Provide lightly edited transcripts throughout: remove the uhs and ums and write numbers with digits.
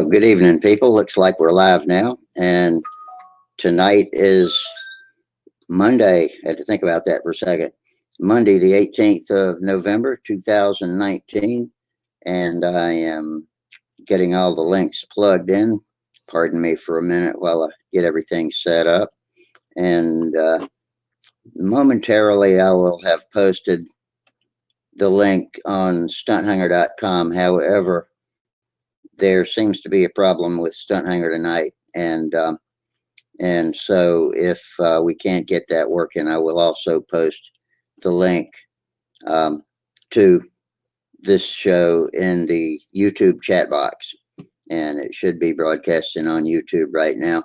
So, good evening, people. Looks like we're live now, and tonight is Monday. I had to think about that for a second. Monday, the 18th of November, 2019, and I am getting all the links plugged in. Pardon me for a minute while I get everything set up, and momentarily I will have posted the link on stunthanger.com. However, there seems to be a problem with Stunthanger tonight, and so if we can't get that working, I will also post the link um, to this show in the YouTube chat box, and it should be broadcasting on YouTube right now.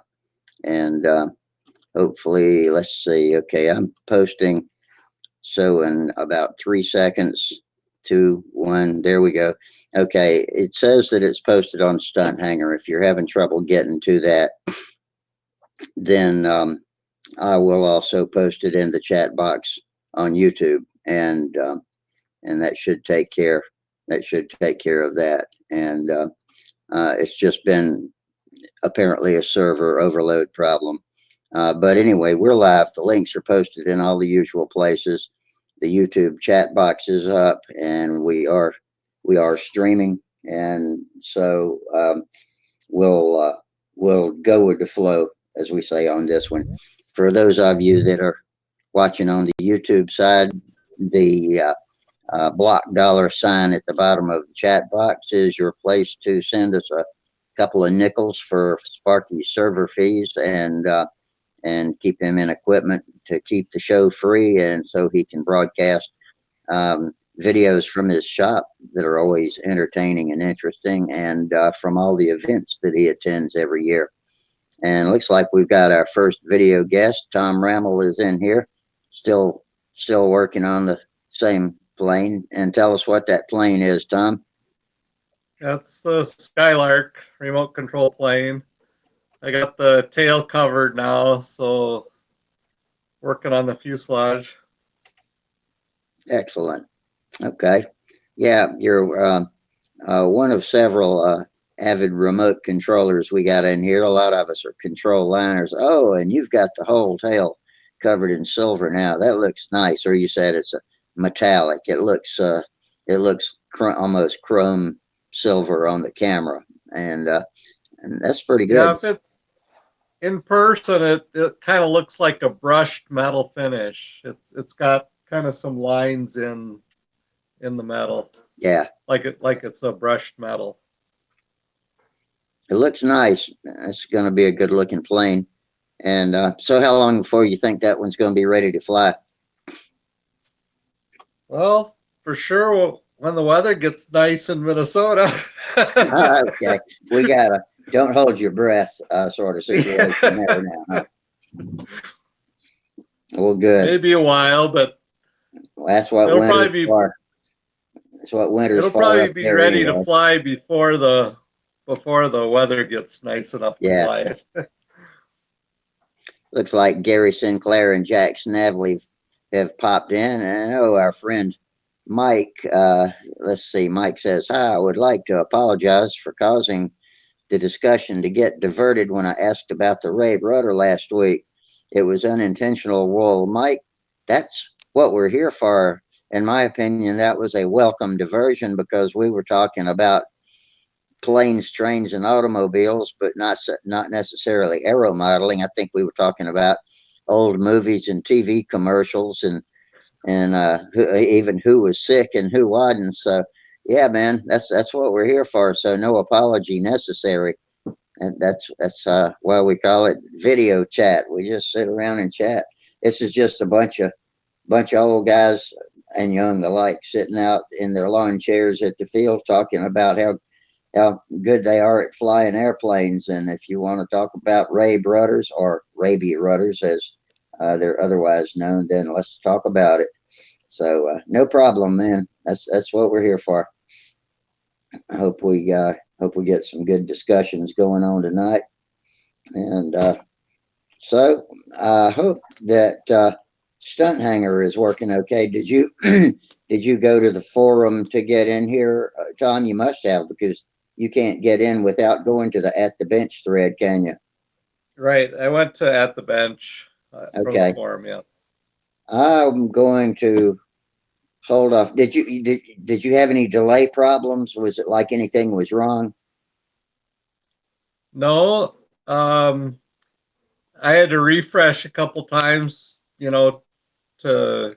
And hopefully, let's see. Okay, I'm posting. So in about 3 seconds, 2, 1, there we go. Okay, it says that it's posted on Stunthanger. If you're having trouble getting to that, then I will also post it in the chat box on YouTube, and that should take care. That should take care of that. And it's just been apparently a server overload problem. But anyway, we're live. The links are posted in all the usual places. The YouTube chat box is up, and we are streaming. And so we'll go with the flow, as we say on this one. For those of you that are watching on the YouTube side, the block dollar sign at the bottom of the chat box is your place to send us a couple of nickels for Sparky's server fees, and keep him in equipment to keep the show free, and so he can broadcast videos from his shop that are always entertaining and interesting, and from all the events that he attends every year. And it looks like we've got our first video guest. Tom Rammel is in here, still working on the same plane. And tell us what that plane is, Tom. That's the Skylark remote control plane. I got the tail covered now, so working on the fuselage. Excellent. Okay. Yeah, you're one of several avid remote controllers we got in here. A lot of us are control liners. Oh, and you've got the whole tail covered in silver now. That looks nice. Or you said it's a metallic. It looks almost chrome silver on the camera, and that's pretty good. Yeah, if it's in person, it kind of looks like a brushed metal finish. It's got kind of some lines in the metal. Yeah, like it's a brushed metal. It looks nice. It's going to be a good looking plane. And so how long before you think that one's going to be ready to fly? Well, for sure when the weather gets nice in Minnesota. Okay, we got a don't hold your breath sort of situation there now. Huh? Well, good. Maybe a while, but well, that's what winter's for. That's what winter's for. It'll probably be ready to fly before the weather gets nice enough to fly it. Looks like Gary Sinclair and Jack Snavely have popped in, and our friend Mike. Let's see. Mike says, "Hi, I would like to apologize for causing the discussion to get diverted when I asked about the Ray rudder last week. It was unintentional." Well, Mike, that's what we're here for. In my opinion, that was a welcome diversion, because we were talking about planes, trains, and automobiles, but not necessarily aeromodeling. I think we were talking about old movies and TV commercials, and even who was sick and who wasn't. So yeah, man, that's what we're here for. So no apology necessary. And that's why we call it video chat. We just sit around and chat. This is just a bunch of old guys and young alike sitting out in their lawn chairs at the field talking about how good they are at flying airplanes. And if you want to talk about Ray rudders, or Raby rudders as they're otherwise known, then let's talk about it. So no problem, man. That's what we're here for. I hope we get some good discussions going on tonight. And so I hope that Stunthanger is working okay. Did you did you go to the forum to get in here, Tom? You must have, because you can't get in without going to the at the bench thread, can you? Right. I went to at the bench from the Okay. forum. Yeah. I'm going to hold off. Did you have any delay problems? Was it like anything was wrong? No. I had to refresh a couple times. To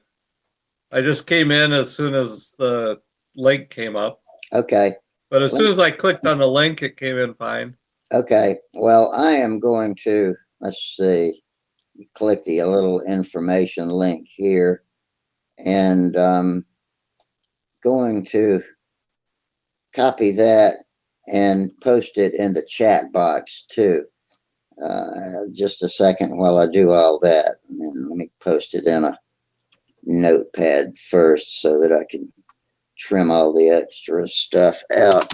I just came in as soon as the link came up. Okay. But as soon as I clicked on the link, it came in fine. Okay. Well, I am going to, let's see, click the little information link here, and going to copy that and post it in the chat box too. Just a second while I do all that. And let me post it in a notepad first so that I can trim all the extra stuff out.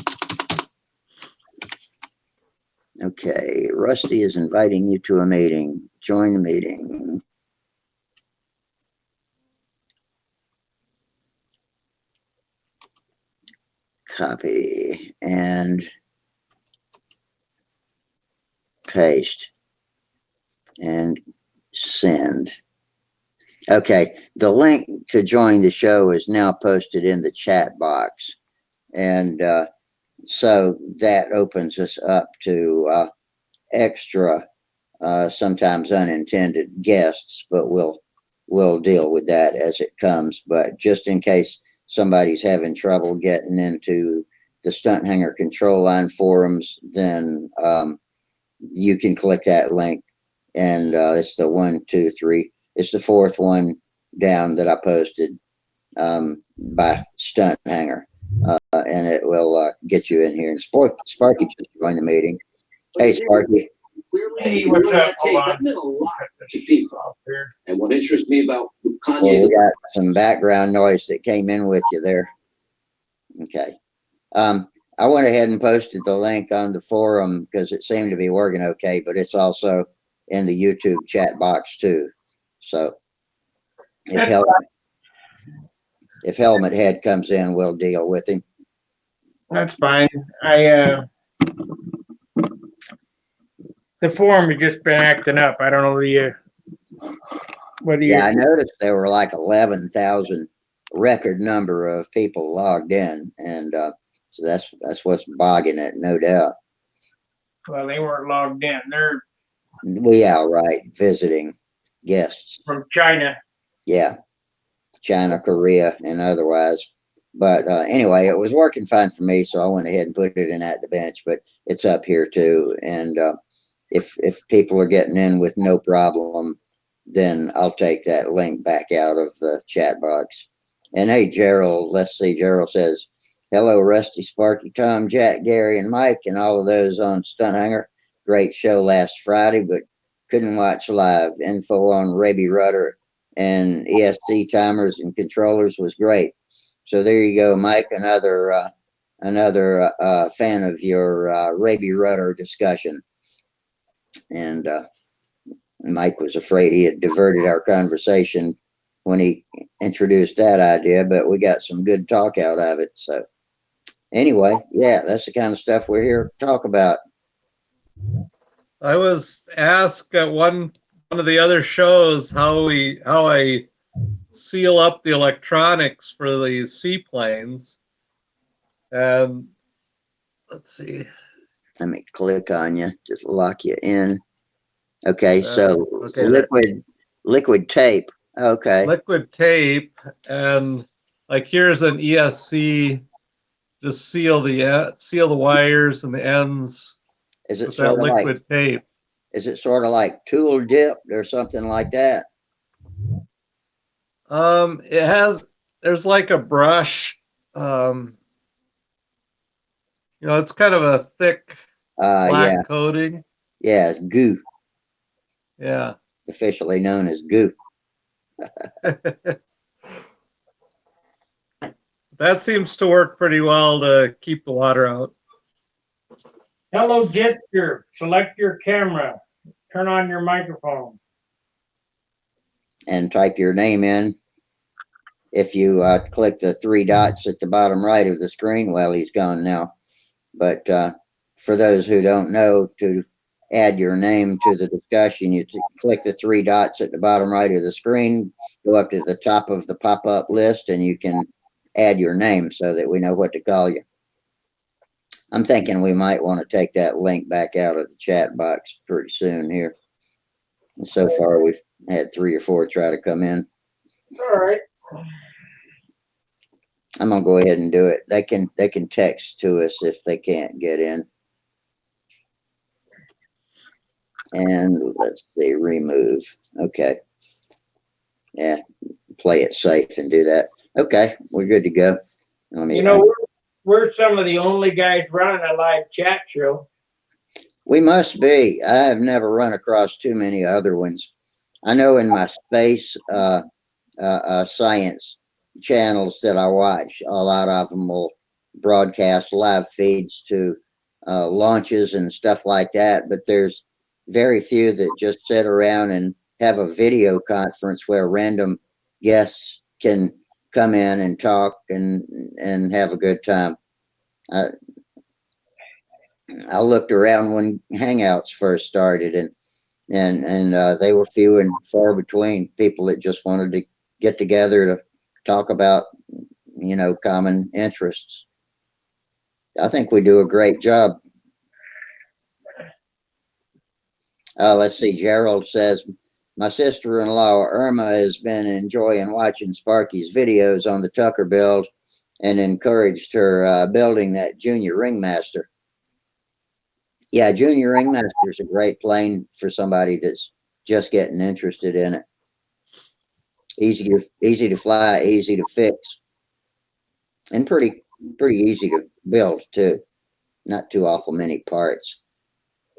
Okay, Rusty is inviting you to a meeting. Join the meeting. Copy and paste and send. Okay, the link to join the show is now posted in the chat box. And so that opens us up to extra, sometimes unintended guests, but we'll deal with that as it comes. But just in case somebody's having trouble getting into the Stunthangar control line forums, then you can click that link, and it's the one, two, three. It's the fourth one down that I posted by Stunthangar, and it will get you in here. And Sparky just joined the meeting. Hey, Sparky. Hey, what's up? Hold on. And what interests me about Kanye, well, we got some background noise that came in with you there. Okay. I went ahead and posted the link on the forum because it seemed to be working okay, but it's also in the YouTube chat box too. So if Helmet Head comes in, we'll deal with him. That's fine. The forum has just been acting up. I don't know whether you. Yeah, I noticed there were like 11,000 record number of people logged in, and so that's what's bogging it, no doubt. Well, they weren't logged in. They're Yeah, right. Visiting guests from China. Yeah, China, Korea, and otherwise. But anyway, it was working fine for me, so I went ahead and put it in at the bench. But it's up here too, and if people are getting in with no problem, then I'll take that link back out of the chat box. And hey, Gerald, let's see. Gerald says, "Hello, Rusty, Sparky, Tom, Jack, Gary, and Mike, and all of those on Stunthanger. Great show last Friday, but couldn't watch live. Info on Raby Rudder and ESC timers and controllers was great. So there you go, Mike. Another fan of your Raby Rudder discussion." And Mike was afraid he had diverted our conversation when he introduced that idea, but we got some good talk out of it. So anyway, yeah, that's the kind of stuff we're here to talk about. I was asked at one of the other shows how I seal up the electronics for the seaplanes, and let's see. Let me click on you, just lock you in. Okay, so okay, liquid tape. Okay. Liquid tape, and like here's an ESC. Just seal the wires and the ends Is it with that sort of liquid tape. Is it sort of like tool dipped or something like that? There's like a brush. It's kind of a thick black Yeah, coating. yeah, it's goo, Yeah. officially known as goo. That seems to work pretty well to keep the water out. Hello, gesture. Select your camera. Turn on your microphone. And type your name in. If you click the three dots at the bottom right of the screen, well, he's gone now. But for those who don't know, to add your name to the discussion, you click the three dots at the bottom right of the screen, go up to the top of the pop-up list, and you can add your name so that we know what to call you. I'm thinking we might want to take that link back out of the chat box pretty soon here. And so far, we've had 3 or 4 try to come in. All right. I'm gonna go ahead and do it. They can text to us if they can't get in. And let's see, remove. Okay. Yeah, play it safe and do that. Okay, we're good to go. Let me, You know, we're some of the only guys running a live chat show. we must be. I have never run across too many other ones. I know in my space science channels that I watch, a lot of them will broadcast live feeds to launches and stuff like that. But there's very few that just sit around and have a video conference where random guests can come in and talk and have a good time. I looked around when Hangouts first started, and they were few and far between, people that just wanted to get together to talk about, you know, common interests. I think we do a great job. Let's see, Gerald says, my sister-in-law Irma has been enjoying watching Sparky's videos on the Tucker build and encouraged her building that Junior Ringmaster. Yeah, Junior Ringmaster is a great plane for somebody that's just getting interested in it. Easy to fly, easy to fix, and pretty easy to build too. Not too awful many parts.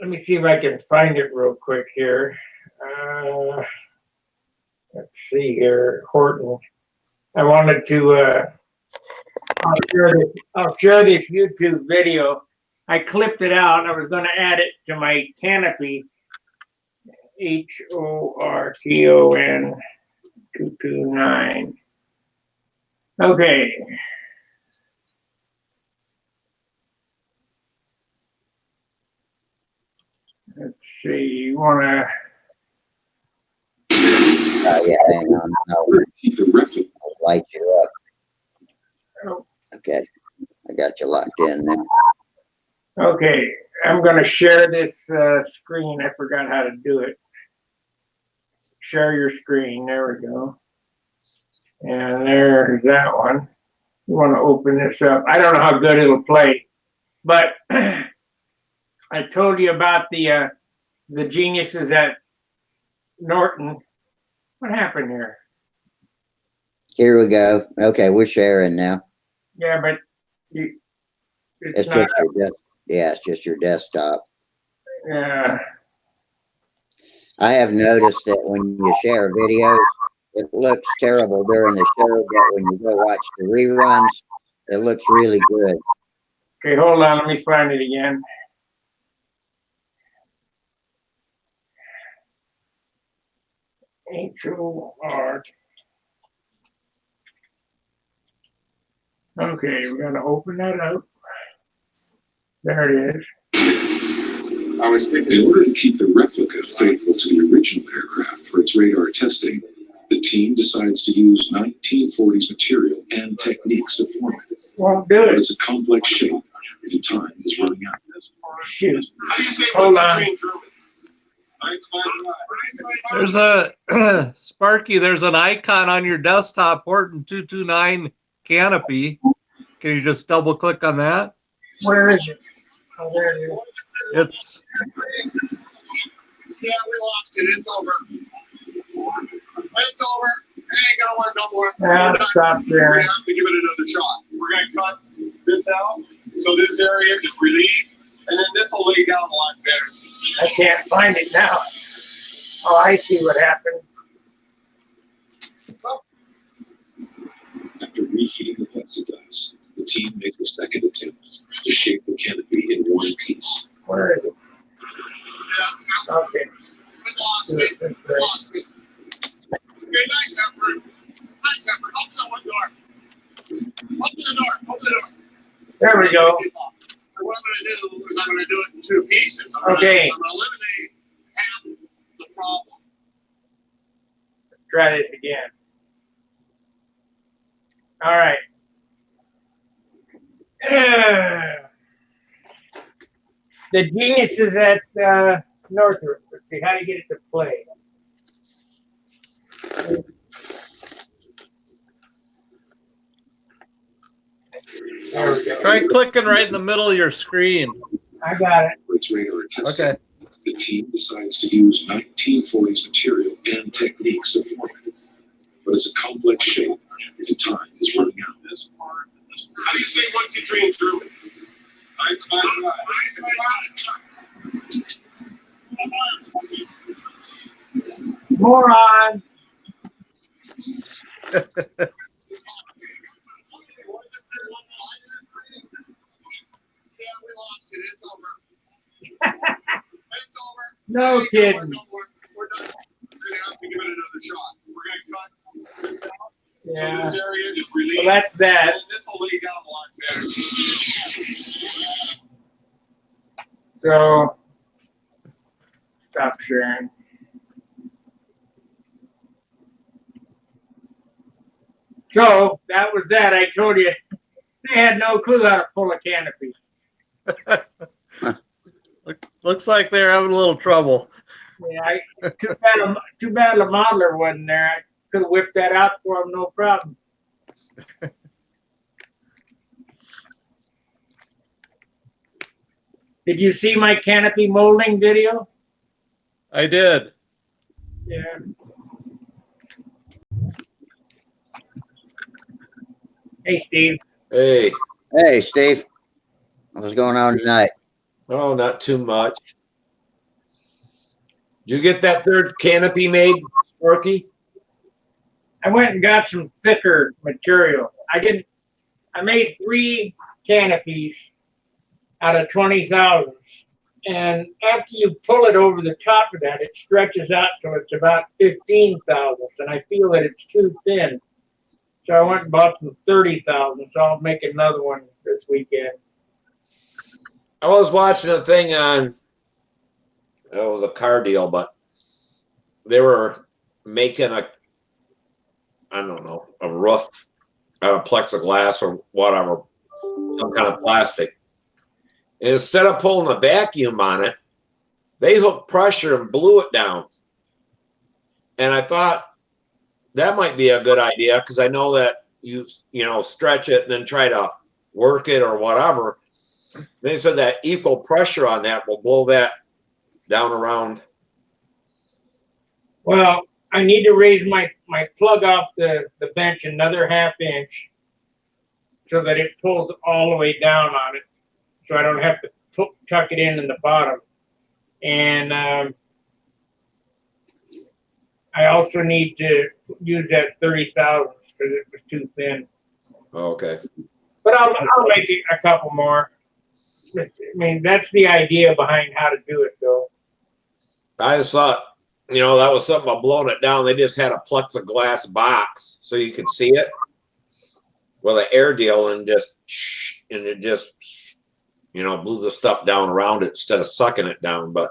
Let me see if I can find it real quick here. Let's see here, Horton. I wanted to. I'll share this YouTube video. I clipped it out. I was going to add it to my canopy. HORTON 229. Okay. Let's see. You want to? Yeah, hang on. I'll light you up. Oh. Okay, I got you locked in now. Okay, I'm going to share this screen. I forgot how to do it. Share your screen. There we go. And there's that one. You want to open this up. I don't know how good it'll play, but I told you about the geniuses at Norton. What happened here? Here we go. Okay, we're sharing now. Yeah, but It's just your it's just your desktop. Yeah. I have noticed that when you share videos, it looks terrible during the show, but when you go watch the reruns, it looks really good. Okay, hold on. Let me find it again. HOR. Okay, we're going to open that up. There it is. I was thinking, in order to keep the replica faithful to the original aircraft for its radar testing, the team decides to use 1940s material and techniques to form it. Won't do But it. it's a complex shape, and time is running out. Shoot. Hold on. There's a Sparky. There's an icon on your desktop, Horton 229 canopy. Can you just double click on that? Where is it? Oh, there it is. It's Yeah, we lost it. It's over. It's over. It ain't gonna work no more. Ah, stop there. We have to give it another shot. We're gonna cut this out so this area is relieved, and then this will lay down a lot better. I can't find it now. Oh, I see what happened. After reheating the plexiglass, the team makes a second attempt to shape the canopy in one piece. Where is it? Yeah. Okay. We lost it. We lost it. Okay, nice effort. Nice effort. Open the one door. Open the door. Open the door. There we go. what I'm going to do is I'm going to do it in two pieces. Okay. I'm going to eliminate half the problem. Let's try this again. All right. The genius is at Northrop. Let's see, how do you get it to play? There we go. Try clicking right in the middle of your screen. I got it. For its radar testing, Okay. the team decides to use 1940s material and techniques to form it. But it's a complex shape, and time is running out. How do you say 1, 2, 3 in German? Morons. Yeah, we lost it. It's over. It's over. No Hey, kidding. We're done. We're going to have to give it another shot. We're going to cut. Yeah. So this area is relieved. Well, that's that. And this will lay down a lot better. So, stop sharing. So, that was that. I told you, they had no clue how to pull a canopy. Looks like they're having a little trouble. Yeah, too bad the modeler wasn't there. I could have whipped that out for him, no problem. Did you see my canopy molding video? I did. Yeah. Hey, Steve. Hey, Hey, Steve. What's going on tonight? oh, not too much. Did you get that third canopy made, Sparky? I went and got some thicker material. I made 3 canopies out of 20,000. And after you pull it over the top of that, it stretches out till it's about 15,000. And I feel that it's too thin. So I went and bought some 30,000. So I'll make another one this weekend. I was watching a thing on, it was a car deal, but they were making I don't know, a roof out of plexiglass or whatever, some kind of plastic. And instead of pulling a vacuum on it, they hooked pressure and blew it down. And I thought that might be a good idea because I know that you stretch it and then try to work it or whatever. They said that equal pressure on that will blow that down around. Well, I need to raise my plug off the bench another ½ inch so that it pulls all the way down on it. So I don't have to tuck it in the bottom. And I also need to use that 30,000 because it was too thin. Oh, okay. But I'll make it a couple more. I mean, that's the idea behind how to do it, though. I just thought, that was something about blowing it down. They just had a plexiglass box so you could see it with an air deal and it just blew the stuff down around it instead of sucking it down. But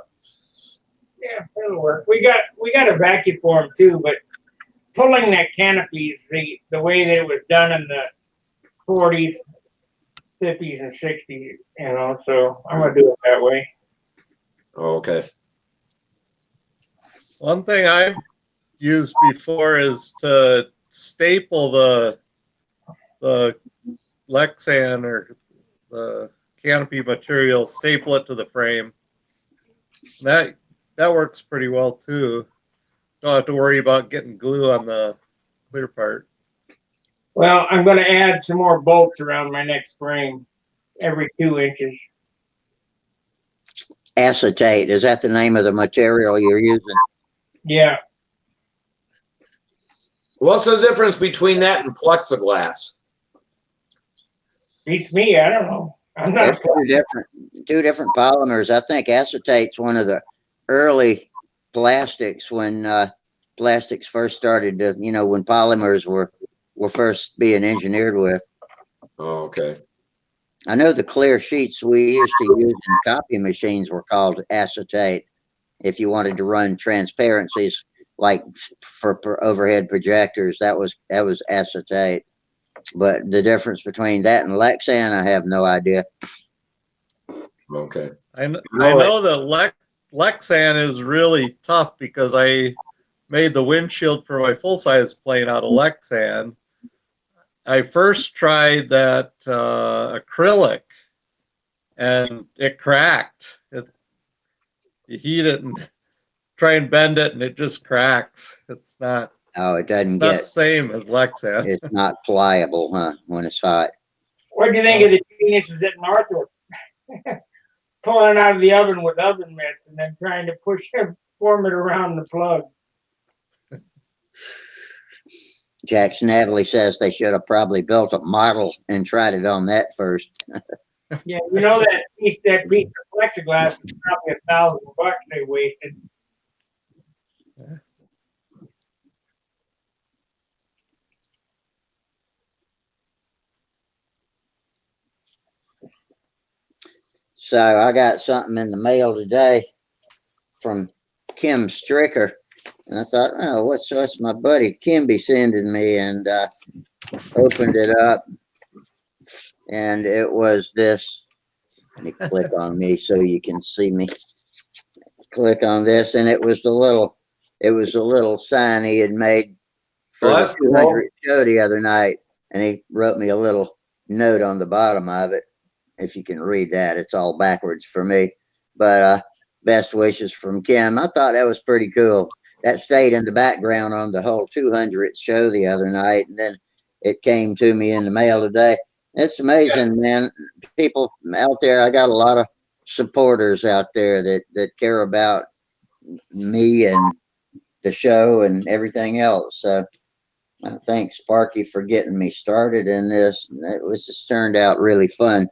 yeah, it'll work. We got a vacuum form too, but pulling that canopy, the way that it was done in the 40s, 50s, and 60s, so I'm gonna do it that way. okay. One thing I've used before is to staple the Lexan or the canopy material, staple it to the frame. That works pretty well too. Don't have to worry about getting glue on the clear part. Well, I'm gonna add some more bolts around my next frame every 2 inches. Acetate, is that the name of the material you're using? Yeah. What's the difference between that and plexiglass? Beats me, I don't know. I'm not. It's two different polymers. I think acetate's one of the early plastics when plastics first started to, when polymers were first being engineered with. Oh, okay. I know the clear sheets we used to use in copy machines were called acetate. If you wanted to run transparencies like for overhead projectors, that was acetate. But the difference between that and Lexan, I have no idea. Okay. I know know that Lexan is really tough because I made the windshield for my full size plane out of Lexan. I first tried that acrylic and it cracked. You heat it and try and bend it and it just cracks. Oh, it It's doesn't not the get. same as Lexan. It's not pliable, huh? When it's hot. What do you think of the geniuses at Northrop pulling it out of the oven with oven mitts and then trying to form it around the plug? Jack Snavely says they should have probably built a model and tried it on that first. Yeah, you know that piece of plexiglass is probably $1,000 they wasted. So I got something in the mail today from Kim Stricker, and I thought, oh, what's my buddy Kim be sending me? And opened it up, and it was this. Let me click on me so you can see me. Click on this, and it was a little sign he had made for Well, the that's 200 show the other night, and he wrote me a little note on the bottom of it. If you can read that, it's all backwards for me. But best wishes from Kim. I thought that was pretty cool. That stayed in the background on the whole 200th show the other night, and then it came to me in the mail today. It's amazing, man. People out there, I got a lot of supporters out there that care about me and the show and everything else. So thanks, Sparky, for getting me started in this. It was just turned out really fun.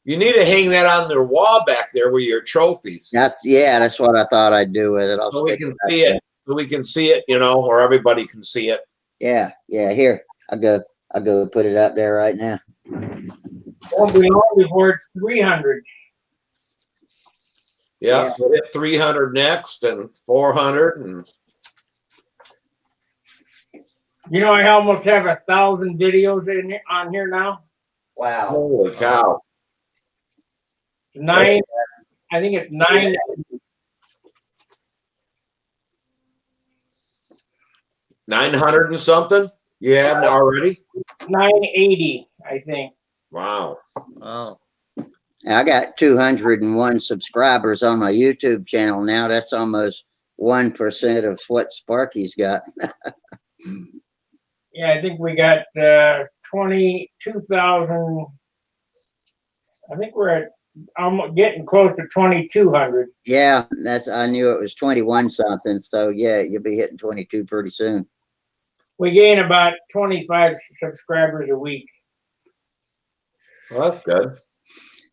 You need to hang that on their wall back there with your trophies. That's what I thought I'd do with it. I'll So we stick can it up see there. it. So we can see it, or everybody can see it. Yeah. Here, I'll go put it up there right now. Won't be long before it's 300. Yeah, we'll hit 300 next and 400 and. You know, I almost have 1,000 videos on here now. Wow. Holy cow! I think it's 900 and something. You have already? 980, I think. Wow. Wow. I got 201 subscribers on my YouTube channel now. That's almost 1% of what Sparky's got. Yeah, I think we got 22,000. I think we're at getting close to 2,200. Yeah, I knew it was 21 something. So yeah, you'll be hitting 22 pretty soon. We gain about 25 subscribers a week. Well, that's good.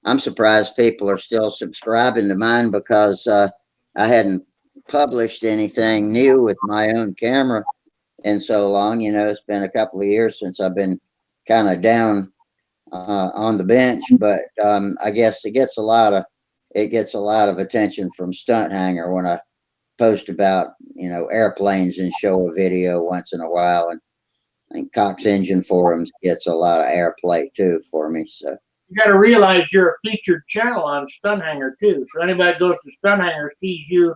I'm surprised people are still subscribing to mine because I hadn't published anything new with my own camera in so long. It's been a couple of years since I've been kind of down on the bench, but I guess it gets a lot of attention from Stunthangar when I post about airplanes and show a video once in a while, and I think Cox Engine Forums gets a lot of airplay too for me. So you got to realize you're a featured channel on Stunthangar too. So anybody that goes to Stunthangar sees you.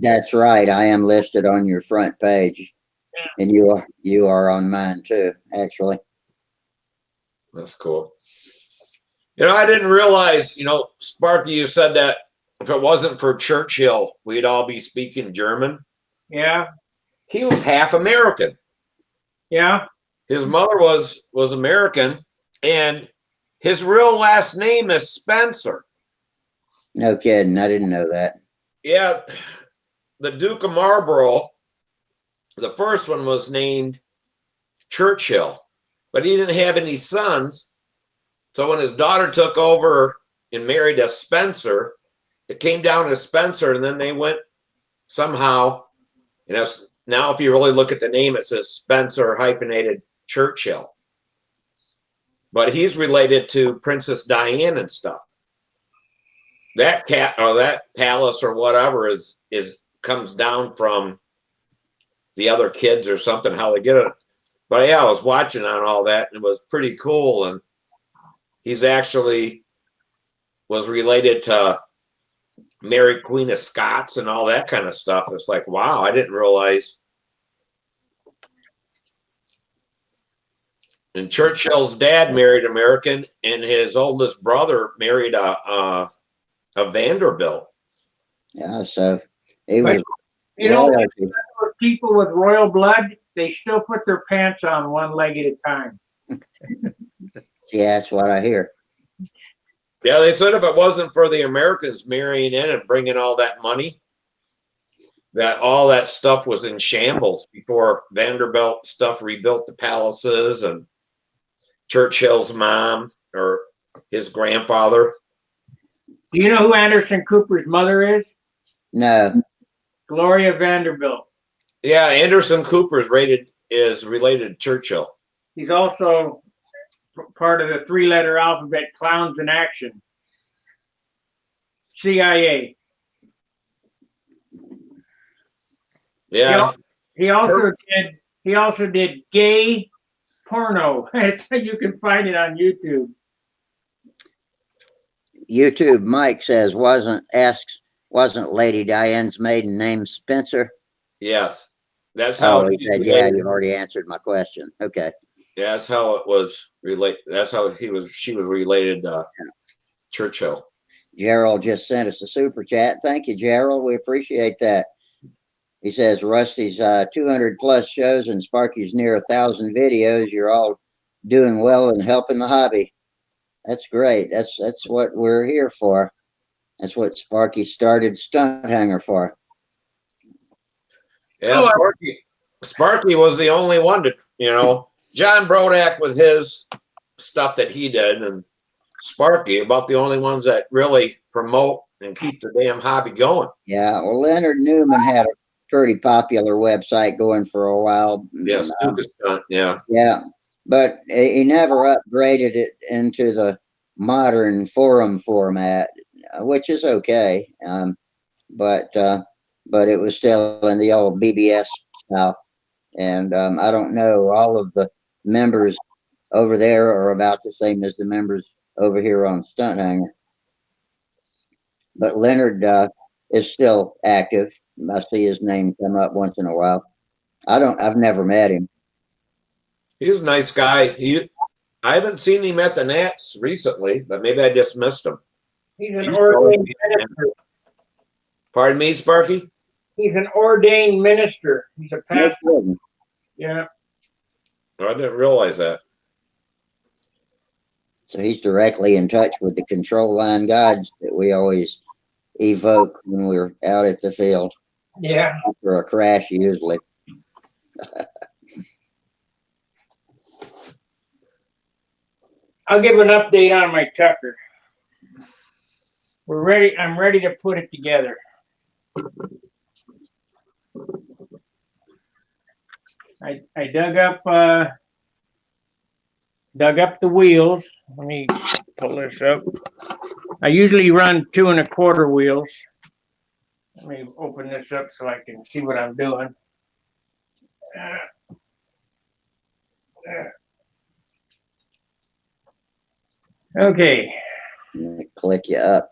That's right. I am listed on your front page, and you are on mine too. Actually, that's cool. I didn't realize. Sparky, you said that if it wasn't for Churchill, we'd all be speaking German. Yeah. He was half American. Yeah. His mother was American, and his real last name is Spencer. No kidding. I didn't know that. Yeah, the Duke of Marlborough, the first one was named Churchill, but he didn't have any sons. So when his daughter took over and married a Spencer, it came down to Spencer, and then they went somehow. Now if you really look at the name, it says Spencer hyphenated Churchill. but he's related to Princess Diane and stuff. That cat or that palace or whatever is comes down from the other kids or something, how they get it. But yeah, I was watching on all that and it was pretty cool. And he's actually was related to Mary Queen of Scots and all that kind of stuff. It's like, wow, I didn't realize. And Churchill's dad married American, and his oldest brother married a Vanderbilt. Yeah, so he But, was you know, royalty. for people with royal blood, they still put their pants on one leg at a time. Yeah, that's what I hear. Yeah, they said if it wasn't for the Americans marrying in and bringing all that money, that all that stuff was in shambles before Vanderbilt stuff rebuilt the palaces and Churchill's mom or his grandfather. Do you know who Anderson Cooper's mother is? No, Gloria Vanderbilt. Yeah, Anderson Cooper is related to Churchill. He's also part of the three-letter alphabet Clowns in Action. CIA. Yeah. He also did gay porno. You can find it on YouTube. YouTube. Mike says wasn't Lady Diane's maiden name Spencer? Yes. That's how Oh, he she's said, yeah, related. you already answered my question. Okay. Yeah, that's how it was related. That's how she was related to Churchill. Gerald just sent us a super chat. Thank you, Gerald. We appreciate that. He says Rusty's 200 plus shows and Sparky's near 1,000 videos. You're all doing well and helping the hobby. That's great. That's what we're here for. That's what Sparky started Stunthangar for. Yeah, Sparky was the only one to, John Brodak with his stuff that he did, and Sparky about the only ones that really promote and keep the damn hobby going. Yeah, well, Leonard Newman had a pretty popular website going for a while. Yes, yeah. Yeah, but he never upgraded it into the modern forum format, which is okay. But it was still in the old BBS style. And I don't know, all of the members over there are about the same as the members over here on Stunthanger. But Leonard is still active. I see his name come up once in a while. I've never met him. He's a nice guy. I haven't seen him at the Nats recently, but maybe I just missed him. He's an ordained minister. Pardon me, Sparky? He's an ordained minister. He's a pastor. Yeah. I didn't realize that. So he's directly in touch with the control line gods that we always evoke when we're out at the field. Yeah. After a crash, usually. I'll give an update on my Tucker. We're ready. I'm ready to put it together. I dug up the wheels. Let me pull this up. I usually run 2 1/4 wheels. Let me open this up so I can see what I'm doing. Okay. Click you up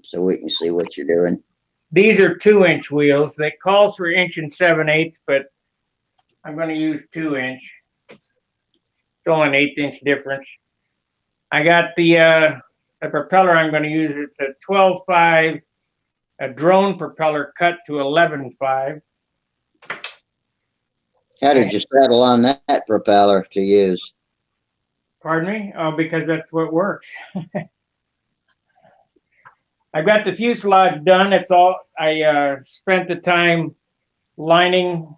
so we can see what you're doing. These are 2-inch wheels. That calls for 1 7/8, but I'm going to use 2-inch. It's only an 1/8 difference. I got the propeller I'm going to use. It's a 12.5, a drone propeller cut to 11.5. How did you settle on that propeller to use? Pardon me? Oh, because that's what works. I've got the fuselage done. It's all, I spent the time lining,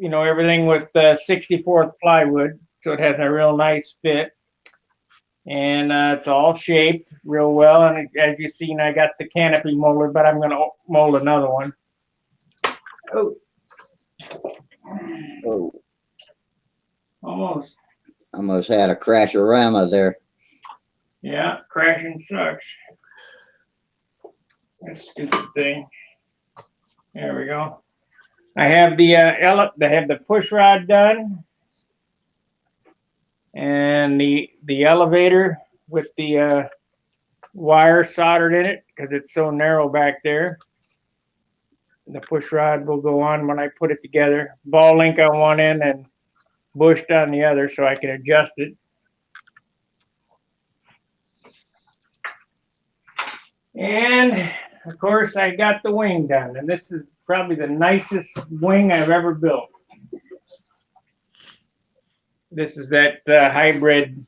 everything with 64th plywood. So it has a real nice fit. And it's all shaped real well. And as you've seen, I got the canopy molded, but I'm going to mold another one. Oh. Oh, Almost. Almost had a crash-orama there. Yeah, crashing sucks. That stupid thing. There we go. I have the push rod done, and the elevator with the wire soldered in it because it's so narrow back there. The push rod will go on when I put it together. Ball link on one end and bushed on the other so I can adjust it. And of course, I got the wing done, and this is probably the nicest wing I've ever built. This is that hybrid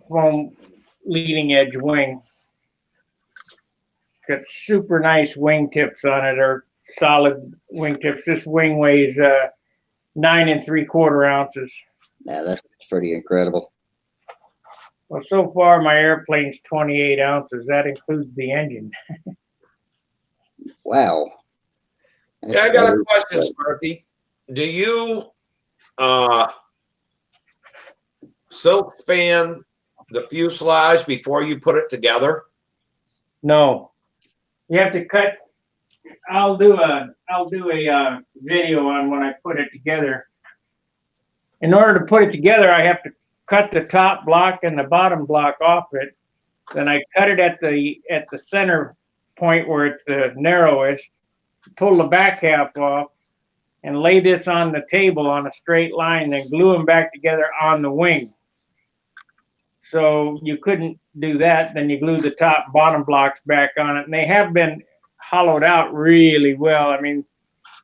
foam leading edge wing. Got super nice wing tips on it, or solid wing tips. This wing weighs 9 3/4 ounces. Yeah, that's pretty incredible. Well, so far my airplane's 28 ounces. That includes the engine. Wow. Yeah, I got a question, Sparky. Do you silk span the fuselage before you put it together? No, you have to cut. I'll do a video on when I put it together. In order to put it together, I have to cut the top block and the bottom block off it. Then I cut it at the center point where it's the narrowest, pull the back half off, and lay this on the table on a straight line, then glue them back together on the wing. So you couldn't do that. Then you glue the top and bottom blocks back on it. And they have been hollowed out really well. I mean,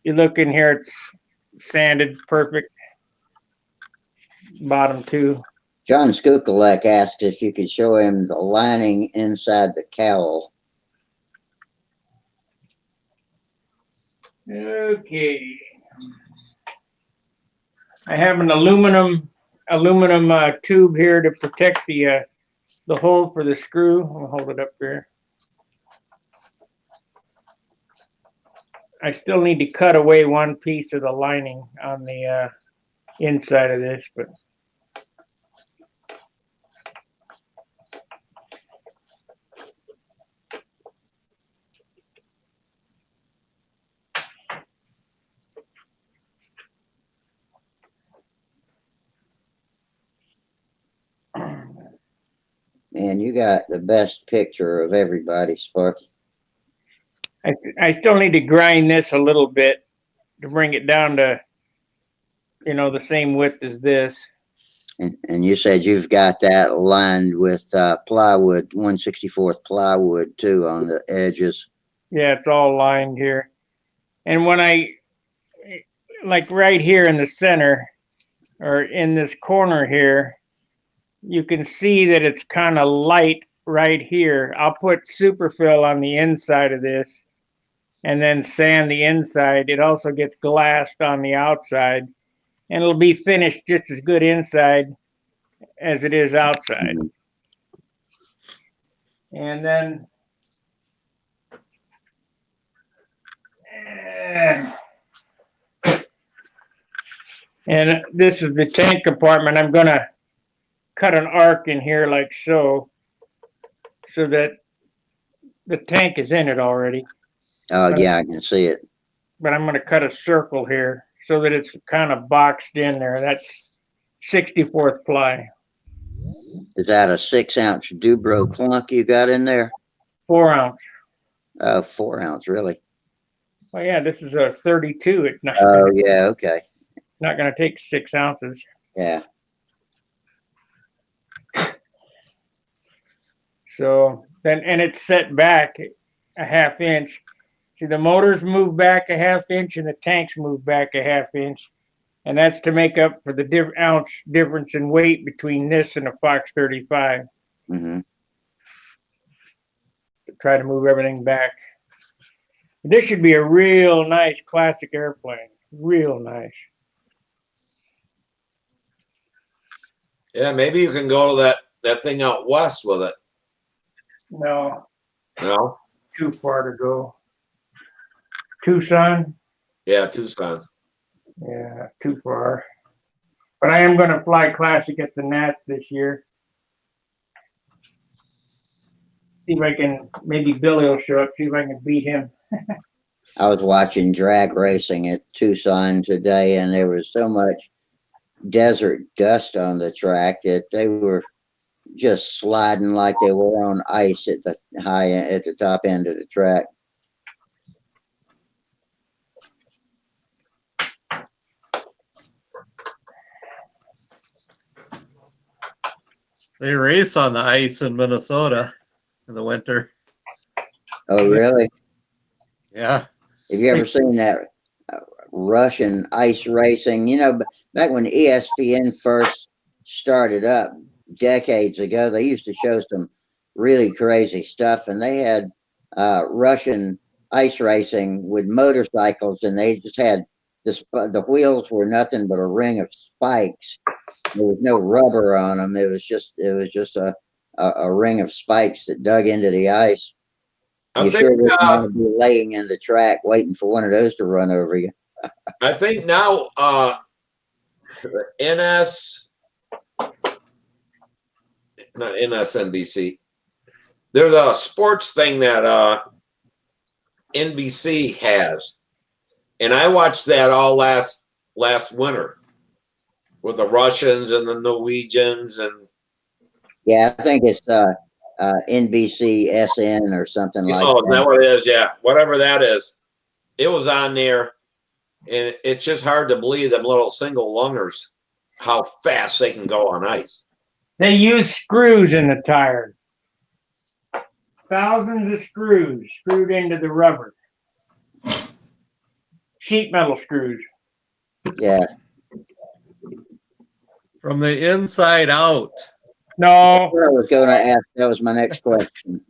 you look in here, it's sanded perfect. Bottom too. John Skukalek asked if you could show him the lining inside the cowl. Okay. I have an aluminum tube here to protect the hole for the screw. I'll hold it up here. I still need to cut away one piece of the lining on the inside of this, but Man, you got the best picture of everybody, Sparky. I still need to grind this a little bit to bring it down to, the same width as this. And you said you've got that lined with plywood, 1/64 plywood too on the edges. Yeah, it's all lined here. And when like right here in the center, or in this corner here, you can see that it's kind of light right here. I'll put superfill on the inside of this and then sand the inside. It also gets glassed on the outside, and it'll be finished just as good inside as it is outside. Mhm. And then and this is the tank compartment. I'm gonna cut an arc in here like so that the tank is in it already. Oh, yeah, I can see it. But I'm gonna cut a circle here so that it's kind of boxed in there. That's 64th ply. Is that a 6-ounce Dubro clunk you got in there? 4 ounce. Oh, 4-ounce, really? Oh yeah, this is a 32. It's not, Oh, yeah, okay. not gonna take 6 ounces. Yeah. So then, and it's set back a ½ inch. See, the motors move back a ½ inch and the tanks move back a ½ inch. And that's to make up for the ounce difference in weight between this and a Fox 35. Mm-hmm. To try to move everything back. This should be a real nice classic airplane. Real nice. Yeah, maybe you can go to that thing out west with it. No, No? too far to go. Tucson? Yeah, Tucson. Yeah, too far. But I am going to fly classic at the Nats this year. See if I can, maybe Billy will show up, see if I can beat him. I was watching drag racing at Tucson today, and there was so much desert dust on the track that they were just sliding like they were on ice at the top end of the track. They race on the ice in Minnesota in the winter. Oh, really? Yeah. Have you ever seen that Russian ice racing? You know, back when ESPN first started up decades ago, they used to show some really crazy stuff, and they had Russian ice racing with motorcycles, and they just had the wheels were nothing but a ring of spikes. There was no rubber on them. It was just a ring of spikes that dug into the ice. I You think sure wouldn't want to be laying in the track waiting for one of those to run over you. I think now NS, not NSNBC. There's a sports thing that NBC has, and I watched that all last winter with the Russians and the Norwegians and Yeah, I think it's NBC SN or something like oh, is that that. what it is? Yeah, whatever that is. It was on there, and it's just hard to believe them little single lungers how fast they can go on ice. They use screws in the tire. Thousands of screws screwed into the rubber. Sheet metal screws. Yeah. From the inside out. No, I was going to ask. That was my next question.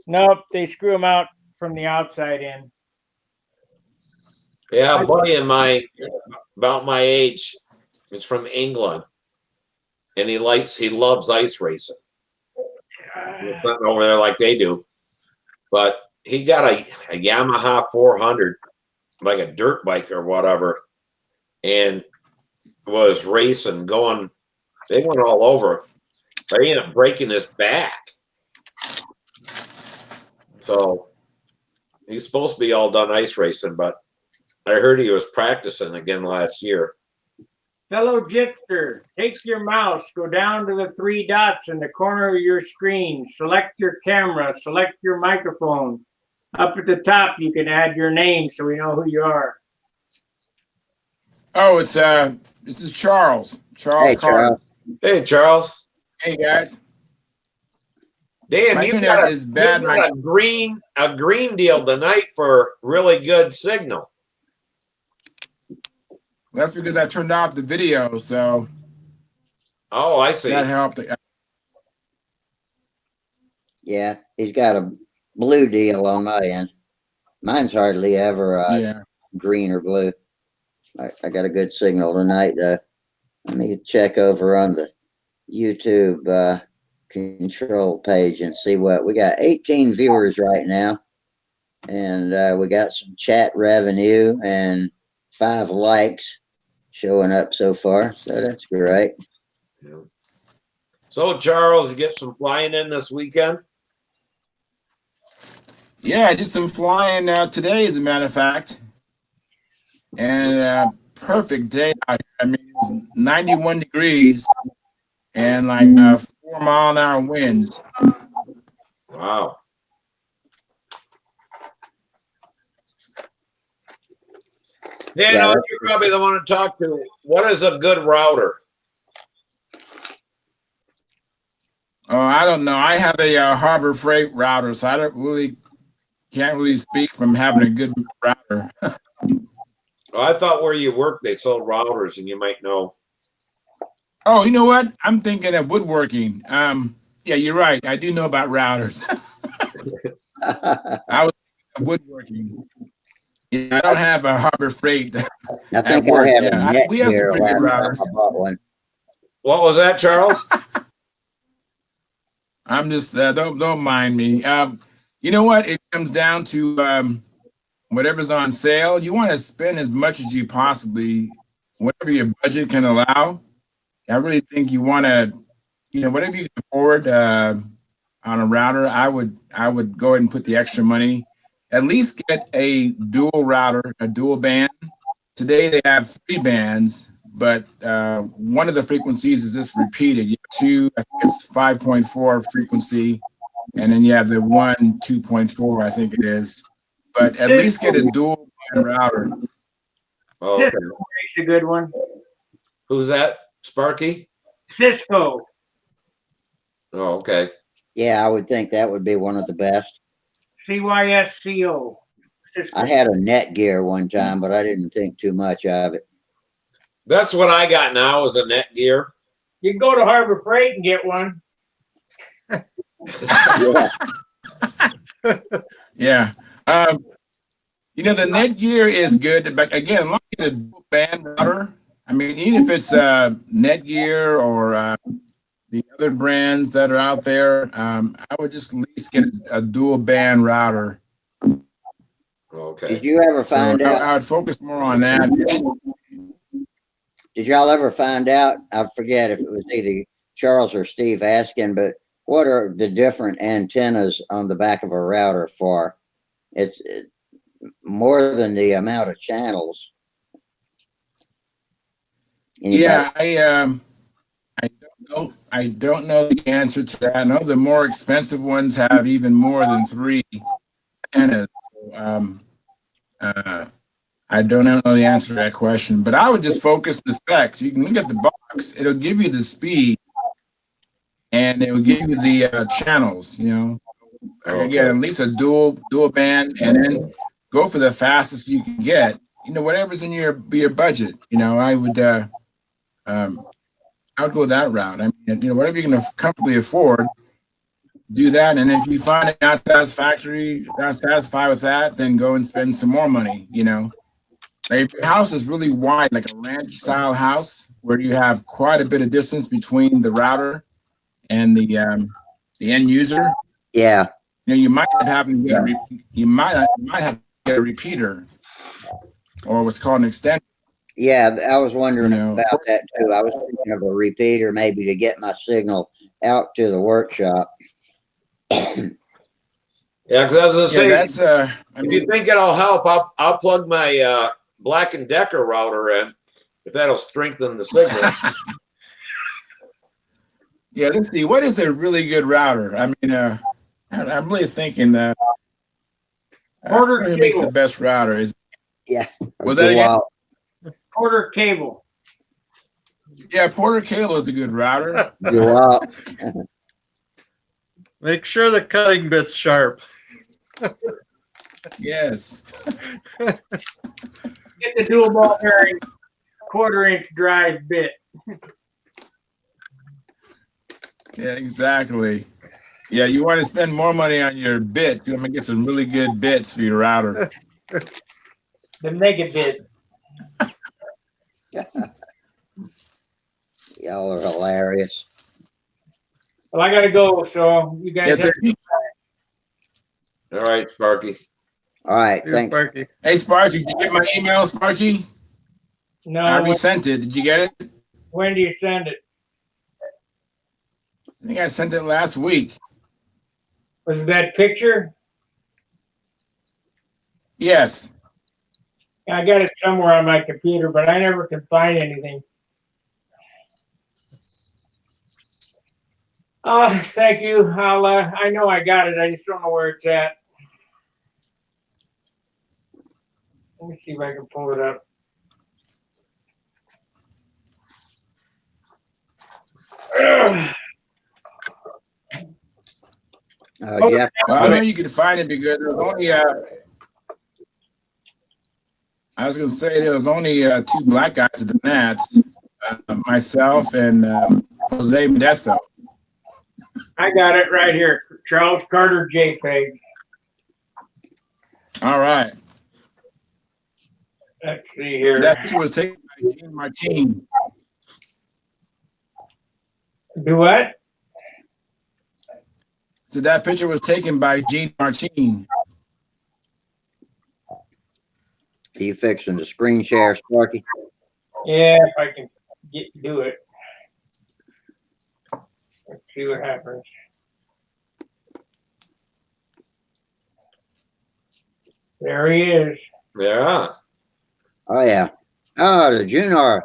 nope, they screw them out from the outside in. Yeah, a buddy of mine, about my age, is from England, and he loves ice racing. There's nothing over there like they do, but he got a Yamaha 400, like a dirt bike or whatever, and was racing, going. They went all over. But he ended up breaking his back. So he's supposed to be all done ice racing, but I heard he was practicing again last year. Fellow Jitster, take your mouse, go down to the three dots in the corner of your screen, select your camera, select your microphone. Up at the top, you can add your name so we know who you are. Oh, this is Charles. Charles Hey, Carter. Charles. Hey, Charles. Hey guys. Dan, My you internet got, is bad you right got a green deal tonight for really good signal. That's because I turned off the video, so Oh, I see. that helped. Yeah, he's got a blue deal on my end. Mine's hardly ever Yeah. green or blue. I got a good signal tonight. Let me check over on the YouTube control page and see what we got. 18 viewers right now, and we got some chat revenue and 5 likes showing up so far. So that's great. Yeah. So, Charles, you get some flying in this weekend? Yeah, I did some flying today, as a matter of fact. And perfect day out here. I mean, it was 91 degrees and like 4-mile-an-hour winds. Wow. Dan, Yeah, you're probably the one to talk to. What is a good router? Oh, I don't know. I have a Harbor Freight router, so I can't really speak from having a good router. Oh, I thought where you work they sold routers, and you might know. Oh, you know what? I'm thinking of woodworking. Yeah, you're right. I do know about routers. I was thinking of woodworking. Yeah, I don't have a Harbor Freight I at think work. I have Yeah, a net we have some here pretty good last time routers. I bought one. What was that, Charles? I'm just don't mind me. You know what? It comes down to whatever's on sale. You want to spend as much as you possibly whatever your budget can allow. I really think you want to, whatever you can afford on a router. I would go ahead and put the extra money. At least get a dual router, a dual band. Today they have 3 bands, but one of the frequencies is just repeated. You have two, I think it's 5.4 frequency, and then you have the 2.4, I think it is. But at least get a dual band router. Oh, okay. Cisco makes a good one. Who's that? Sparky? Cisco. Oh, okay. Yeah, I would think that would be one of the best. CYSCO. Cisco. I had a Netgear one time, but I didn't think too much of it. That's what I got now is a Netgear. You can go to Harbor Freight and get one. Yeah. Yeah. The Netgear is good, but again, look at the dual band router. I mean, even if it's Netgear or the other brands that are out there, I would just at least get a dual band router. Okay. Did you ever find out? I would focus more on that. Did y'all ever find out? I forget if it was either Charles or Steve asking, but what are the different antennas on the back of a router for? It's more than the amount of channels. Anybody? Yeah, I don't know the answer to that. I know the more expensive ones have even more than 3 antennas. I don't know the answer to that question, but I would just focus the specs. You can look at the box; it'll give you the speed, and it will give you the channels. Again, at least a dual band, and then go for the fastest you can get. Whatever's in your budget. I would go that route. I mean, whatever you can comfortably afford, do that. And if you find it not satisfied with that, then go and spend some more money. Like if your house is really wide, like a ranch style house, where you have quite a bit of distance between the router and the end user. Yeah. You might have to get you might have to get a repeater, or what's called an extender. Yeah, I was wondering about that too. I was thinking of a repeater maybe to get my signal out to the workshop. Yeah, because I was going to say, that's if you think it'll help, I'll plug my Black & Decker router in, if that'll strengthen the signal. Yeah, let's see. What is a really good router? I mean, I'm really thinking that who makes the best router is. Yeah. Was that again? Porter Cable. Yeah, Porter Cable is a good router. Make sure the cutting bit's sharp. Yes. Get the dual ball bearing 1/4-inch drive bit. Yeah, exactly. Yeah, you want to spend more money on your bit. You want to get some really good bits for your router. The mega bit. Y'all are hilarious. Well, I gotta go, so you guys. All right, Sparky. All right, thanks. Sparky. Hey, Sparky, did you get my email, Sparky? No. I resent it. Did you get it? When do you send it? I think I sent it last week. Was it that picture? Yes. I got it somewhere on my computer, but I never could find anything. Oh, thank you. I know I got it. I just don't know where it's at. Let me see if I can pull it up. Jeff, well, I know you can find it because there was only I was going to say there was only 2 black guys at the Nats, myself and Jose Modesto. I got it right here. Charles Carter JPEG. All right. Let's see here. That was taken by Gene Martin. Do what? So that picture was taken by Gene Martin. are you fixing the screen share, Sparky? Yeah, if I can do it. Let's see what happens. There he is. Yeah. Oh yeah. Oh, the Junar.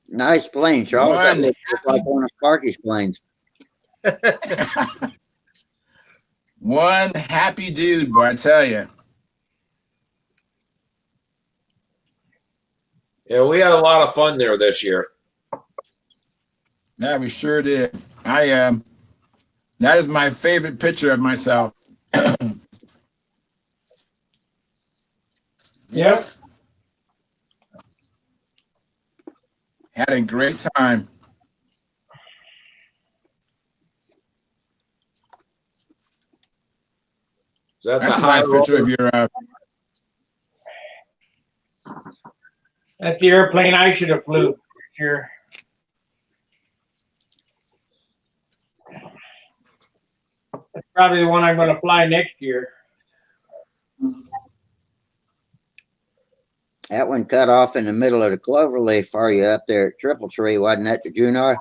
Nice plane, Charles. That One looks just like one of Sparky's planes. one happy dude, boy, I tell you. Yeah, we had a lot of fun there this year. Yeah, we sure did. That is my favorite picture of myself. Yep. Had a great time. Is that That's the a high nice picture roller? of your. That's the airplane I should have flew. Sure. That's probably the one I'm going to fly next year. That one cut off in the middle of the clover leaf for you up there at Triple Tree, wasn't that the Junar?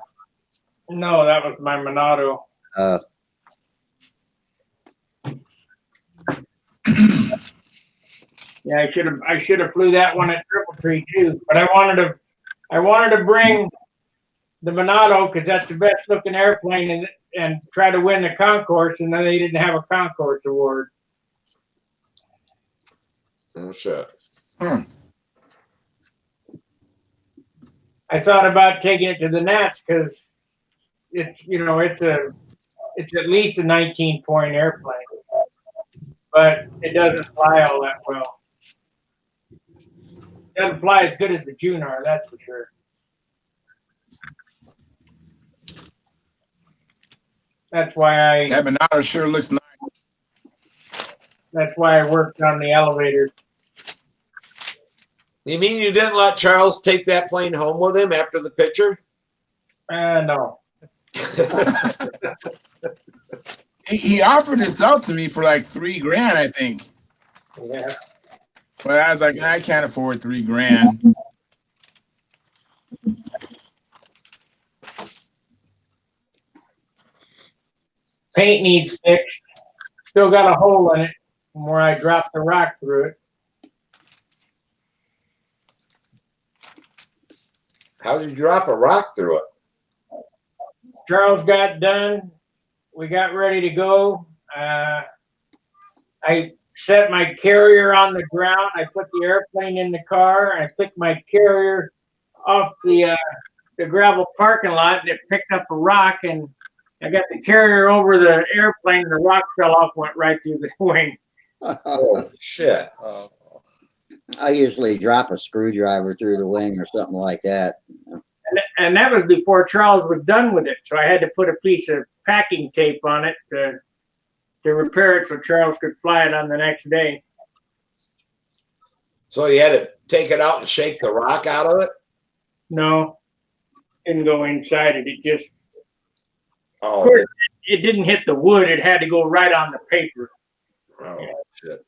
No, that was my Monado. Yeah, I should have flew that one at Triple Tree too. But I wanted to bring the Monado because that's the best looking airplane and try to win the concourse, and then they didn't have a concourse award. Oh shit. I thought about taking it to the Nats because it's it's at least a 19-point airplane, but it doesn't fly all that well. It doesn't fly as good as the Junar, that's for sure. That's why That Monado sure looks nice. That's why I worked on the elevator. You mean you didn't let Charles take that plane home with him after the picture? No. He offered this out to me for like $3,000, I think. Yeah. But I was like, I can't afford $3,000. Paint needs fixed. Still got a hole in it from where I dropped the rock through it. How did you drop a rock through it? Charles got done. We got ready to go. I set my carrier on the ground. I put the airplane in the car. I picked my carrier off the gravel parking lot, and it picked up a rock, and I got the carrier over the airplane, and the rock fell off, went right through the wing. Oh shit. I usually drop a screwdriver through the wing or something like that. And that was before Charles was done with it, so I had to put a piece of packing tape on it to repair it so Charles could fly it on the next day. So you had to take it out and shake the rock out of it? No, didn't go inside it. It just, Oh, of course, it didn't hit the wood. It had to go right on the paper. oh shit.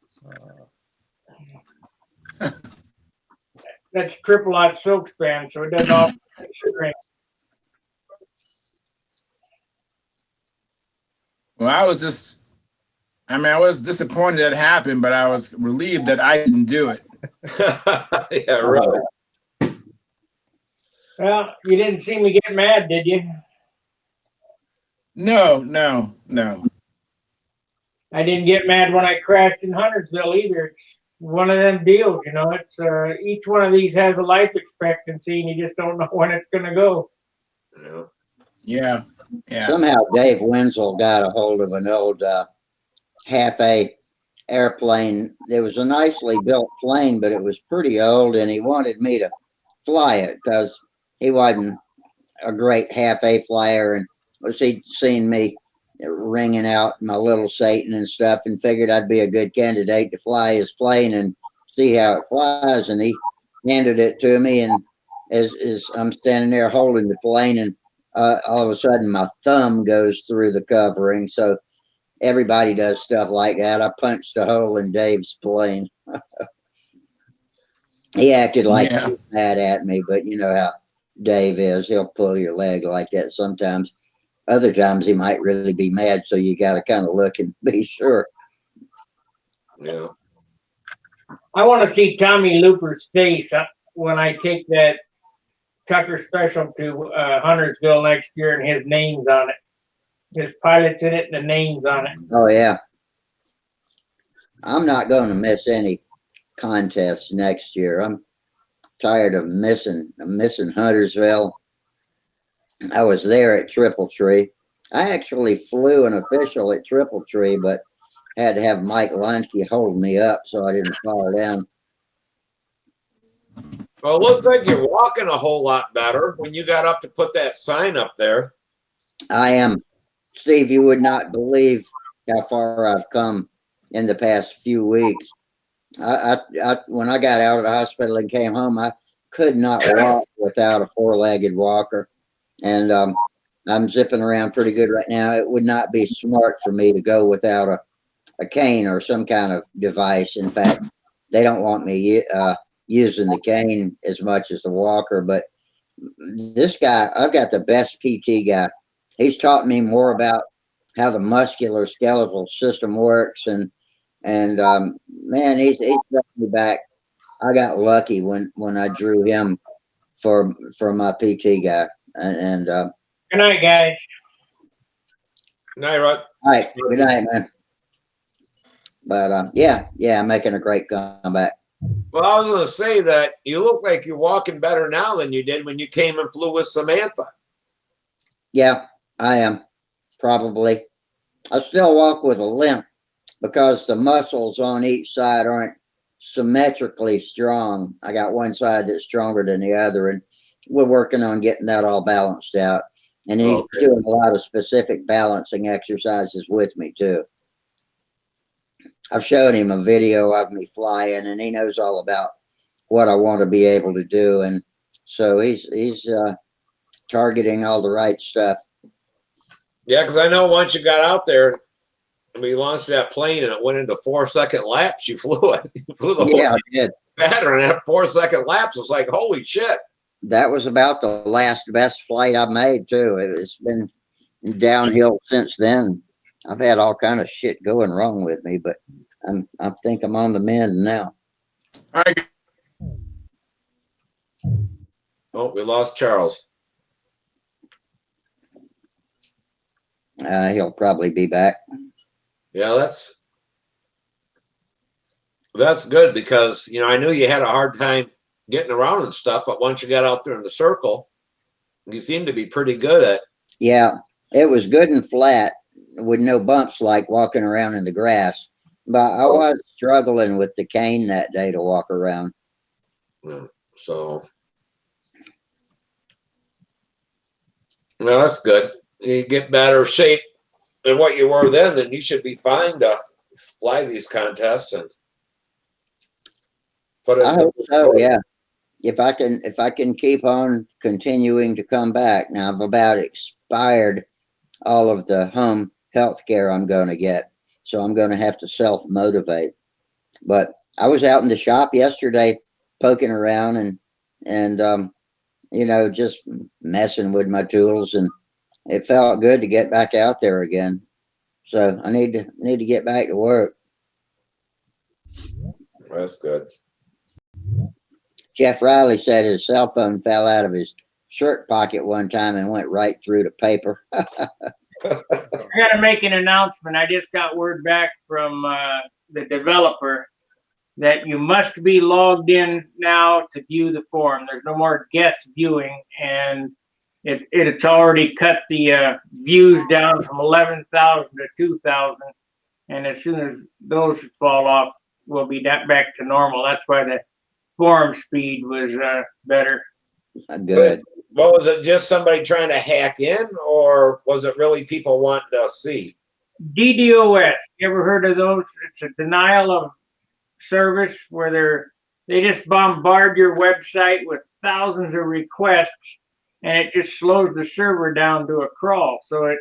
That's triple aught silk span, so it doesn't all string. Well, I was disappointed that it happened, but I was relieved that I didn't do it. Yeah, really. Well, you didn't see me get mad, did you? No. I didn't get mad when I crashed in Huntersville either. It's one of them deals, you know. It's each one of these has a life expectancy, and you just don't know when it's going to go. Yeah. Somehow Dave Wenzel got a hold of an old half-A airplane. It was a nicely built plane, but it was pretty old, and he wanted me to fly it because he wasn't a great half-A flyer, and he'd seen me ringing out my little Satan and stuff, and figured I'd be a good candidate to fly his plane and see how it flies. And he handed it to me, and as I'm standing there holding the plane, and all of a sudden my thumb goes through the covering. So everybody does stuff like that. I punched a hole in Dave's plane. He acted like Yeah. he was mad at me, but you know how Dave is. He'll pull your leg like that sometimes. Other times he might really be mad, so you got to kind of look and be sure. Yeah. I want to see Tommy Looper's face when I take that Tucker special to Huntersville next year and his name's on it. His pilot's in it and the name's on it. Oh yeah, I'm not going to miss any contests next year. I'm tired of missing Huntersville. I was there at Triple Tree. I actually flew an official at Triple Tree, but had to have Mike Lunke hold me up so I didn't fall down. Well, it looks like you're walking a whole lot better when you got up to put that sign up there. I am, Steve, you would not believe how far I've come in the past few weeks. When I got out of the hospital and came home, I could not walk without a four-legged walker. And I'm zipping around pretty good right now. It would not be smart for me to go without a cane or some kind of device. In fact, they don't want me using the cane as much as the walker. But this guy, I've got the best PT guy. He's taught me more about how the muscular skeletal system works, and man, he's brought me back. I got lucky when I drew him for my PT guy, and Good night, guys. Night, Rod. all right, good night, man. But yeah, making a great comeback. Well, I was going to say that you look like you're walking better now than you did when you came and flew with Samantha. Yeah, I am probably. I still walk with a limp because the muscles on each side aren't symmetrically strong. I got one side that's stronger than the other, and we're working on getting that all balanced out. And he's doing a lot of specific balancing exercises with me too. I've shown him a video of me flying, and he knows all about what I want to be able to do, and so he's targeting all the right stuff. Yeah, because I know once you got out there, we launched that plane and it went into 4-second laps. You flew it. You flew the whole I did. pattern at 4-second laps. It was like, holy shit. That was about the last best flight I've made too. It's been downhill since then. I've had all kind of shit going wrong with me, but I think I'm on the mend now. All right. Oh, we lost Charles. He'll probably be back. Yeah, that's good because I knew you had a hard time getting around and stuff, but once you got out there in the circle, you seemed to be pretty good at. Yeah, it was good and flat with no bumps like walking around in the grass. But I was struggling with the cane that day to walk around. So, well, that's good. You get better shape than what you were then you should be fine to fly these contests and put it. I hope so. Yeah, if I can keep on continuing to come back. Now I've about expired all of the home health care I'm going to get, so I'm going to have to self motivate. But I was out in the shop yesterday, poking around and just messing with my tools, and it felt good to get back out there again. So I need to get back to work. That's good. Jeff Riley said his cell phone fell out of his shirt pocket one time and went right through the paper. I got to make an announcement. I just got word back from the developer that you must be logged in now to view the forum. There's no more guest viewing, and it's already cut the views down from 11,000 to 2,000. And as soon as those fall off, we'll be back to normal. That's why the forum speed was better. Good. Well, was it just somebody trying to hack in, or was it really people wanting to see? DDoS. You ever heard of those? It's a denial of service where they just bombard your website with thousands of requests, and it just slows the server down to a crawl. So it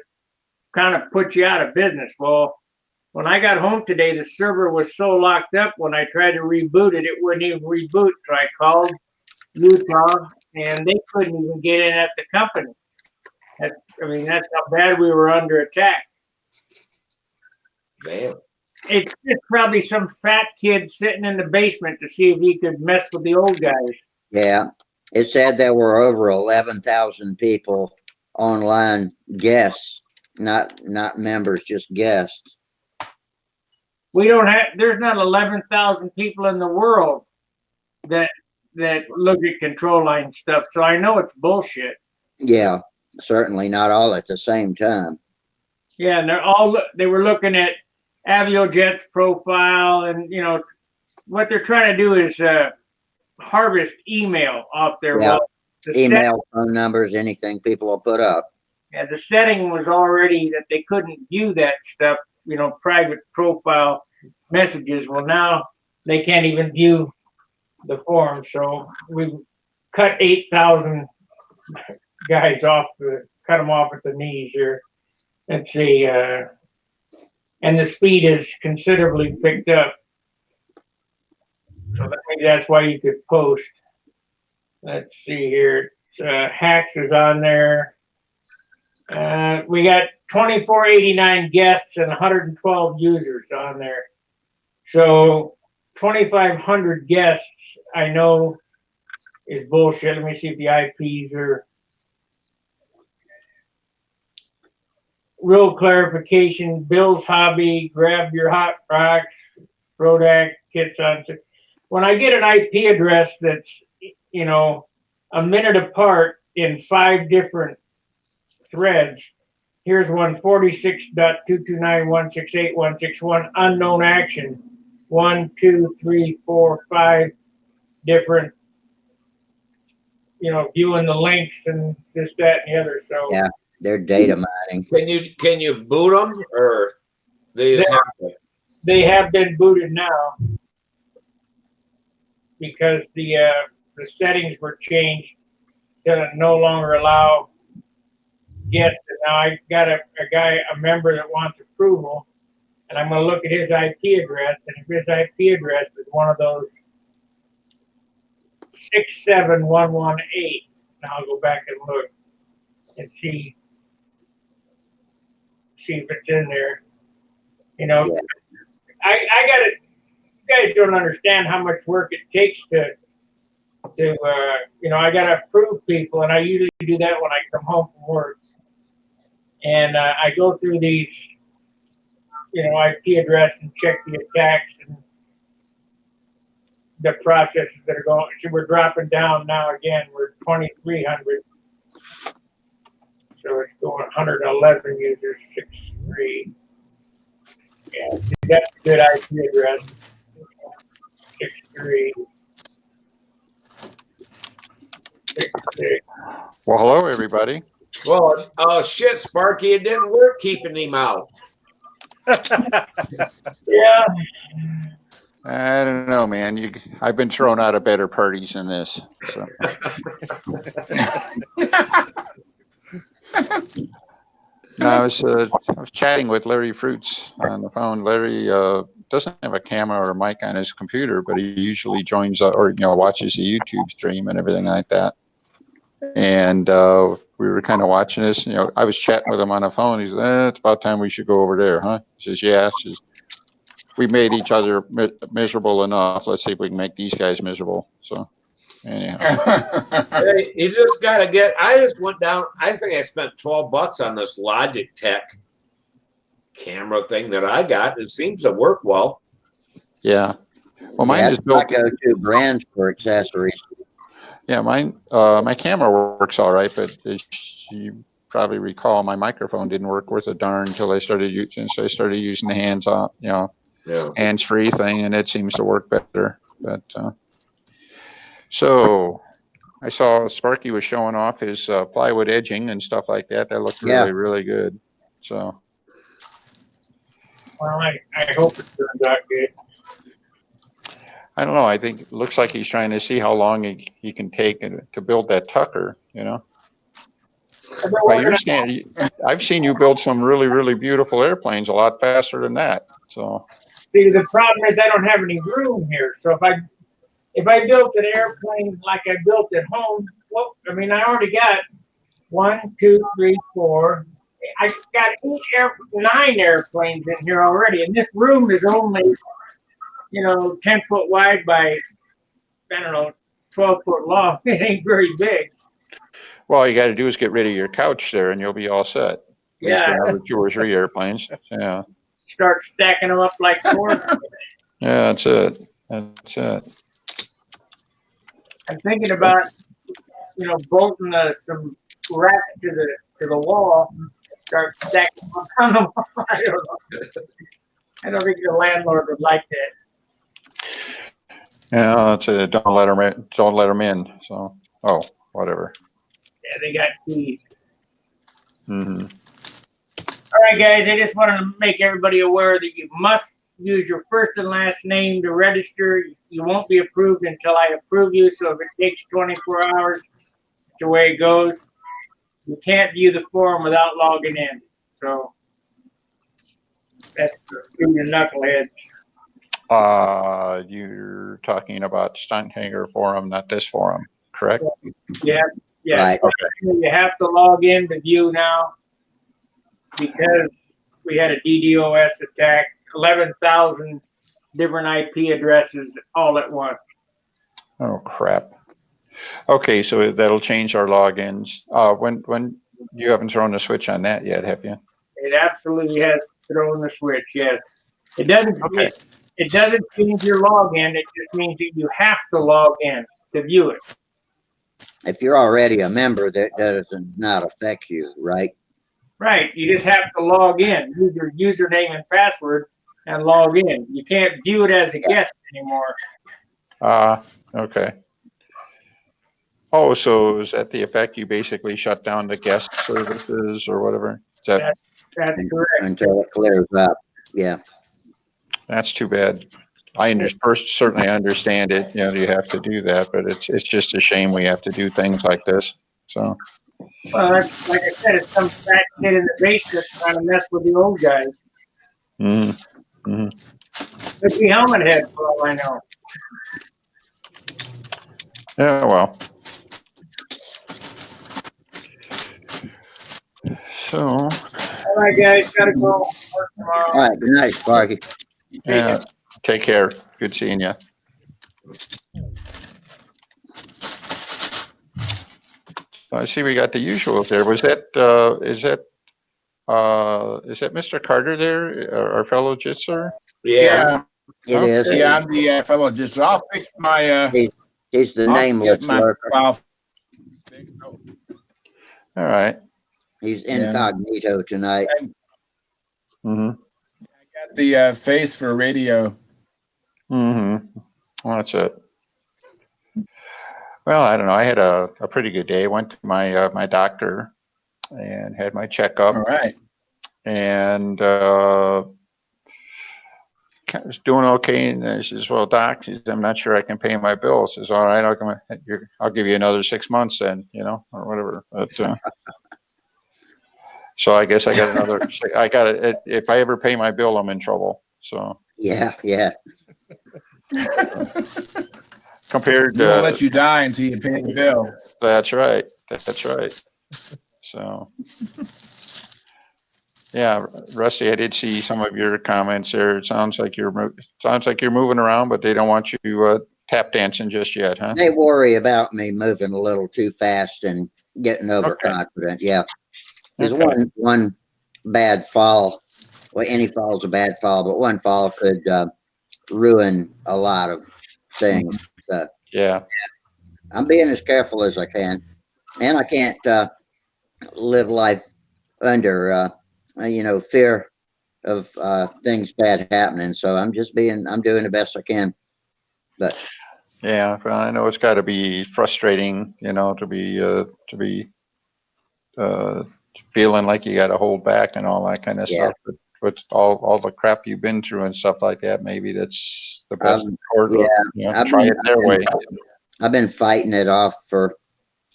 kind of puts you out of business. Well, When I got home today, the server was so locked up. When I tried to reboot it, it wouldn't even reboot. So I called Utah, and they couldn't even get in at the company. That's, I mean, that's how bad we were under attack. Damn. It's just probably some fat kid sitting in the basement to see if he could mess with the old guys. Yeah. It said there were over 11,000 people online guests, not members, just guests. We don't have. There's not 11,000 people in the world that look at control line stuff. So I know it's bullshit. Yeah, certainly not all at the same time. Yeah, and they were looking at Aviojet's profile, and what they're trying to do is harvest email off there. Yeah. Well, Email, phone numbers, anything people will put up. Yeah, the setting was already that they couldn't view that stuff, private profile messages. Well, now they can't even view the form. So we cut 8,000 guys off, cut them off at the knees here. Let's see, and the speed is considerably picked up. So maybe that's why you could post. Let's see here. Hacks is on there. We got 2,489 guests and 112 users on there. So 2,500 guests, I know, is bullshit. Let me see if the IPs are. Real clarification, Bill's Hobby, Grab Your Hot Rocks, Rodak, Kits on. When I get an IP address that's, a minute apart in 5 different threads, here's one 46.229.168.161 unknown action. 1, 2, 3, 4, 5 different, viewing the links and this, that, and the other. So yeah, they're data mining. Can you boot them, or they have been booted now because the settings were changed to no longer allow guests. Now I got a member that wants approval, and I'm going to look at his IP address, and if his IP address is one of those 67118, now I'll go back and look and see if it's in there. Yeah. I got it. You guys don't understand how much work it takes to I got to approve people, and I usually do that when I come home from work. And I go through these, IP address and check the attacks and the processes that are going. So we're dropping down now again. We're 2,300. So it's going 111 users, 63. Yeah, that's a good IP address. 63. 66. Well, hello, everybody. Well, oh shit, Sparky, it didn't work keeping him out. Yeah. I don't know, man. I've been thrown out of better parties than this. So. No, I was chatting with Larry Fruits on the phone. Larry doesn't have a camera or a mic on his computer, but he usually joins or watches a YouTube stream and everything like that. And we were kind of watching this. I was chatting with him on the phone. He said, "It's about time we should go over there, huh?" He says, "Yeah." He says, "We made each other miserable enough. Let's see if we can make these guys miserable." So, anyhow. Hey, you just got to get. I just went down. I think I spent $12 on this Logitech camera thing that I got. It seems to work well. Yeah. Well, mine is built. My go-to brand for accessories. Yeah, mine. My camera works all right, but as you probably recall, my microphone didn't work worth a darn until I started using. So I started using the hands-on, hands-free thing, and it seems to work better. But so I saw Sparky was showing off his plywood edging and stuff like that. That looked really, really good. So. Well, I hope it turns out good. I don't know. I think it looks like he's trying to see how long he can take to build that Tucker, By your standard, I've seen you build some really, really beautiful airplanes a lot faster than that. So See, the problem is I don't have any room here. So if I built an airplane like I built at home, well, I mean, I already got 1, 2, 3, 4. I got 9 airplanes in here already, and this room is only 10 foot wide by I don't know 12 foot long. It ain't very big. well, all you got to do is get rid of your couch there, and you'll be all set. At least Yeah, another 2 or 3 airplanes. Yeah, start stacking them up like corn. yeah, that's it. That's it. I'm thinking about bolting some racks to the wall, start stacking them up on the wall. I don't know. I don't think the landlord would like that. Yeah, that's it. Don't let them in. Don't let them in. So, oh, whatever. Yeah, they got keys. Mm-hmm. All right, guys, I just wanted to make everybody aware that you must use your first and last name to register. You won't be approved until I approve you, so if it takes 24 hours, that's the way it goes. You can't view the forum without logging in. So that's for you knuckleheads. You're talking about Stunthangar forum, not this forum, correct? Yeah, yeah. Right. Okay. You have to log in to view now because we had a DDoS attack, 11,000 different IP addresses all at once. Oh crap. Okay, so that'll change our logins. When you haven't thrown the switch on that yet, have you? It absolutely has thrown the switch. Yes, it doesn't. Okay. It doesn't change your login. It just means that you have to log in to view it. If you're already a member, that does not affect you, right? Right. You just have to log in, use your username and password, and log in. You can't view it as a guest anymore. Okay. Oh, so is that the effect? You basically shut down the guest services or whatever? Is that, That's correct. Until it clears up. Yeah. that's too bad. Certainly understand it. You have to do that, but it's just a shame we have to do things like this. So. Well, like I said, it's some fat kid in the basement trying to mess with the old guys. Mm-hmm. Mm-hmm. Could be helmet head for all I know. Yeah, well. So. All right, guys, gotta go work tomorrow. All right. Good night, Sparky. Yeah. Take care. Good seeing you. I see we got the usual there. Is that Mr. Carter there, our fellow jitser? Yeah. It is. Okay. Yeah, I'm the fellow just. I'll fix my. He's the I'll nameless get my lurker. file fixed. All right. He's Yeah. incognito tonight. Mm-hmm. I got the face for radio. Mm-hmm. Well, that's it. Well, I don't know. I had a pretty good day. Went to my doctor and had my checkup. All right. And was doing okay. And she says, "Well, doc," she says, "I'm not sure I can pay my bill." I says, "All right, I'll give you another 6 months then, or whatever." But, so I guess I got another. I got it. If I ever pay my bill, I'm in trouble. So Yeah. Yeah. compared We won't to let you die until you pay the bill. that's right. That's right. So. Yeah, Rusty, I did see some of your comments there. It sounds like you're moving around, but they don't want you tap dancing just yet, huh? They worry about me moving a little too fast and getting overconfident. Yeah. There's Okay. one bad fall. Well, any fall's a bad fall, but one fall could ruin a lot of things. So Yeah. I'm being as careful as I can, and I can't live life under fear of things bad happening. So I'm doing the best I can. But Yeah, well, I know it's got to be frustrating, to be feeling like you got to hold back and all that kind of yeah, stuff. But with all the crap you've been through and stuff like that, maybe that's the best part of, I've try it their way. I've been fighting it off for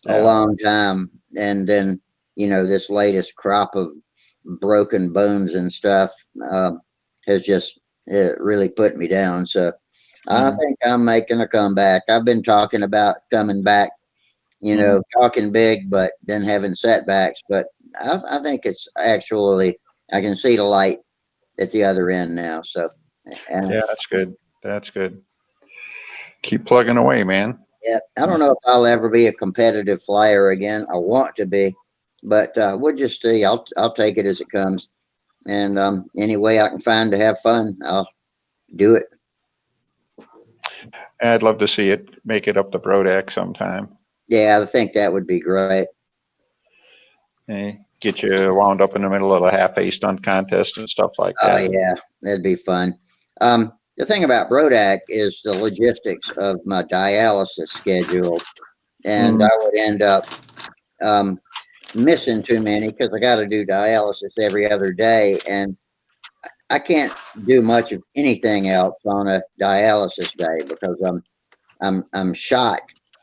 a long time, and then this latest crop of broken bones and stuff has just it really put me down. So I think I'm making a comeback. I've been talking about coming back, talking big, but then having setbacks. But I think it's actually, I can see the light at the other end now. So, Yeah, that's good. That's good. Keep plugging away, man. yeah, I don't know if I'll ever be a competitive flyer again. I want to be, but we'll just see. I'll take it as it comes, and any way I can find to have fun, I'll do it. I'd love to see it make it up the Brodak sometime. Yeah, I think that would be great. Get you wound up in the middle of a half-a stunt contest and stuff like Oh that. yeah, that'd be fun. The thing about Brodak is the logistics of my dialysis schedule, and I would end up um, missing too many because I got to do dialysis every other day, and I can't do much of anything else on a dialysis day because I'm shot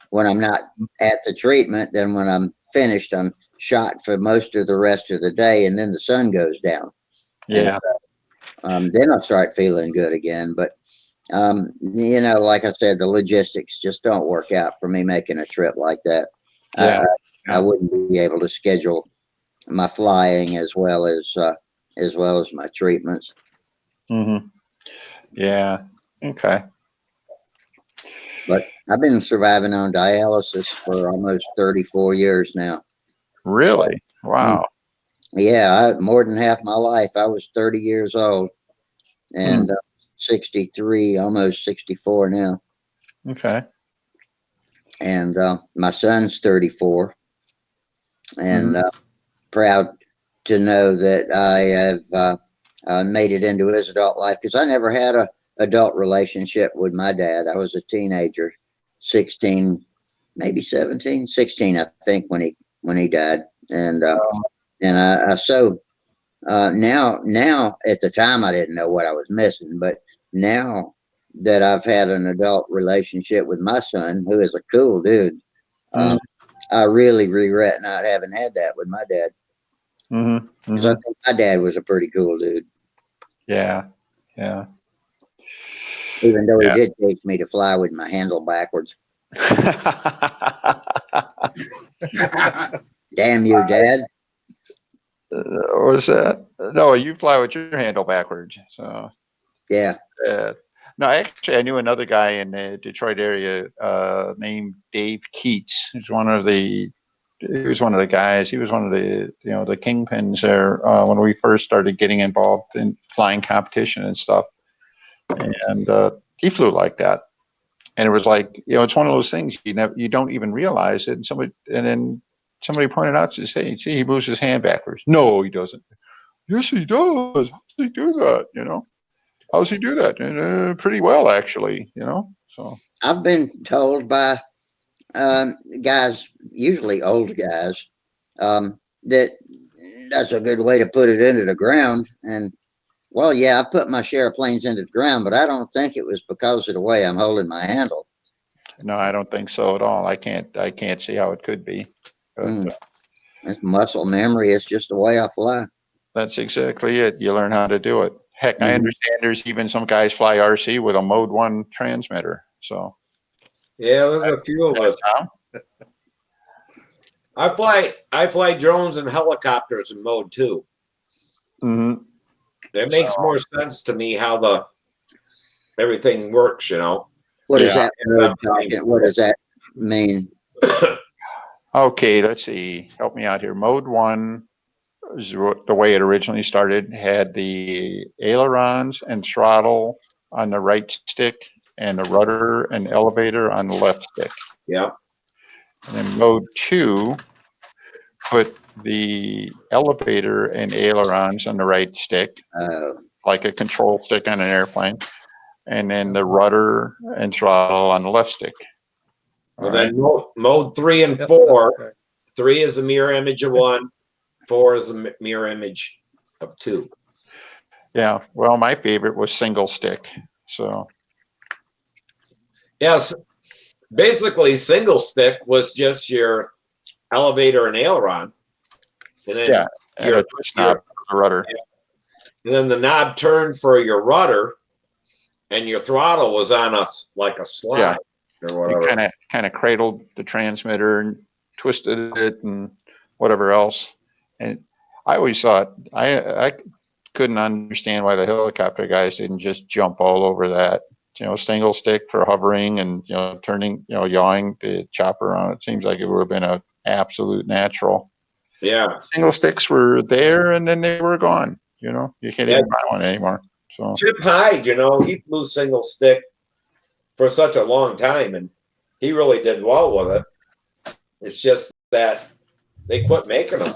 when I'm not at the treatment. Then when I'm finished, I'm shot for most of the rest of the day, and then the sun goes down. Yeah. And then I start feeling good again. But like I said, the logistics just don't work out for me making a trip like that. Yeah. I wouldn't be able to schedule my flying as well as my treatments. Yeah. Okay. But I've been surviving on dialysis for almost 34 years now. Really? Wow. Yeah, more than half my life. I was 30 years old and 63, almost 64 now. Okay. And my son's 34, and proud to know that I have made it into his adult life because I never had a adult relationship with my dad. I was a teenager, 16, maybe 17, 16, I think, when he died. And now at the time I didn't know what I was missing, but now that I've had an adult relationship with my son, who is a cool dude, I really regret not having had that with my dad because I think my dad was a pretty cool dude. Yeah. Yeah. Even though he did teach me to fly with my handle backwards. Damn you, Dad. What was that? No, you fly with your handle backwards. So Yeah. no, actually, I knew another guy in the Detroit area named Dave Keats. He was one of the guys. He was one of the the kingpins there when we first started getting involved in flying competition and stuff. And he flew like that. And it was like, it's one of those things you don't even realize it. And then somebody pointed out, says, "Hey, see, he moves his hand backwards." No, he doesn't. Yes, he does. How does he do that? How does he do that? And pretty well, actually. So I've been told by guys, usually old guys, that that's a good way to put it into the ground. And well, yeah, I put my share of planes into the ground, but I don't think it was because of the way I'm holding my handle. no, I don't think so at all. I can't see how it could be. But, It's muscle memory. It's just the way I fly. that's exactly it. You learn how to do it. Heck, I understand there's even some guys fly RC with a Mode 1 transmitter. So yeah, there's a few of us. I fly drones and helicopters in mode 2. It makes more sense to me how everything works. What does that mode talking? What does that mean? Okay, let's see. Help me out here. Mode 1 is the way it originally started. Had the ailerons and throttle on the right stick and the rudder and elevator on the left stick. Yeah. And then mode 2 put the elevator and ailerons on the right stick, like a control stick on an airplane, and then the rudder and throttle on the left stick. Well, then mode 3 and 4. 3 is a mirror image of 1. 4 is a mirror image of 2. Yeah. Well, my favorite was single stick. So. Yes. Basically, single stick was just your elevator and aileron, and then and a twist knob for the rudder. And then the knob turn for your rudder and your throttle was on like a slide or You whatever. kind of cradled the transmitter and twisted it and whatever else. And I always thought I couldn't understand why the helicopter guys didn't just jump all over that. Single stick for hovering and turning, yawing the chopper around. It seems like it would have been an absolute natural. Yeah. Single sticks were there and then they were gone. You can't even buy one anymore. So Chip Hyde, he flew single stick for such a long time, and he really did well with it. It's just that they quit making them.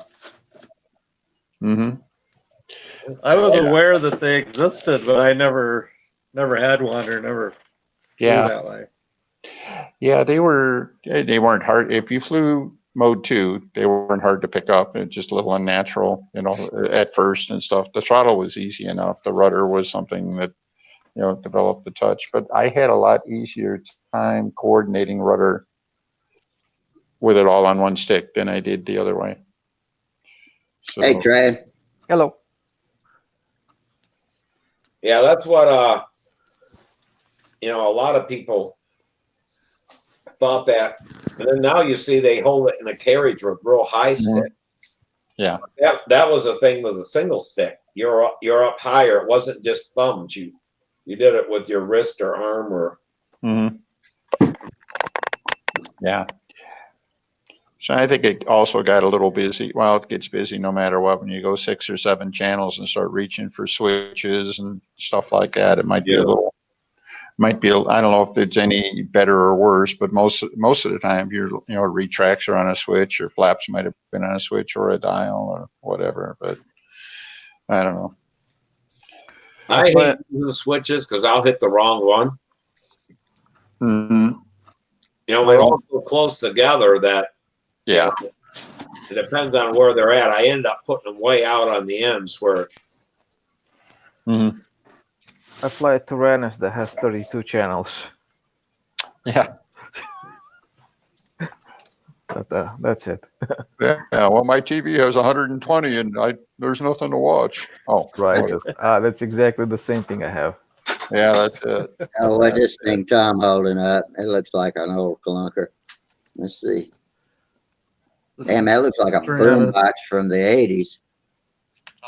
Mm-hmm. I was aware that they existed, but I never had one or never flew that way. Yeah, they weren't hard. If you flew mode 2, they weren't hard to pick up. It's just a little unnatural, at first and stuff. The throttle was easy enough. The rudder was something that, developed the touch. But I had a lot easier time coordinating rudder with it all on one stick than I did the other way. So, Hey, Trey. Hello. Yeah, that's what a lot of people thought that, and then now you see they hold it in a carriage with real high stick. Yeah, that was a thing with a single stick. You're up higher. It wasn't just thumbs. You did it with your wrist or arm or. Mm-hmm. Yeah. So I think it also got a little busy. Well, it gets busy no matter what. When you go 6 or 7 channels and start reaching for switches and stuff like that, it might be a little. I don't know if it's any better or worse, but most of the time, retracts are on a switch, or flaps might have been on a switch or a dial or whatever. But I don't know. I hate using switches because I'll hit the wrong one. Mm-hmm. They're all so close together that it depends on where they're at. I end up putting them way out on the ends where. Mm-hmm. I fly a Tyrannus that has 32 channels. Yeah. But that's it. Yeah. Well, my TV has 120, and there's nothing to watch. Oh, right. That's exactly the same thing I have. Yeah, that's it. Oh, what's this thing Tom holding up? It looks like an old clunker. Let's see. Damn, that looks like a boombox from the 80s.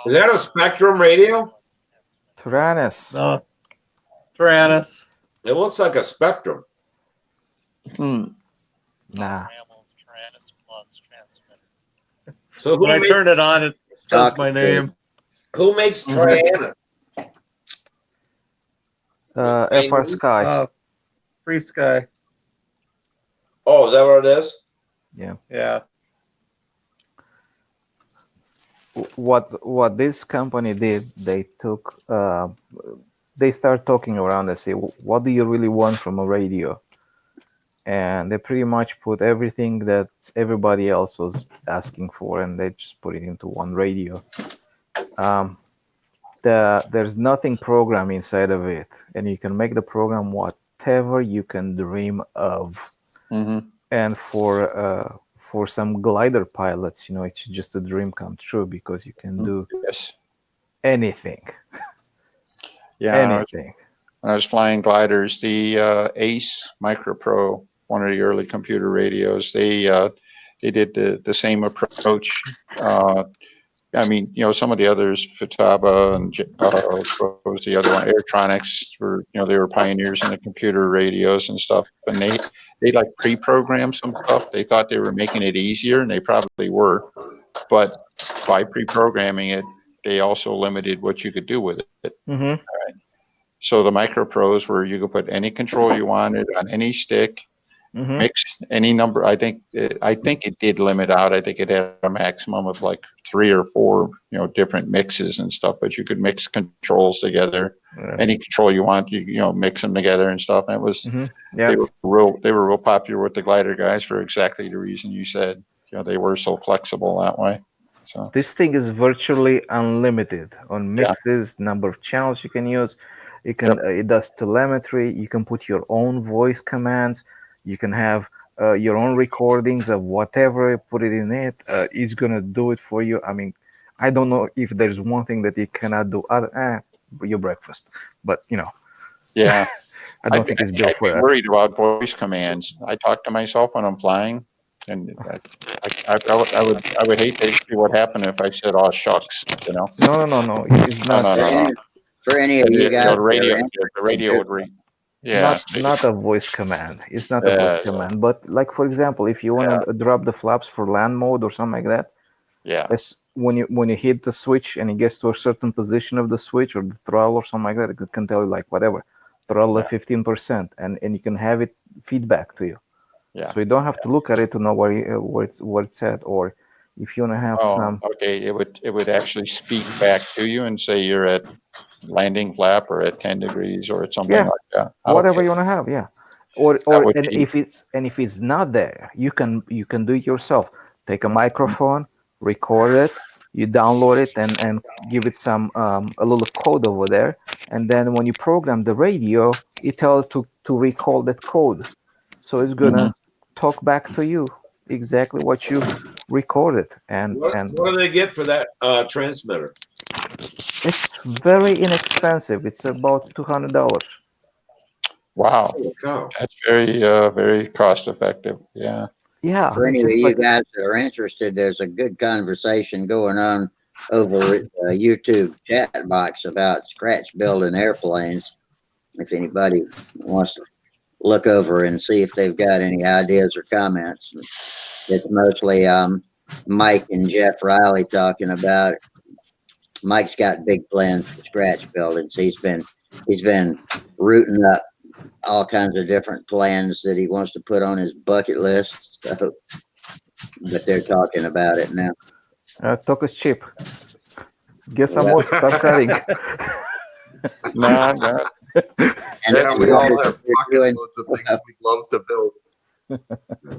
Is that a Spectrum radio? Tyrannus. No. Tyrannus. It looks like a Spectrum. Nah. So when I turn it on, it says my name. Who makes Tyrannus? FR Sky. Free Sky. Oh, is that what it is? Yeah. Yeah. What this company did, they took they start talking around and say, what do you really want from a radio? And they pretty much put everything that everybody else was asking for, and they just put it into one radio. There's nothing programmed inside of it, and you can make the program whatever you can dream of. Mm-hmm. And for some glider pilots, it's just a dream come true, because you can do anything. Yeah, anything. When I was flying gliders, the Ace Micro Pro, one of the early computer radios, they did the same approach. I mean, some of the others, Futaba and what was the other one? Airtronics were, they were pioneers in the computer radios and stuff, and they like pre-programmed some stuff. They thought they were making it easier, and they probably were, but by pre-programming it, they also limited what you could do with it. Mm-hmm. Right. So the Micro Pros, where you could put any control you wanted on any stick, mix any number. I think it did limit out. I think it had a maximum of like 3 or 4, different mixes and stuff. But you could mix controls together. Any control you want, you mix them together and stuff. And it was they were real popular with the glider guys for exactly the reason you said. They were so flexible that way. So this thing is virtually unlimited on mixes, number of channels you can use. You can it does telemetry. You can put your own voice commands. You can have your own recordings of whatever, put it in it. It's gonna do it for you. I mean, I don't know if there's one thing that it cannot do other your breakfast, but Yeah. I don't think it's built I'd for be that. worried about voice commands. I talk to myself when I'm flying, and I would hate to see what happened if I said, "Oh shucks," you know. No. It's No, not no, no, no. For any of And you you know, guys the that are radio, the interested, radio would read. Yeah, not a voice command. It's not a voice command. But like for example, if you want to drop the flaps for land mode or something like that, yeah, it's when you hit the switch and it gets to a certain position of the switch or the throttle or something like that, it can tell you like whatever throttle at 15%, and you can have it feedback to you. yeah. So you don't have to look at it to know where it's at, or if you want to have Oh, some okay. It would actually speak back to you and say you're at landing flap or at 10 degrees or at something yeah like that. whatever Okay, you want to have, yeah. that Or would and be. if it's not there, you can do it yourself. Take a microphone, record it, you download it, and give it some a little code over there, and then when you program the radio, it tells to recall that code, so it's Mhm. gonna talk back to you exactly what you recorded, and What do they get for that transmitter? it's very inexpensive. It's about $200. Wow, Holy cow. that's very cost effective. Yeah. Yeah, for any it's of just you like guys that are interested, there's a good conversation going on over at the YouTube chat box about scratch building airplanes. If anybody wants to look over and see if they've got any ideas or comments, it's mostly Mike and Jeff Riley talking about it. Mike's got big plans for scratch buildings. He's been rooting up all kinds of different plans that he wants to put on his bucket list. So, but they're talking about it now. talk is cheap. Get some Well, wood, start cutting. No, no. and Yeah, we what all have they're pocket doing, loads of things we'd love to build.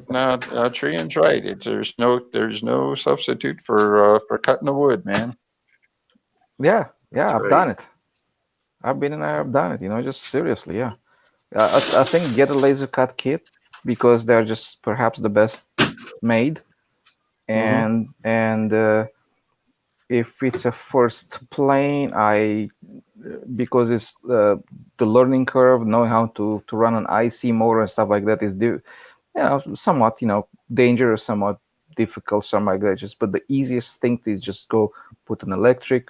No, Trian's right. There's no substitute for cutting the wood, man. Yeah, That's I've right. done it. I've been in there, I've done it. Just seriously, yeah. I think get a laser cut kit because they're just perhaps the best made, and if it's a first plane, because it's the learning curve, knowing how to run an IC motor and stuff like that is somewhat dangerous, somewhat difficult, something like that. But the easiest thing is just go put an electric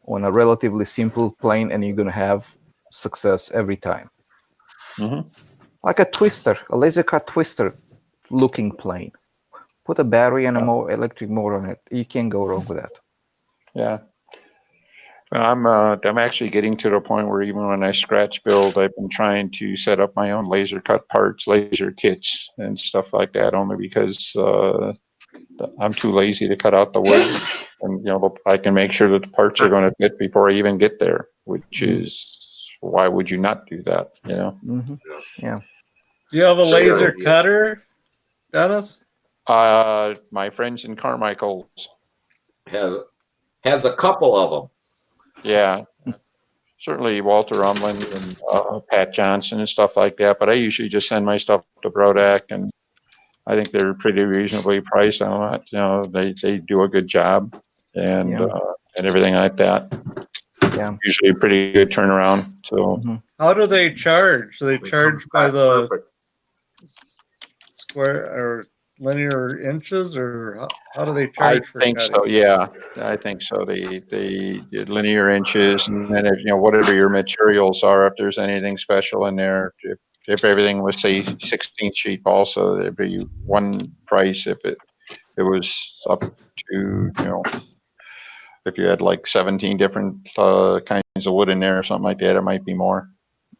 on a relatively simple plane, and you're gonna have success every time. Mm-hmm. Like a twister, a laser cut twister looking plane. Put a battery and a more electric motor on it. You can't go wrong with that. Yeah. I'm actually getting to the point where even when I scratch build, I've been trying to set up my own laser cut parts, laser kits, and stuff like that. Only because I'm too lazy to cut out the wood, and I can make sure that the parts are going to fit before I even get there. Which is why would you not do that? Mm-hmm. Yeah. Do you have a Great laser idea. cutter, Dennis? My friends in Carmichael's. Has a couple of them. Yeah. Certainly Walter Umlin and Pat Johnson and stuff like that, but I usually just send my stuff to Brodak, and I think they're pretty reasonably priced on it. They do a good job and everything like that. Yeah. Usually a pretty good turnaround. So How do they charge? Do they charge by the Perfect. square or linear inches, or how do they I charge for think cutting? so. Yeah, I think so. The linear inches, and then whatever your materials are, if there's anything special in there, if everything was say 16 sheet balsa, there'd be one price. If it was up to if you had like 17 different kinds of wood in there or something like that, it might be more.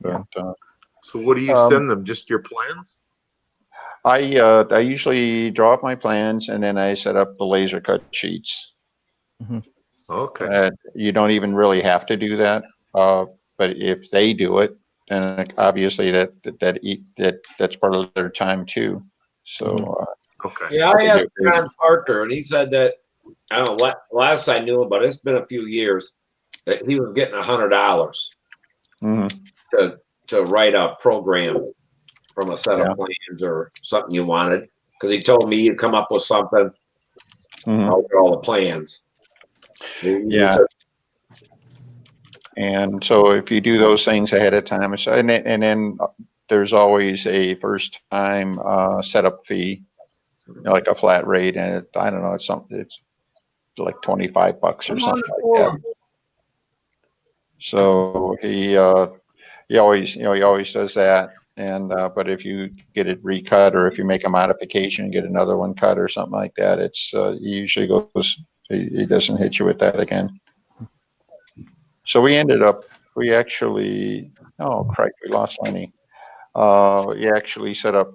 But So what do you send them? Just your plans? I usually draw up my plans and then I set up the laser cut sheets. Okay. You don't even really have to do that, but if they do it, then obviously that's part of their time too. So Okay. Yeah, I asked John Parker, and he said that I don't know what last I knew him, but it's been a few years that he was getting $100 to write a program from a set of plans or something you wanted, because he told me you'd come up with something. I'll get all the plans. Yeah. And so if you do those things ahead of time, and then there's always a first time setup fee, like a flat rate, and I don't know, it's like $25 or something like that. So he always does that. And but if you get it recut, or if you make a modification, get another one cut or something like that, it's he usually goes. He doesn't hit you with that again. So we actually, oh, crap, we lost Lenny. We actually set up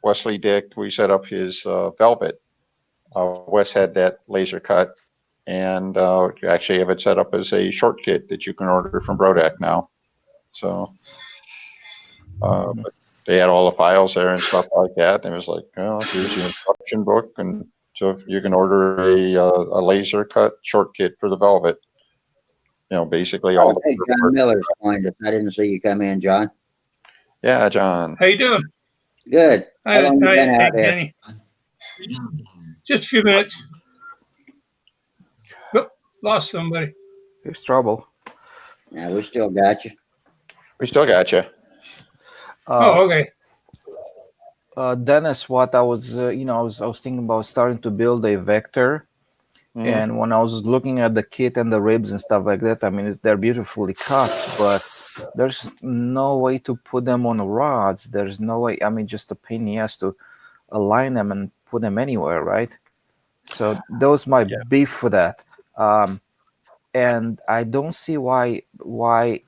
Wesley Dick. We set up his Velvet. Wes had that laser cut, and you actually have it set up as a short kit that you can order from Brodak now. So, but they had all the files there and stuff like that. And it was like, here's your instruction book, and so you can order a laser cut short kit for the Velvet. Basically all. Hey, John Miller's joined us. I didn't see you come in, John. Yeah, John. How you doing? Good. How long you been out there? Danny. Just a few minutes. Oop, lost somebody. There's trouble. Yeah, we still got you. We still got you. Okay. Dennis, what I was, I was thinking about starting to build a vector. Mm-hmm. And when I was looking at the kit and the ribs and stuff like that, I mean, they're beautifully cut, but there's no way to put them on rods. There's no way. I mean, just a pain in the ass to align them and put them anywhere, right? So those might beef for that. And I don't see why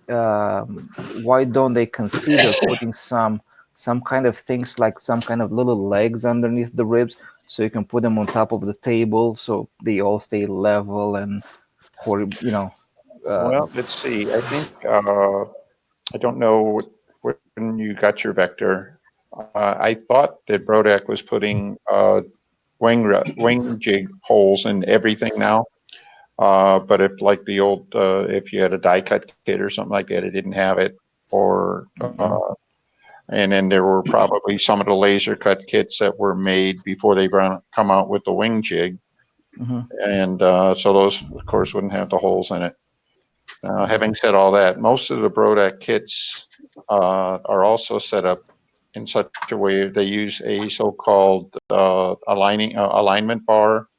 don't they consider putting some kind of things, like some kind of little legs underneath the ribs, so you can put them on top of the table so they all stay level and well, let's see. I think I don't know when you got your vector. I thought that Brodak was putting wing jig holes in everything now. But if like the old, if you had a die cut kit or something like that, it didn't have it. Or and then there were probably some of the laser cut kits that were made before they come out with the wing jig, and so those, of course, wouldn't have the holes in it. Having said all that, most of the Brodak kits are also set up in such a way they use a so-called alignment bar.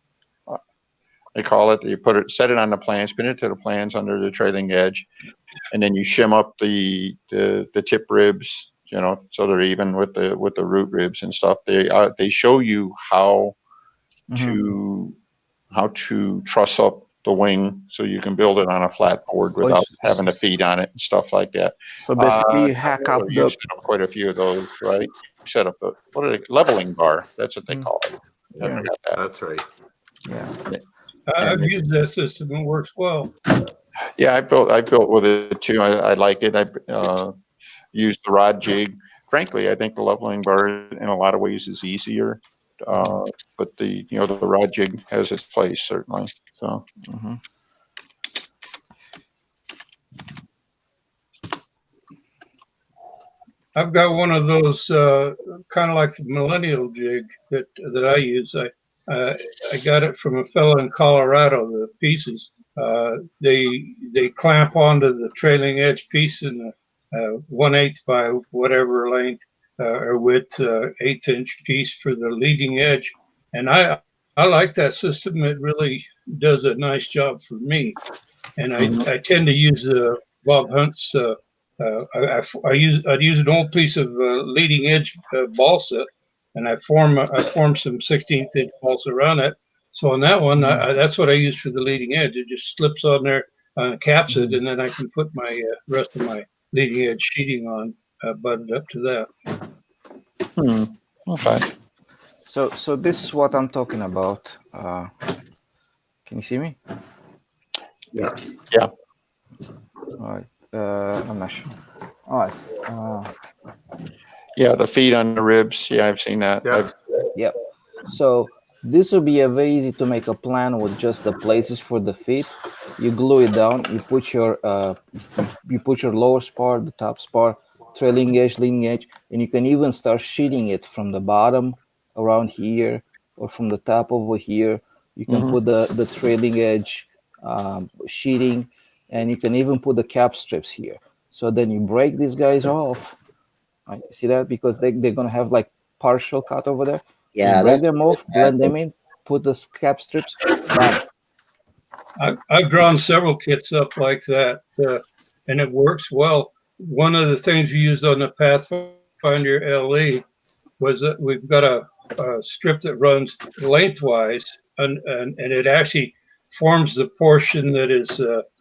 They call it. You set it on the plans, spin it to the plans under the trailing edge, and then you shim up the tip ribs, so they're even with the root ribs and stuff. They show you how to truss up the wing so you can build it on a flat board without having to feed on it and stuff like that. So basically, you hack up you set up quite a few of those, right? You set up leveling bar. That's what they call it. I forgot that. That's right. Yeah. I've used that system. It works well. Yeah, I built with it too. I like it. I used the rod jig. Frankly, I think the leveling bar in a lot of ways is easier, but the rod jig has its place certainly. So. I've got one of those kind of like the millennial jig that I use. I got it from a fellow in Colorado. The pieces they clamp onto the trailing edge piece in a 1/8 by whatever length or width 1/8 inch piece for the leading edge, and I like that system. It really does a nice job for me, and I tend to use Bob Hunt's. I'd use an old piece of leading edge balsa, and I form some 16th inch balsa around it. So on that one, that's what I use for the leading edge. It just slips on there, caps it, and then I can put my rest of my leading edge sheeting on, butted up to that. Okay. So this is what I'm talking about. Can you see me? Yeah. Yeah. All right. I'm not sure. All right. Yeah, the feet on the ribs. Yeah, I've seen that. Yeah. Yep. So this will be a very easy to make a plan with just the places for the feet. You glue it down. You put your lower spar, the top spar, trailing edge, leading edge, and you can even start sheeting it from the bottom around here or from the top over here. You can put the trailing edge sheeting. and you can even put the cap strips here. So then you break these guys off. Right? See that? Because they're going to have like partial cut over there. Yeah, Just break that's them off, blend them in, put the cap strips, done. I've drawn several kits up like that, and it works well. One of the things we used on the Pathfinder LE was that we've got a strip that runs lengthwise, and it actually forms the portion that is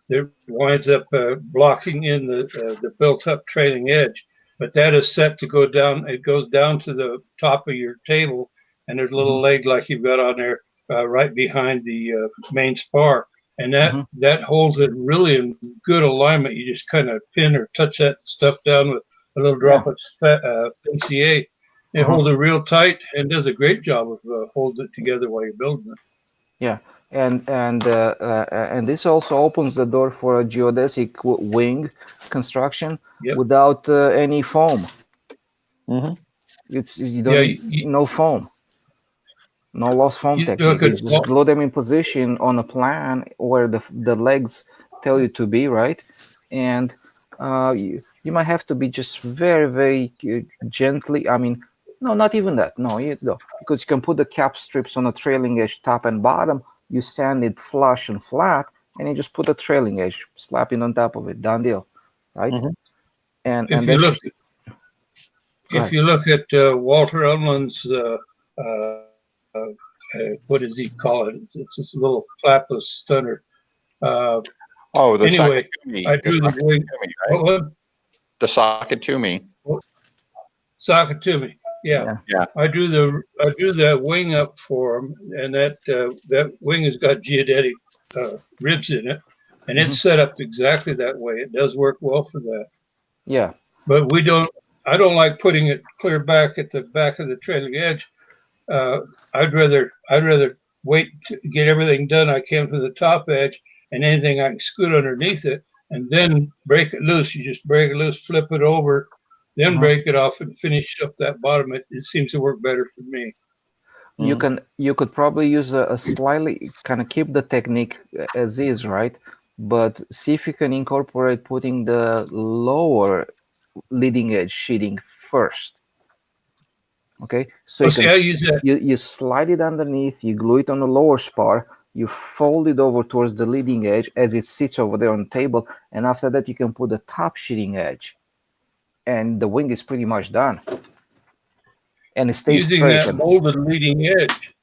that winds up blocking in the built-up trailing edge. But that is set to go down. It goes down to the top of your table, and there's a little leg like you've got on there right behind the main spar, and that holds it really in good alignment. You just kind of pin or touch that stuff down with a little drop of NCA. It holds it real tight and does a great job of holding it together while you're building it. Yeah, and this also opens the door for a geodesic wing construction without any foam. It's you don't need no foam, no lost foam technique. You just glue them in position on a plan where the legs tell you to be, right? And you might have to be just very, very gently. I mean, no, not even that. No, because you can put the cap strips on a trailing edge, top and bottom. You sand it flush and flat, and you just put a trailing edge, slap it on top of it. Done deal, right? And if you look at Walter Unland's what does he call it? It's this little flapless stunner. Anyway, I drew the wing. Right? The socket to me. Socket to me. Yeah. I drew that wing up for him, and that wing has got geodetic ribs in it, and it's set up exactly that way. It does work well for that. Yeah. But I don't like putting it clear back at the back of the trailing edge. I'd rather wait to get everything done I can for the top edge, and anything I can scoot underneath it, and then break it loose. You just break it loose, flip it over, then break it off and finish up that bottom. It seems to work better for me. You could probably use a slightly kind of keep the technique as is, right? But see if you can incorporate putting the lower leading edge sheeting first. Okay, so you slide it underneath, you glue it on the lower spar, you fold it over towards the leading edge as it sits over there on the table, and after that you can put the top sheeting edge, and the wing is pretty much done. And it stays using that molded leading edge.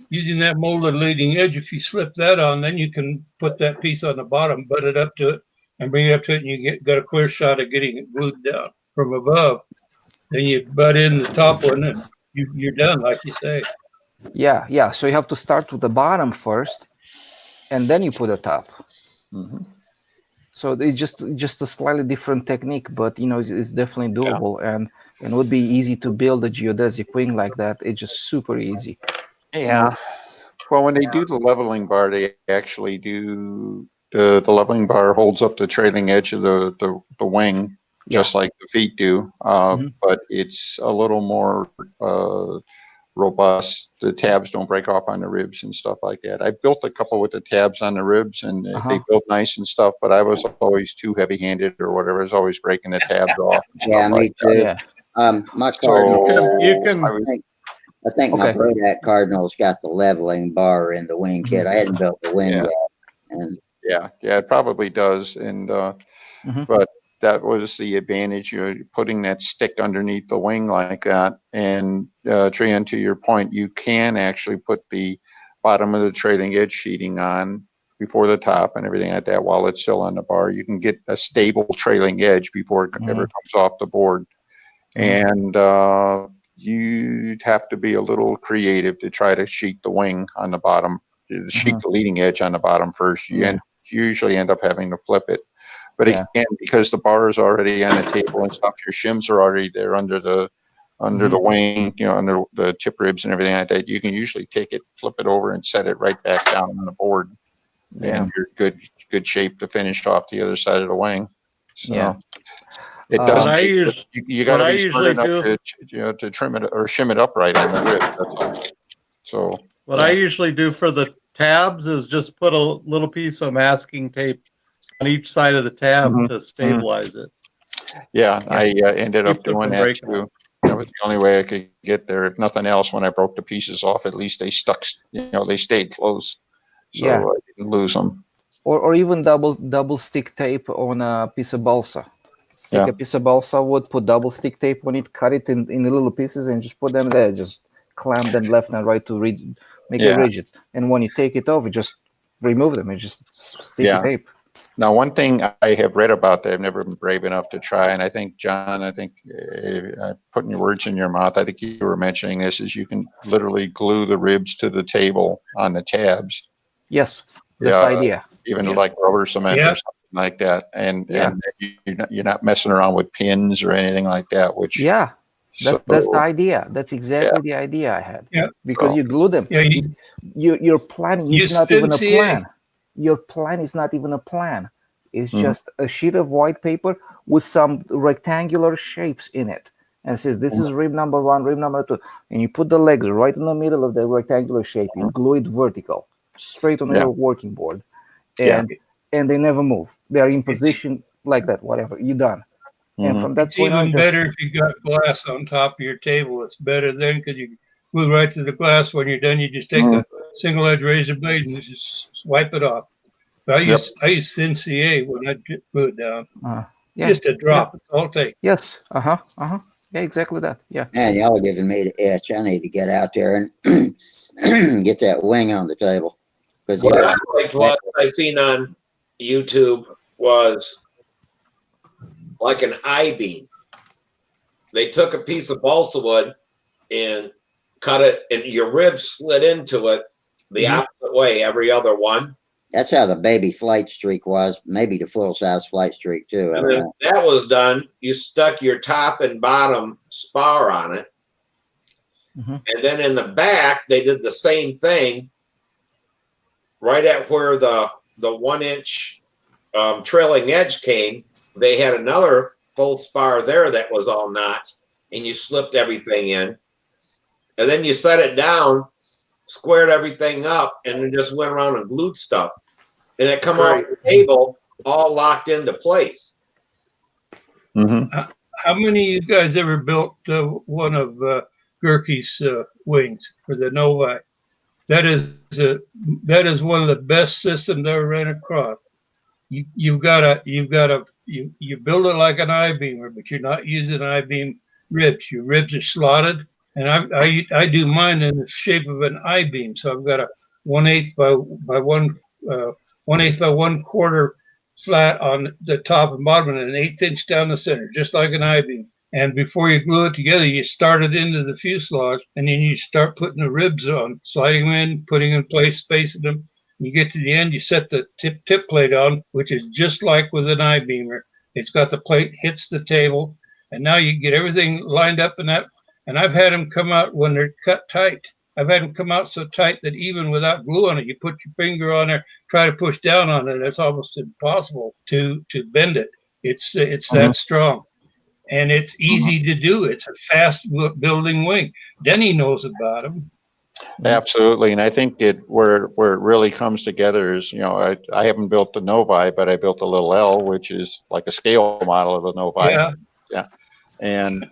Using that molded leading edge, if you slip that on, then you can put that piece on the bottom, butt it up to it, and bring it up to it, and you got a clear shot of getting it glued down from above. Then you butt in the top one, and you're done, like you say. Yeah. So you have to start with the bottom first, and then you put the top. So it's just a slightly different technique, but it's definitely doable, and would be easy to build a geodesic wing like that. It's just super easy. Yeah. Well, when they do the leveling bar, they actually do the leveling bar holds up the trailing edge of the wing, just like the feet do, but it's a little more robust. The tabs don't break off on the ribs and stuff like that. I built a couple with the tabs on the ribs, and they built nice and stuff, but I was always too heavy-handed or whatever. I was always breaking the tabs off. Me too. My Cardinal, I think my Bodak Cardinal's got the leveling bar in the wing kit. I hadn't built the wing yet. And it probably does. And but that was the advantage. You're putting that stick underneath the wing like that. And Trian, to your point, you can actually put the bottom of the trailing edge sheeting on before the top and everything like that while it's still on the bar. You can get a stable trailing edge before it ever comes off the board. And you'd have to be a little creative to try to sheet the wing on the bottom, sheet the leading edge on the bottom first. You usually end up having to flip it. But again, because the bar is already on the table and stuff, your shims are already there under the wing, under the tip ribs and everything like that. You can usually take it, flip it over, and set it right back down on the board, and you're good shape to finish off the other side of the wing. So it does. You got to be smart enough to trim it or shim it upright on the rib. That's all. So what I usually do for the tabs is just put a little piece of masking tape each side of the tab Mhm, to mhm. stabilize it. Yeah, I ended up Keeps it doing from that breaking too. up. That was the only way I could get there. If nothing else, when I broke the pieces off, at least they stuck. They stayed close, so Yeah. I didn't lose them. Or even double stick tape on a piece of balsa. Take Yeah. a piece of balsa wood, put double stick tape on it, cut it in the little pieces, and just put them there. Just clamp them left and right to make it Yeah. rigid. And when you take it off, you just remove them. It's just sticky Yeah. tape. Now, one thing I have read about that I've never been brave enough to try, and I think, John, putting your words in your mouth, I think you were mentioning this, is you can literally glue the ribs to the table on the tabs. Yes, that's Yeah, the idea. even Yeah. like rubber cement Yeah. or something like that, and Yeah. you're not messing around with pins or anything like that. Which Yeah, that's the so idea. That's exactly the idea I had. Yeah. Because so you glue them. Yeah. Your plan is Use not even a NCA. plan. Your plan is not even a plan. It's Mhm. just a sheet of white paper with some rectangular shapes in it. And it says, this is rib number 1, rib number 2. And you put the legs right in the middle of the rectangular shape. You glue it vertical, straight on Yeah. your working board. Yeah. And they never move. They are in position like that, whatever. You're done. And Mhm. from that It's point on, even just better if you got glass on top of your table. It's better then because you glue right to the glass. When you're done, you just take Mhm. a single edge razor blade and just wipe it off. But Yep. I use thin CA when I glue it down. yeah. Just a drop. It's all it takes. Yes. Yeah, exactly that. Yeah. Man, y'all are giving me the itch. I need to get out there and get that wing on the table. Because What I liked was I seen on YouTube was like an I-beam. They took a piece of balsa wood and cut it, and your ribs slid into it the opposite way every other one. that's how the baby flight streak was. Maybe the full size flight streak too. I And don't then know. that was done, you stuck your top and bottom spar on it. Mhm. And then in the back, they did the same thing right at where the 1 inch trailing edge came. They had another full spar there that was all notched, and you slipped everything in. And then you set it down, squared everything up, and then just went around and glued stuff. And it come off the table all locked into place. Mhm. How many of you guys ever built one of Gerke's wings for the Novi? That is one of the best systems I ever ran across. You build it like an I-beamer, but you're not using I-beam ribs. Your ribs are slotted, and I do mine in the shape of an I-beam. So I've got a 1/8 by 1/8 by 1/4 flat on the top and bottom, and an 1/8 inch down the center, just like an I-beam. And before you glue it together, you start it into the fuselage, and then you start putting the ribs on, sliding them in, putting in place, spacing them. You get to the end, you set the tip plate on, which is just like with an I-beamer. It's got the plate, hits the table, and now you get everything lined up in that. And I've had them come out when they're cut tight. I've had them come out so tight that even without glue on it, you put your finger on there, try to push down on it, it's almost impossible to bend it. It's that strong. And it's easy to do. It's a fast building wing. Denny knows about them. Absolutely, and I think where it really comes together is, I haven't built the Novi, but I built a little L, which is like a scale model of a Novi. Yeah. And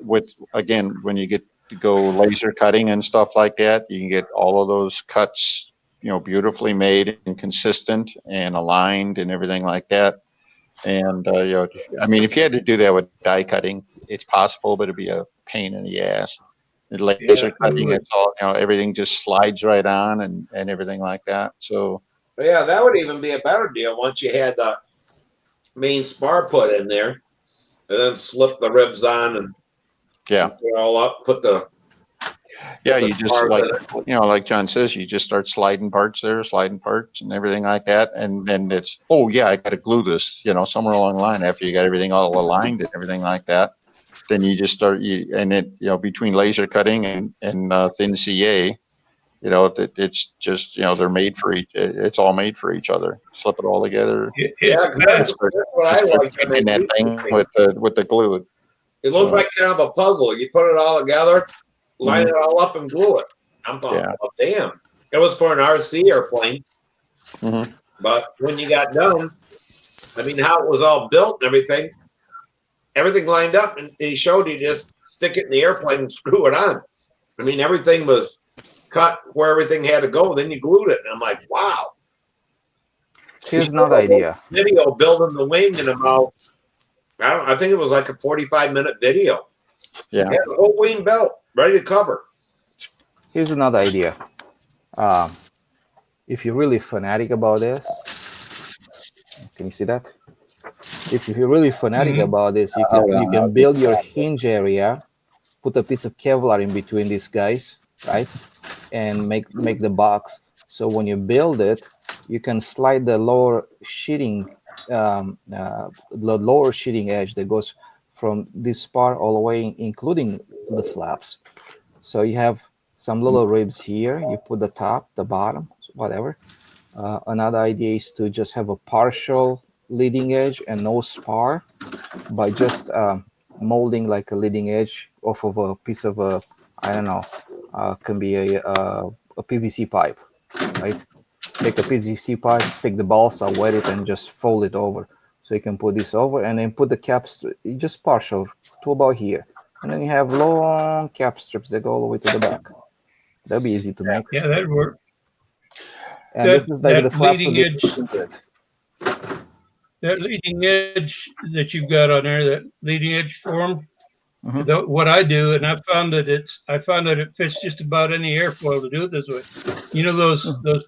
again, when you get to go laser cutting and stuff like that, you can get all of those cuts, beautifully made and consistent and aligned and everything like that. And I mean, if you had to do that with die cutting, it's possible, but it'd be a pain in the ass. Laser cutting, it's all, everything just slides right on and everything like that. So But yeah, that would even be a better deal once you had the main spar put in there, and then slip the ribs on and yeah, put it all up. you just like John says, you just start sliding parts and everything like that, and then it's, oh yeah, I got to glue this, somewhere along the line after you got everything all aligned and everything like that. Then you just start between laser cutting and thin CA, it's just, they're made for it's all made for each other. Slip it all together. That's what I like. In that thing with the glue. It looks like kind of a puzzle. You put it all together, line Mhm. it all up, and glue it. I'm thought, oh, damn. It was for an RC airplane, Mhm. but when you got done, I mean, how it was all built and everything lined up, and he showed you just stick it in the airplane and screw it on. I mean, everything was cut where everything had to go. Then you glued it, and I'm like, wow. Here's another idea. Video building the wing in about, I think it was like a 45-minute video. Yeah. Had the whole wing built, ready to cover. Here's another idea. Um, if you're really fanatic about this, can you see that? If you're really fanatic about this, you can build your hinge area, put a piece of Kevlar in between these guys, right, and make the box. So when you build it, you can slide the lower sheeting, the lower sheeting edge that goes from this part all the way, including the flaps. So you have some little ribs here. You put the top, the bottom, whatever. Another idea is to just have a partial leading edge and no spar by just molding like a leading edge off of a piece of a, I don't know, can be a PVC pipe, right? Take a PVC pipe, take the balsa, wet it, and just fold it over. So you can put this over and then put the caps just partial to about here. And then you have long cap strips that go all the way to the back. That'd be easy to make. Yeah, that'd work. And this is like the flaps would leading be edge, good. that leading edge that you've got on there, that leading edge form. Mhm. What I do, and I found that it fits just about any airfoil to do it this way. You know those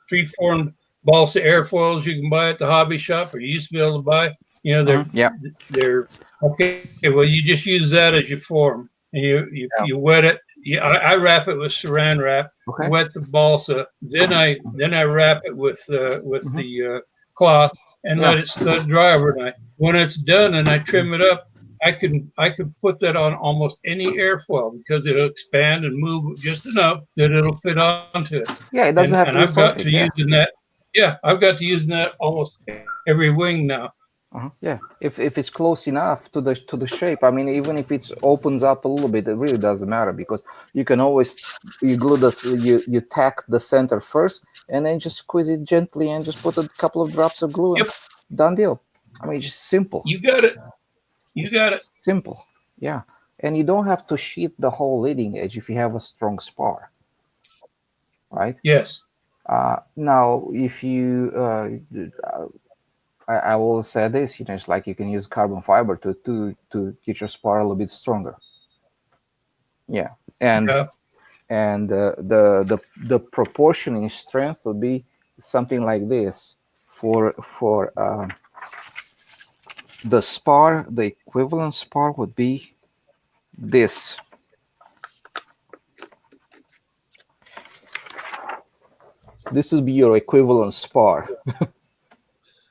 preformed balsa airfoils you can buy at the hobby shop, or you used to be able to buy. You know Yeah. they're okay. Well, you just use that as your form, and you wet it. I wrap it with Saran wrap, Okay. wet the balsa, then I wrap it with the cloth and Yeah. let it dry overnight. When it's done and I trim it up, I can put that on almost any airfoil because it'll expand and move just enough that it'll fit onto it. Yeah, it doesn't have And to be I've got perfect. to Yeah. using that. Yeah, I've got to using that almost every wing now. Yeah, if it's close enough to the shape, I mean, even if it opens up a little bit, it really doesn't matter because you can always you glue this, you tack the center first, and then just squeeze it gently and just put a couple of drops of glue, and done deal. I mean, just simple. You got it. You got it. Simple. Yeah, and you don't have to sheet the whole leading edge if you have a strong spar, right? Yes. Now, if you I will say this, it's like you can use carbon fiber to get your spar a little bit stronger. Yeah, and the proportion in strength would be something like this. For the spar, the equivalent spar would be this. This would be your equivalent spar.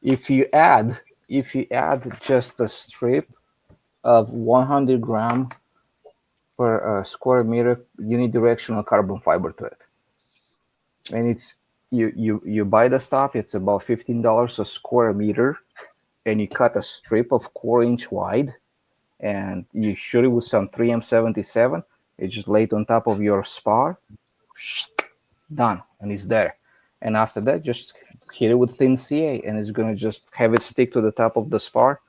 If you add just a strip of 100 gram per square meter unidirectional carbon fiber to it, and it's you buy the stuff. It's about $15 a square meter, and you cut a strip of 4-inch wide, and you shoot it with some 3M77. It just lay it on top of your spar, done, and it's there. And after that, just hit it with thin CA, and it's gonna just have it stick to the top of the spar.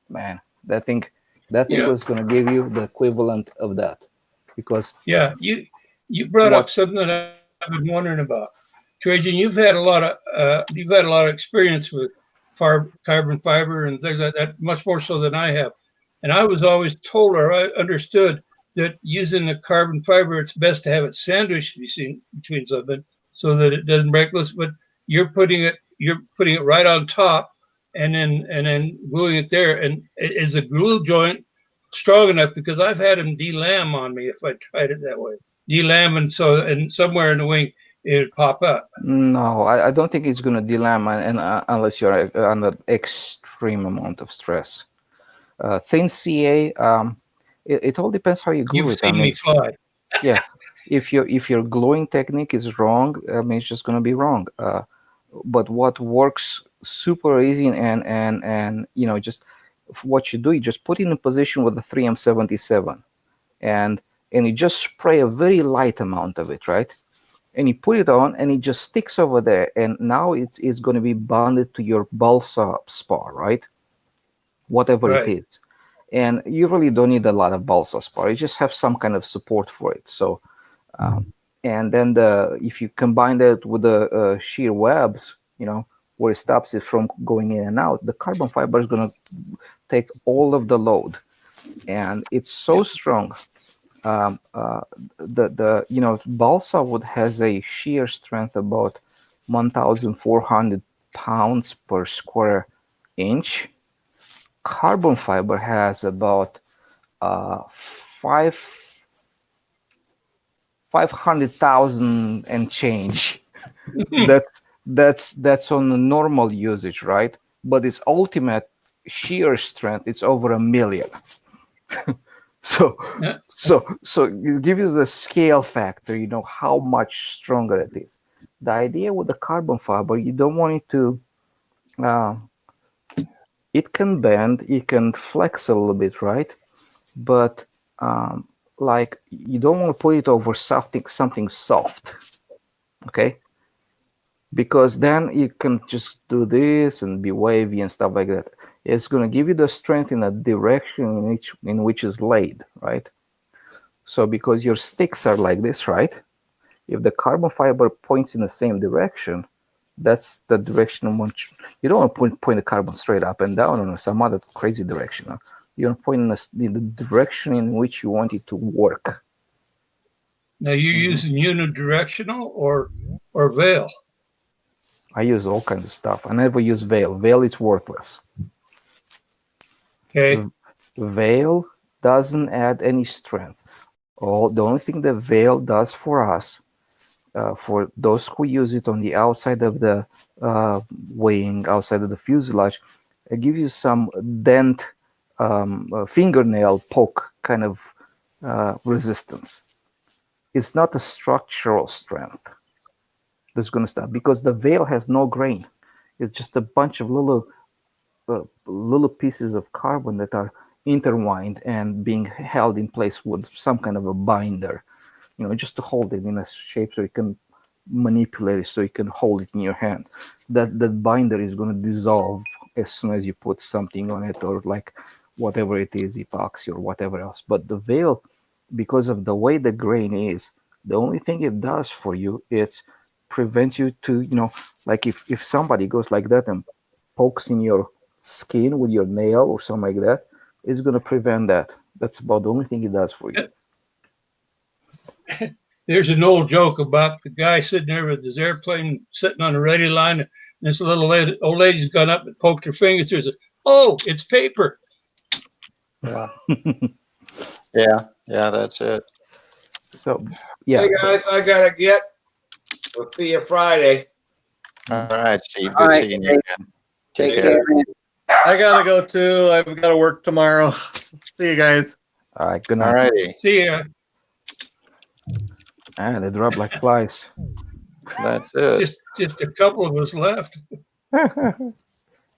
Man, that thing was gonna give you the equivalent of that, because you brought up something that I've been wondering about. Trajan, you've had a lot of experience with carbon fiber and things like that, much more so than I have. And I was always told, or I understood, that using the carbon fiber, it's best to have it sandwiched between something so that it doesn't break loose. But you're putting it right on top, and then gluing it there. And is the glue joint strong enough? Because I've had them delam on me if I tried it that way. Delam, and somewhere in the wing it'd pop up. No, I don't think it's gonna delam, and unless you're under extreme amount of stress. Thin CA, it all depends how you glue You've it. seen me fly. Yeah, if your gluing technique is wrong, I mean, it's just gonna be wrong. But what works super easy, and just what you do, you just put it in a position with the 3M77, and you just spray a very light amount of it, right? and you put it on, and it just sticks over there, and now it's going to be bonded to your balsa spar, right? Whatever it Right. is. And you really don't need a lot of balsa spar. You just have some kind of support for it. So, um, and then if you combine that with the shear webs, where it stops it from going in and out, the carbon fiber is going to take all of the load, and it's so strong. The balsa wood has a shear strength about 1,400 pounds per square inch. Carbon fiber has about five 500,000 and change. That's on the normal usage, right? But its ultimate shear strength, it's over 1 million. So Yeah. so it gives you the scale factor, how much stronger it is. The idea with the carbon fiber, you don't want it to uh, it can bend, it can flex a little bit, right? But like, you don't want to put it over something soft, okay? Because then you can just do this and be wavy and stuff like that. It's going to give you the strength in a direction in which is laid, right? So because your sticks are like this, right? If the carbon fiber points in the same direction, that's the direction in which you don't want to point the carbon straight up and down or some other crazy direction. You want to point in the direction in which you want it to work. Now you're using unidirectional or veil. I use all kinds of stuff. I never use veil. Veil is worthless. Okay. Veil doesn't add any strength. The only thing that veil does for us, for those who use it on the outside of the wing, outside of the fuselage, it gives you some dent, fingernail poke kind of resistance. It's not a structural strength that's going to stop, because the veil has no grain. It's just a bunch of little pieces of carbon that are intertwined and being held in place with some kind of a binder, just to hold it in a shape so you can manipulate it, so you can hold it in your hand. That binder is going to dissolve as soon as you put something on it, or like whatever it is, epoxy or whatever else. But the veil, because of the way the grain is, the only thing it does for you is prevent you to, like if somebody goes like that and pokes in your skin with your nail or something like that, it's going to prevent that. That's about the only thing it does for you. There's an old joke about the guy sitting there with his airplane sitting on the ready line, and this old lady's gone up and poked her finger through it. Oh, it's paper. Yeah. Yeah, that's it. So, yeah. Hey guys, I gotta get. We'll see you Friday. All right, Steve. All Good right, seeing you Dave. again. Take care, man. I gotta go too. I've got to work tomorrow. See you guys. All right, good All night. righty. See ya. They drop like flies. That's it. Just a couple of us left. The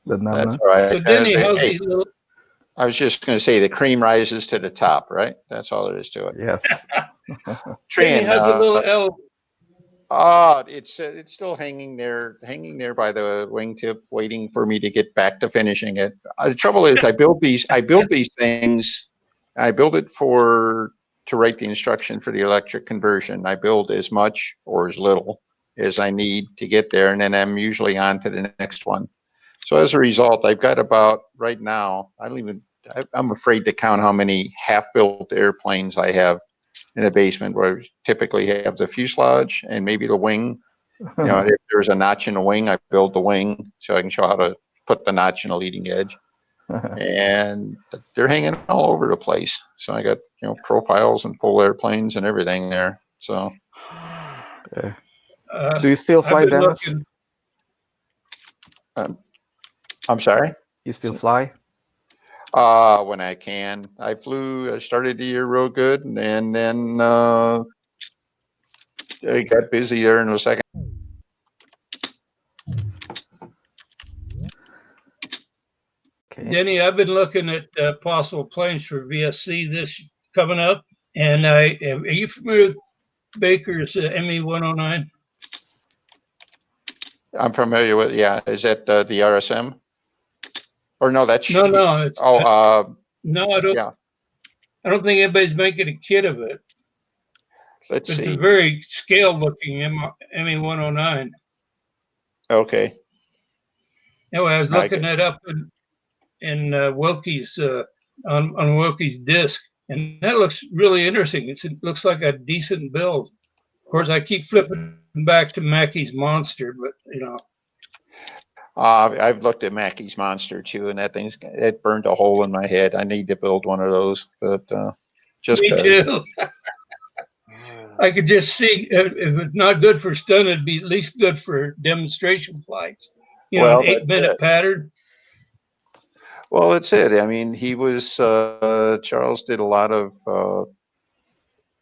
That's numbnuts. all right. So Denny, how's Hey, these little? I was just going to say the cream rises to the top, right? That's all there is to it. Yes. Denny, Trin, how's the little L? it's still hanging there by the wingtip, waiting for me to get back to finishing it. The trouble is, I build these things. I build it to write the instruction for the electric conversion. I build as much or as little as I need to get there, and then I'm usually on to the next one. So as a result, I've got about right now. I'm afraid to count how many half-built airplanes I have in the basement, where I typically have the fuselage and maybe the wing. If there's a notch in the wing, I build the wing so I can show how to put the notch in the leading edge. And they're hanging all over the place. So I got profiles and full airplanes and everything there. So Do you still fly, I've been Dennis? looking. I'm sorry. You still fly? When I can. I started the year real good, and then I got busy there in a second. Okay. Denny, I've been looking at possible planes for VSC this coming up, and are you familiar with Baker's ME 109? I'm familiar with. Yeah, is that the RSM? Or no, that's No, it's no. yeah. I don't think anybody's making a kit of it. Let's It's a see. very scale-looking ME 109. Okay. Anyway, I was I looking get. that up in Wilkie's on Wilkie's disc, and that looks really interesting. It looks like a decent build. Of course, I keep flipping back to Mackey's Monster, but I've looked at Mackey's Monster too, and it burned a hole in my head. I need to build one of those, but just me 'cause. too. I could just see if it's not good for stunt, it'd be at least good for demonstration flights. An Well, that's 8-minute it. pattern. Well, that's it. I mean, he was Charles did a lot of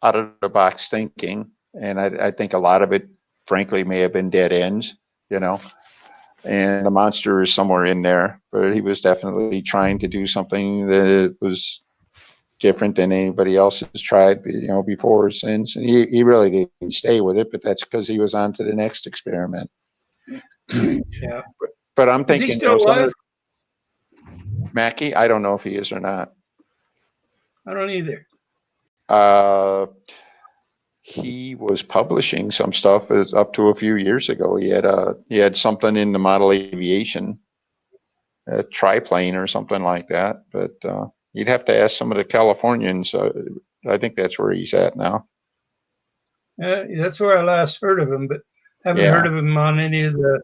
out of the box thinking, and I think a lot of it, frankly, may have been dead ends. And the monster is somewhere in there, but he was definitely trying to do something that was different than anybody else has tried, before or since. And he really didn't stay with it, but that's because he was on to the next experiment. Yeah. But I'm Is he thinking, still alive? Mackie, I don't know if he is or not. I don't either. He was publishing some stuff up to a few years ago. He had something in the model aviation, a triplane or something like that. But you'd have to ask some of the Californians. I think that's where he's at now. That's where I last heard of him, but haven't heard of him on any of the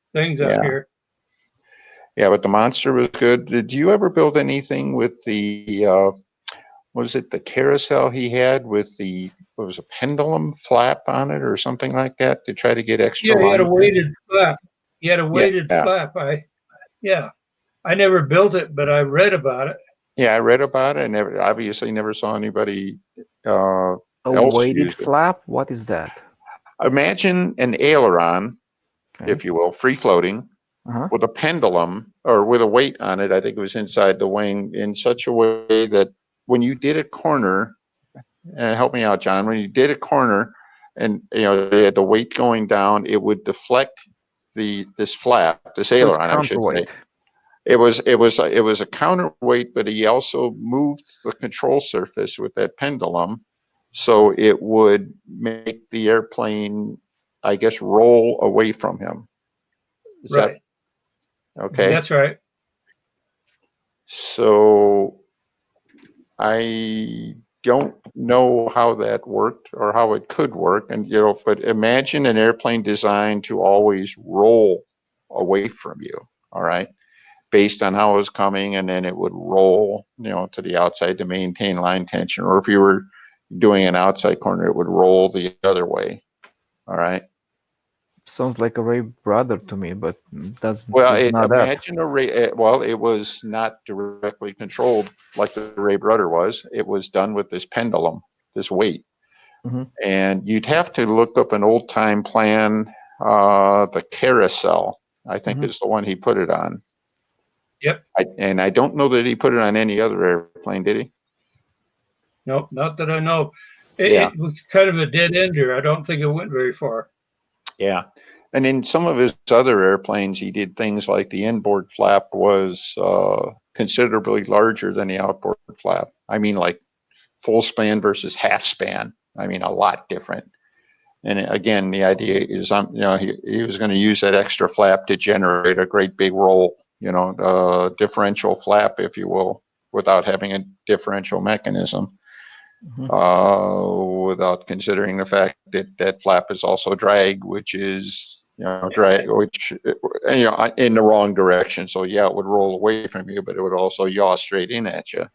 things up here. Yeah, but the monster was good. Did you ever build anything with the was it the carousel he had with the was a pendulum flap on it or something like that to try to get extra? Yeah, he had a weighted flap. He had a weighted flap. I never built it, but I read about it. Yeah, I read about it. And obviously never saw anybody A else weighted use it. flap? What is that? Imagine an aileron, if you will, free floating, with a pendulum or with a weight on it. I think it was inside the wing in such a way that when you did a corner, help me out, John, when you did a corner and they had the weight going down, it would deflect this flap, this aileron, I should say. It was a counterweight, but he also moved the control surface with that pendulum, so it would make the airplane, I guess, roll away from him. Is right. That okay? That's right. So I don't know how that worked or how it could work, and but imagine an airplane designed to always roll away from you. All right. Based on how it was coming, and then it would roll, to the outside to maintain line tension. Or if you were doing an outside corner, it would roll the other way. All right. Sounds like a Ray brother to me, but that's Well, not imagine that. a Ray. Well, it was not directly controlled like the Ray brother was. It was done with this pendulum, this weight, and you'd have to look up an old time plan. The carousel, I think, is the one he put it on. Yep. And I don't know that he put it on any other airplane, did he? Nope, not that I know. It was kind of a dead ender. I don't think it went very far. Yeah. And in some of his other airplanes, he did things like the inboard flap was considerably larger than the outboard flap. I mean, like full span versus half span. I mean, a lot different. And again, the idea is, he was going to use that extra flap to generate a great big roll, differential flap, if you will, without having a differential mechanism. Without considering the fact that that flap is also drag, which is, drag, which, in the wrong direction. So yeah, it would roll away from you, but it would also yaw straight in at you.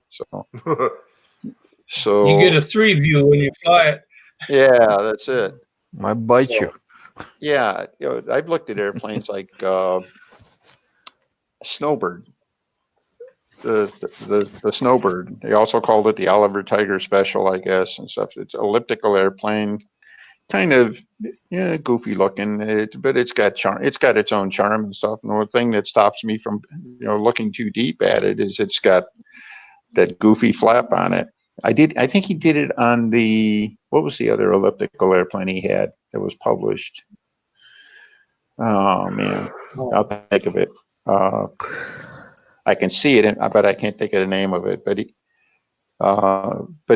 So you get a 3-view when you fly it. Yeah, that's it. Might bite you. Yeah, I've looked at airplanes like Snowbird, the Snowbird. They also called it the Oliver Tiger Special, I guess, and stuff. It's an elliptical airplane, kind of goofy looking, but it's got charm. It's got its own charm and stuff. And the thing that stops me from looking too deep at it is it's got that goofy flap on it. I think he did it on the what was the other elliptical airplane he had that was published? Oh man, I'll think of it. I can see it, but I can't think of the name of it. But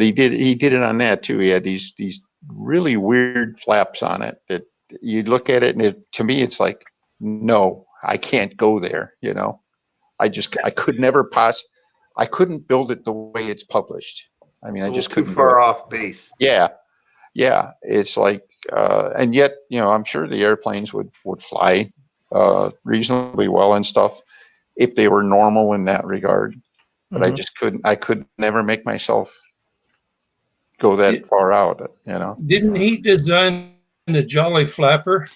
he did it on that too. He had these really weird flaps on it that you look at it, and to me it's like, no, I can't go there. You know, I could never I couldn't build it the way it's published. I mean, A I little just too couldn't do far it. off base. Yeah, yeah. It's like, and yet, you know, I'm sure the airplanes would fly reasonably well and stuff if they were normal in that regard. But I Mhm. just couldn't. I could never make myself go that far out. You know. Didn't he design the Jolly Flapper?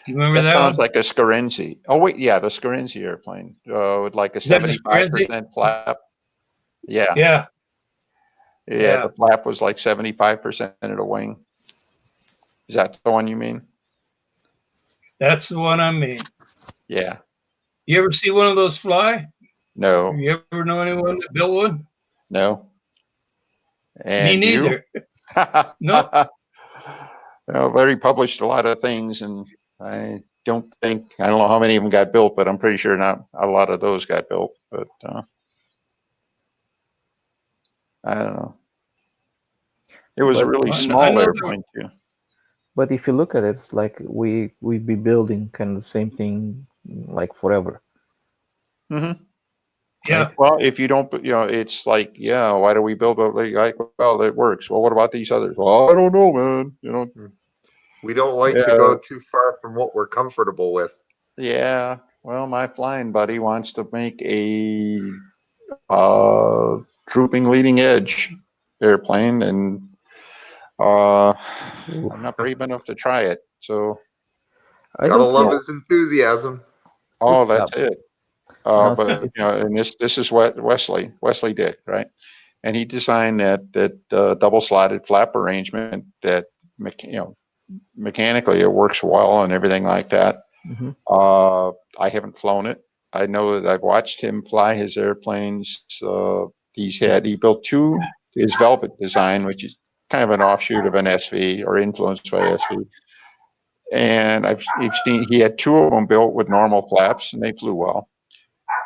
You remember That that sounds one? like a Scarenzi. Oh wait, yeah, the Scarenzi airplane with like a Is that the Scarenzi? 75% flap. Yeah, Yeah, yeah, yeah. the flap was like 75% of the wing. Is that the one you mean? That's the one I mean. Yeah. You ever see one of those fly? No, You ever know anyone that built one? no. Me And you? neither. No. Well, Larry published a lot of things, and I don't know how many of them got built, but I'm pretty sure not a lot of those got built. But I don't know. It was a But really I small know airplane too. but if you look at it, it's like we'd be building kind of the same thing like forever, Hmm. right? Yeah. Well, if you don't, you know, it's like, yeah, why do we build a like? Well, it works. Well, what about these others? Well, I don't know, man. You know. We don't like to Yeah, go too far from what we're comfortable with. yeah. Well, my flying buddy wants to make a trooping leading edge airplane, and I'm not brave enough to try it. So, I Gotta don't see love it. his enthusiasm. oh, It's that's it. no, But you know, it's and this is what Wesley Dick, right? And he designed that double slotted flap arrangement that you know, mechanically it works well and everything like that. mhm. I haven't flown it. I know that I've watched him fly his airplanes. He built his Velvet design, which is kind of an offshoot of an SV or influenced by SV. And you've seen he had two of them built with normal flaps, and they flew well.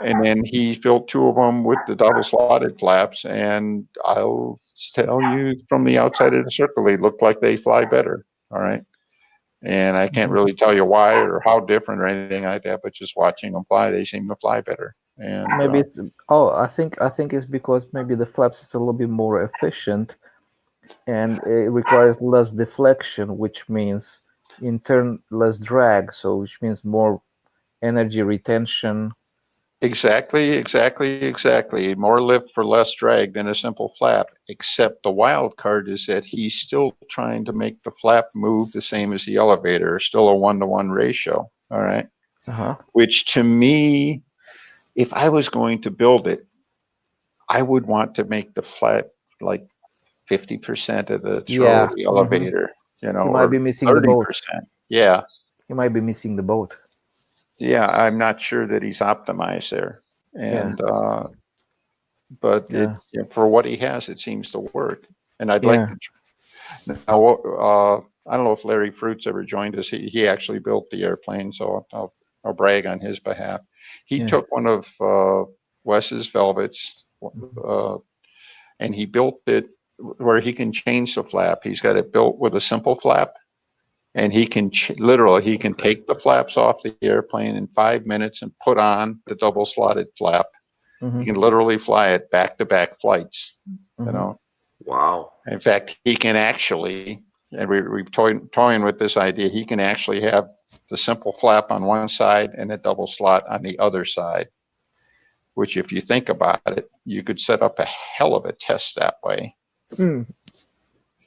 And then he built two of them with the double slotted flaps, and I'll tell you from the outside of the circle, they look like they fly better. All right. And I can't Mhm. really tell you why or how different or anything like that, but just watching them fly, they seem to fly better. And Maybe it's I think it's because maybe the flaps is a little bit more efficient and it requires less deflection, which means in turn less drag, so which means more energy retention. exactly. More lift for less drag than a simple flap, except the wild card is that he's still trying to make the flap move the same as the elevator, still a 1-to-1 ratio. All right. Uh-huh. Which to me, if I was going to build it, I would want to make the flap like 50% of the throw of Yeah. the Hmm. elevator, you know, He might or be missing the boat. 30%. Yeah. He might be missing the boat. Yeah. I'm not sure that he's optimized there. Yeah. And, but Yeah. for what he has, it seems to work. And I'd like Yeah. to now. I don't know if Larry Fruits ever joined us. He actually built the airplane, so I'll brag on his behalf. He Yeah. took one of Wes's Velvets, uh, and he built it where he can change the flap. He's got it built with a simple flap, and he can literally he can take the flaps off the airplane in 5 minutes and put on the double slotted flap. Hmm. He can literally fly it back-to-back flights. You Hmm. know. Wow. In fact, he can actually, and we've toying with this idea, he can actually have the simple flap on one side and a double slot on the other side, which if you think about it, you could set up a hell of a test that way. Mm.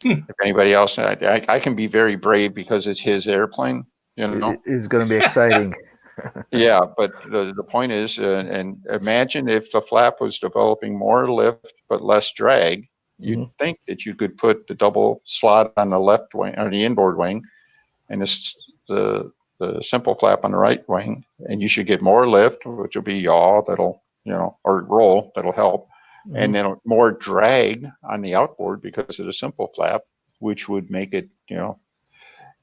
If anybody else, I can be very brave because it's his airplane, you know? It's gonna be exciting. Yeah, but the point is, and imagine if the flap was developing more lift but less drag, you'd Hmm. think that you could put the double slot on the left wing or the inboard wing, and the simple flap on the right wing, and you should get more lift, which will be yaw, that'll or roll, that'll help. and then more drag on the outboard because of the simple flap, which would make it,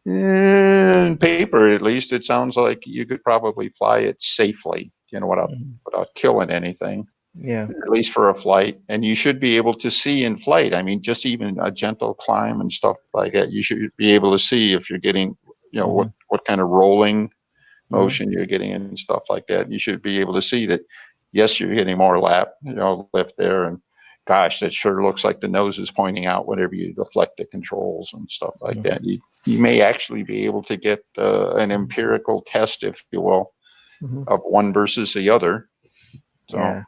in paper at least, it sounds like you could probably fly it safely, without killing anything. Yeah. At least for a flight. And you should be able to see in flight. I mean, just even a gentle climb and stuff like that, you should be able to see if you're getting, what kind of rolling motion you're getting and stuff like that. You should be able to see that, yes, you're getting more lift there. And gosh, that sure looks like the nose is pointing out whenever you deflect the controls and stuff like that. You may actually be able to get an empirical test, if you will, of one versus the other. So. Yeah.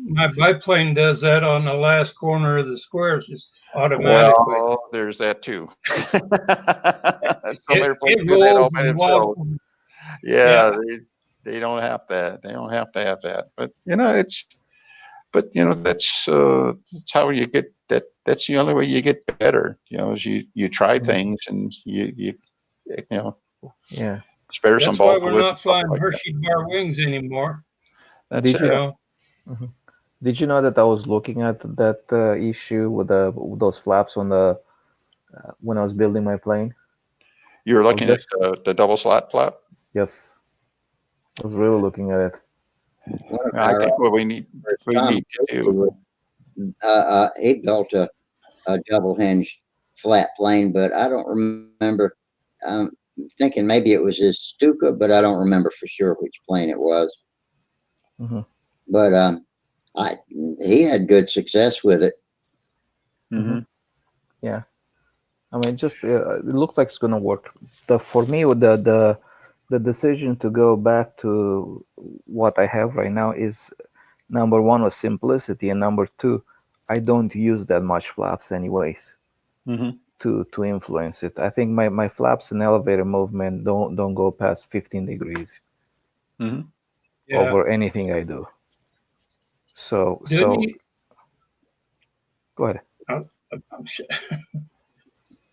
My biplane does that on the last corner of the squares, just automatically. Well, there's that too. Some It airplanes do that all rolls by and themselves. wobbles. Yeah, they don't have that. They don't have to have that. But that's how you get that. That's the only way you get better. Is you try things and you Yeah. spare That's some why bulk we're with not flying like Hershey bar wings anymore. That's Did it. you Did you know that I was looking at that issue with those flaps on the when I was building my plane? You were I was looking at just the double slot flap. yes, I was really looking at it. One of I our think what we need Tom to do. he built a double hinged flat plane, but I don't remember. I'm thinking maybe it was his Stuka, but I don't remember for sure which plane it was. But he had good success with it. Yeah, I mean, just it looks like it's gonna work. For me, with the decision to go back to what I have right now is number one was simplicity, and number two, I don't use that much flaps anyways to influence it. I think my flaps and elevator movement don't go past 15 degrees over anything I do. So go ahead.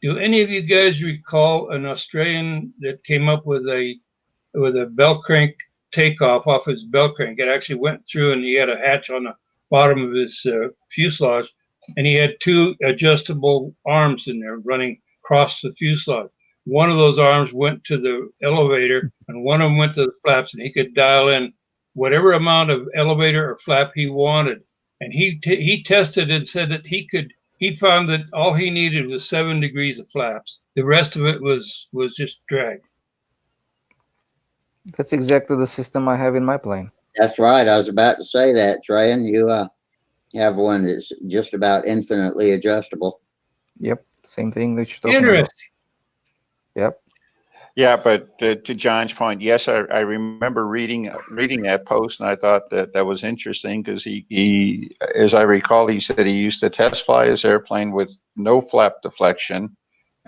Do any of you guys recall an Australian that came up with a bell crank takeoff off his bell crank? It actually went through, and he had a hatch on the bottom of his fuselage, and he had two adjustable arms in there running across the fuselage. One of those arms went to the elevator, and one of them went to the flaps, and he could dial in whatever amount of elevator or flap he wanted. And he tested and said that he found that all he needed was 7 degrees of flaps. The rest of it was just drag. That's exactly the system I have in my plane. That's right. I was about to say that, Trey, and you have one that's just about infinitely adjustable. Yep, same thing that you're talking about. Yep. Yeah, but to John's point, yes, I remember reading that post, and I thought that was interesting because he, as I recall, he said he used to test fly his airplane with no flap deflection,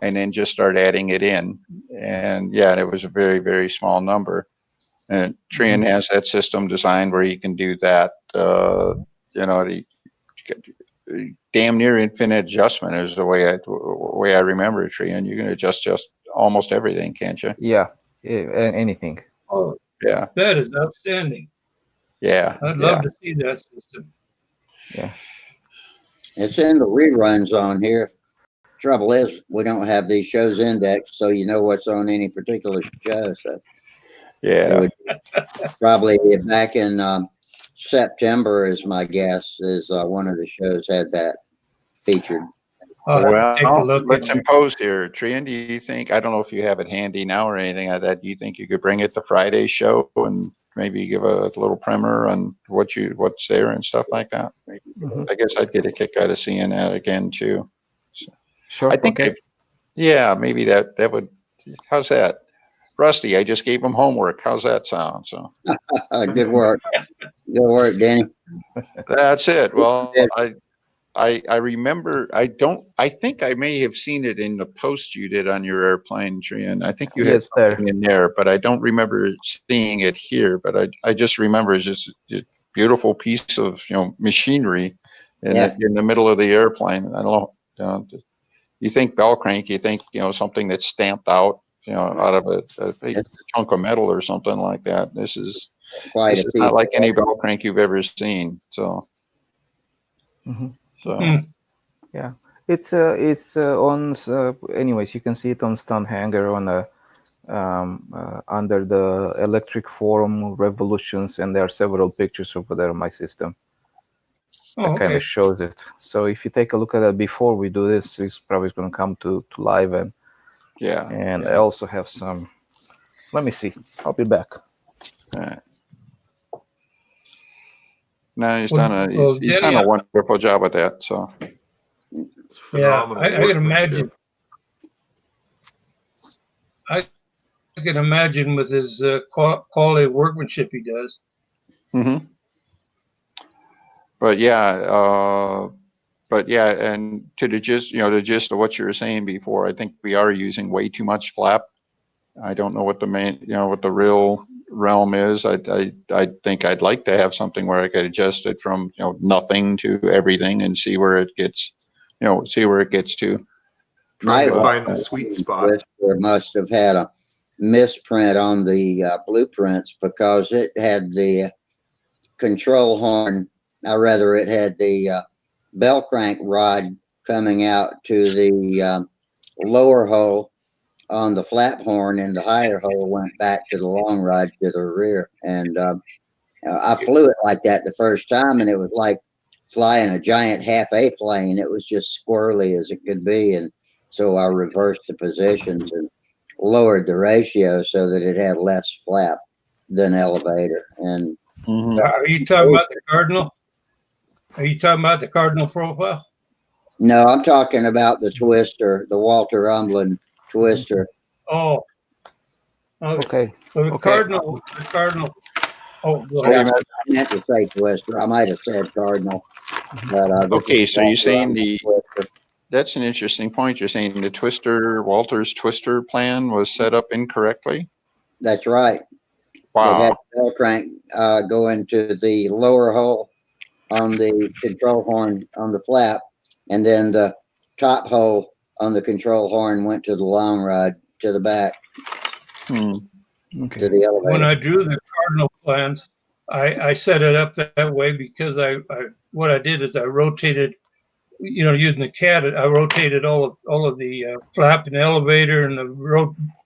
and then just start adding it in, and yeah, it was a very, very small number. And Trian has that system designed where you can do that. Damn near infinite adjustment is the way I remember it, Trian. You can adjust just almost everything, can't you? Yeah, anything. Oh, yeah, that is outstanding. Yeah, I'd love to see that system. Yeah, it's in the reruns on here. Trouble is, we don't have these shows indexed, so you know what's on any particular show. So yeah, it would probably back in September, is my guess. Is one of the shows had that featured. Well, let's impose here. Trian, do you think, I don't know if you have it handy now or anything like that, do you think you could bring it to Friday's show and maybe give a little primer on what's there and stuff like that? I guess I'd get a kick out of seeing that again too. So, sure. I think, maybe that would, how's that? Rusty, I just gave him homework. How's that sound? So good work. Good work, Danny. That's it. Well, I remember, I think I may have seen it in the post you did on your airplane, Trian. I think you had something in there, but I don't remember seeing it here. But I just remember it's just a beautiful piece of machinery in the middle of the airplane. I don't know. You think bell crank, you think something that's stamped out, out of a chunk of metal or something like that. This is not like any bell crank you've ever seen. So. Hmm. So Yeah, it's on. Anyways, you can see it on Stunthangar on a under the Electric Forum Revolutions, and there are several pictures over there on my system that Oh, kind of okay. shows it. So if you take a look at that before we do this, it's probably going to come to live, yeah. and I Yeah. also have some. Let me see. I'll be back. No, Well, he's Denny, done a wonderful job with that. So It's yeah, phenomenal I can imagine. workmanship. I can imagine with his quality of workmanship he does. hmm but yeah, and to the gist of what you were saying before, I think we are using way too much flap. I don't know what what the real realm is. I think I'd like to have something where I could adjust it from nothing to everything and see where it gets, see where it gets to. Trying My to But find the sweet spot. Twister must have had a misprint on the blueprints because it had the control horn, or rather, it had the bell crank rod coming out to the lower hole on the flap horn, and the higher hole went back to the long rod to the rear. And I flew it like that the first time, and it was like flying a giant half A plane. It was just squirrely as it could be, and so I reversed the positions and lowered the ratio so that it had less flap than elevator. And mhm. Are you talking about the Cardinal? Are you talking about the Cardinal profile? no, I'm talking about the Twister, the Walter Umblin Twister. Oh, okay. Okay. Well, the Okay. Cardinal. Oh, go So Yeah, ahead. you meant, I meant to say Twister. I might have said Cardinal, but this is okay, so you're Walter saying Umblin Twister. that's an interesting point. You're saying Walter's Twister plan was set up incorrectly? That's right. It had Wow. the bell crank go into the lower hole on the control horn on the flap, and then the top hole on the control horn went to the long rod to the back Hmm. to Okay. the When elevator. I drew the Cardinal plans, I set it up that way because what I did is I rotated, using the CAD, I rotated all of the flap and elevator and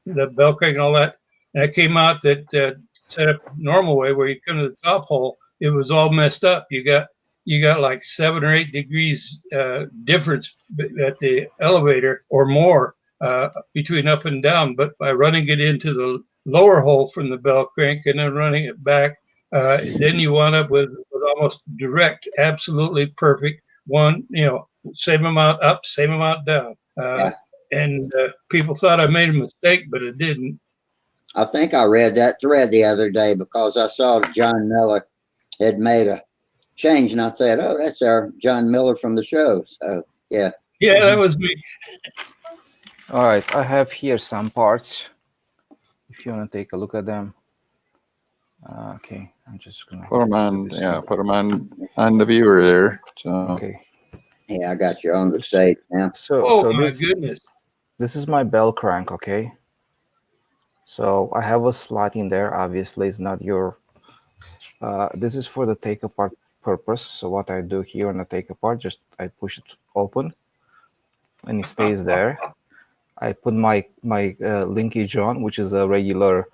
the bell crank and all that, and it came out that set up normal way where you come to the top hole, it was all messed up. You got like 7 or 8 degrees difference at the elevator or more between up and down. But by running it into the lower hole from the bell crank and then running it back, then you wound up with almost direct, absolutely perfect one, same amount up, same amount down. Yeah, And people thought I made a mistake, but it didn't. I think I read that thread the other day because I saw John Miller had made a change, and I said, "Oh, that's our John Miller from the show." So yeah, Yeah, that was me. All right. I have here some parts. If you want to take a look at them. Okay. I'm just gonna Put them do on, this thing. put them on the viewer there. So, Okay. yeah, I got you on the stage now. So Oh so my this goodness. this is my bell crank. Okay. So I have a slot in there. Obviously, it's not your. This is for the take apart purpose. So what I do here on the take apart, just I push it open, and it stays there. I put my linkage on, which is a regular,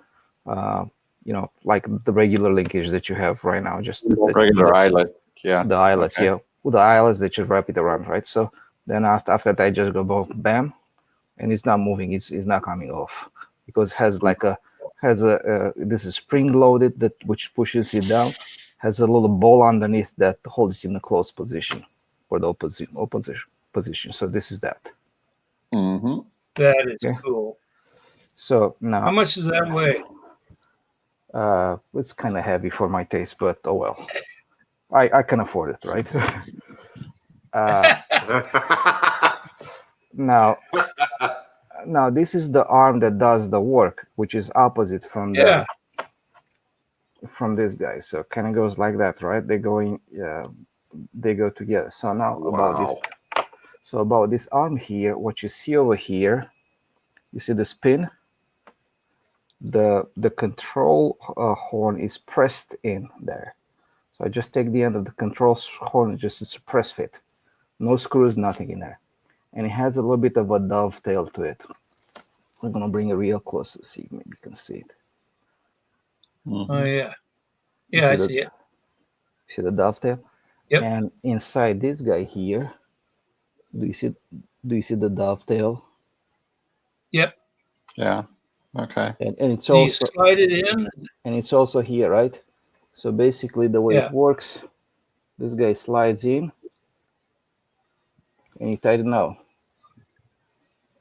like the regular linkage that you have right now, just regular eyelet. Yeah. the eyelets, Okay. yeah, with the eyelets that just wrap it around, right? So then after that, I just go bam, and it's not moving. It's not coming off because it has like a this is spring loaded that which pushes it down, has a little ball underneath that holds it in a closed position for the opposite position. So this is that. Mm-hmm. That is Okay. cool. So How now much does that weigh? it's kind of heavy for my taste, but oh well. I can afford it, right? Now, this is the arm that does the work, which is opposite from Yeah. from this guy. So kind of goes like that, right? They go together. So now Wow. about this arm here, what you see over here, you see the spin. The control horn is pressed in there. So I just take the end of the control horn and just press fit. No screws, nothing in there. And it has a little bit of a dovetail to it. I'm gonna bring it real close to see, maybe you can see it. Oh yeah. You Yeah, see I the see it. see the dovetail? Yep. And inside this guy here, do you see the dovetail? Yep. Yeah. Okay. And it's So you also slide it in. and it's also here, right? So basically the way Yeah. it works, this guy slides in and you tighten out.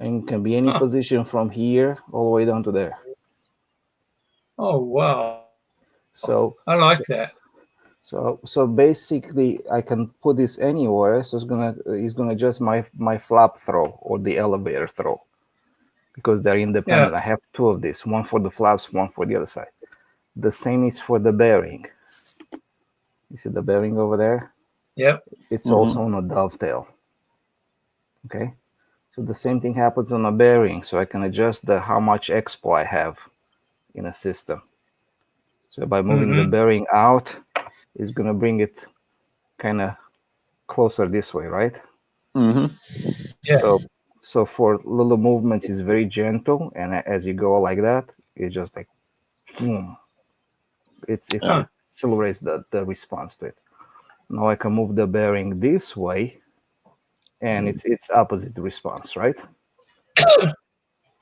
And it can be any Huh. position from here all the way down to there. Oh wow. So I like so that. so basically I can put this anywhere. So it's gonna adjust my flap throw or the elevator throw because they're Yeah. independent. I have two of these, one for the flaps, one for the other side. The same is for the bearing. You see the bearing over there? Yep. It's Mm-hmm. also on a dovetail. Okay. So the same thing happens on a bearing. So I can adjust the how much expo I have in a system. So by moving the Mm-hmm. bearing out, it's gonna bring it kind of closer this way, right? Mm-hmm. Yeah. So for little movements, it's very gentle, and as you go like that, it's just like boom. It Yeah. accelerates the response to it. Now I can move the bearing this way, and it's opposite response, right?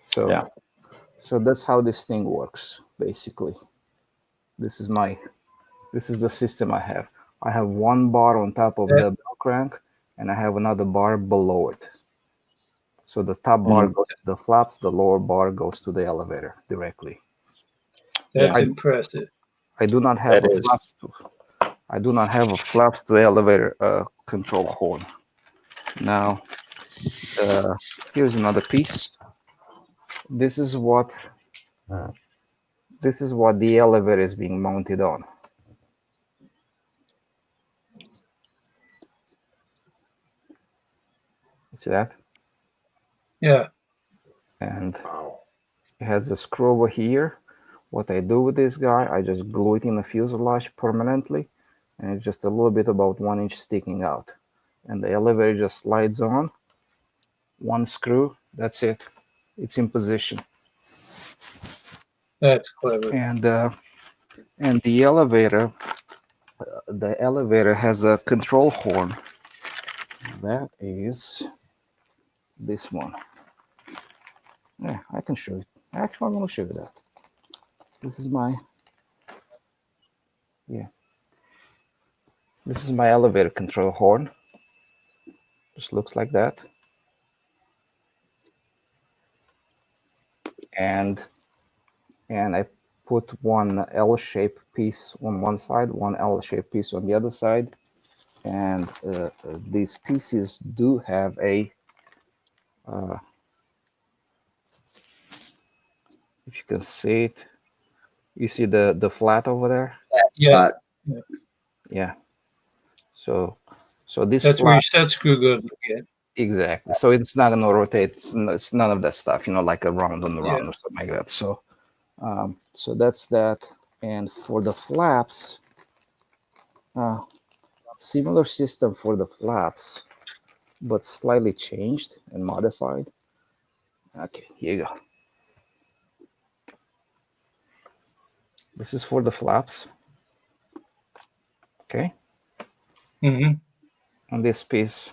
So Yeah. so that's how this thing works, basically. This is my this is the system I have. I have one bar on top of That, the bell crank, and I have another bar below it. So the top bar Mm. goes to the flaps, the lower bar goes to the elevator directly. that's Yeah. impressive. I do not have That a is. flaps to I do not have a flaps to elevator control horn. Now here's another piece. This is what this is what the elevator is being mounted on. See that? Yeah. And Wow. it has a screw over here. What I do with this guy, I just glue it in the fuselage permanently, and it's just a little bit about 1 inch sticking out. And the elevator just slides on, one screw, that's it. It's in position. That's clever. And the elevator has a control horn. That is this one. Yeah, I can show it. Actually, I'm gonna show you that. This is my yeah. This is my elevator control horn. Just looks like that. And I put one L-shaped piece on one side, one L-shaped piece on the other side, and these pieces do have a if you can see it, you see the flat over there. Yeah. But Yeah. So this That's where your flat set screw goes again. exactly. So it's not gonna rotate. It's none of that stuff. Like a round on the Yeah. round or something like that. So that's that. And for the flaps, uh, similar system for the flaps, but slightly changed and modified. Okay, here you go. This is for the flaps. Okay, Mm-hmm. and this piece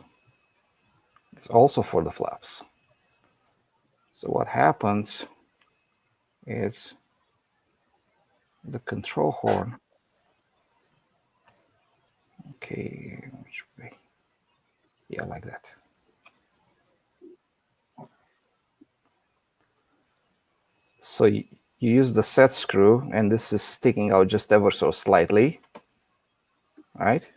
is also for the flaps. So what happens is the control horn. Okay, which way? Yeah, like that. So you use the set screw, and this is sticking out just ever so slightly, right?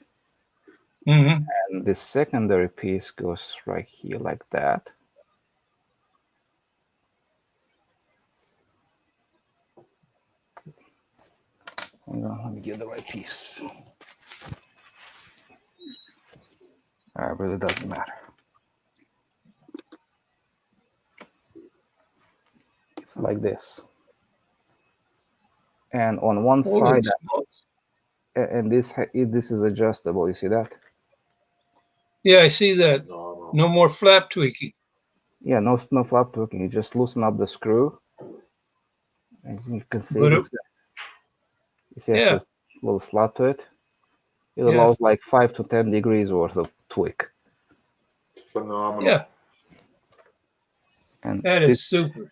Mm-hmm. And this secondary piece goes right here like that. Hang on, let me get the right piece. It really doesn't matter. It's like this. And on one Holy side, smokes. and this is adjustable. You see that? Yeah, I see that. No, No more flap tweaking. Yeah, no flap tweaking. You just loosen up the screw, as you can see. But This guy, you see, it yeah, says little slot to it. It yeah, allows like 5 to 10 degrees worth of tweak, phenomenal. yeah. and That is super.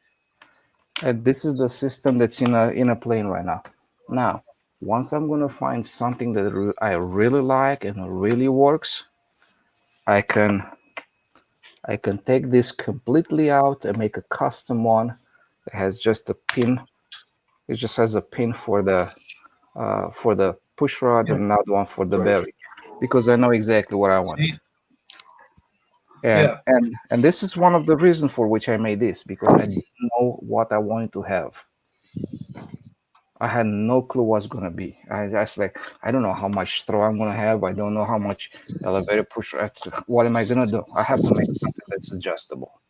this is the system that's in a plane right now. Now, once I'm gonna find something that I really like and really works, I can I can take this completely out and make a custom one that has just a pin. It just has a pin for the push rod Yeah. and another one for the belly, because I know exactly what I wanted. See, And yeah. and this is one of the reasons for which I made this, because I didn't know what I wanted to have. I had no clue what's gonna be. I just like, I don't know how much throw I'm gonna have. I don't know how much elevator push. What am I gonna do? I have to make something that's adjustable.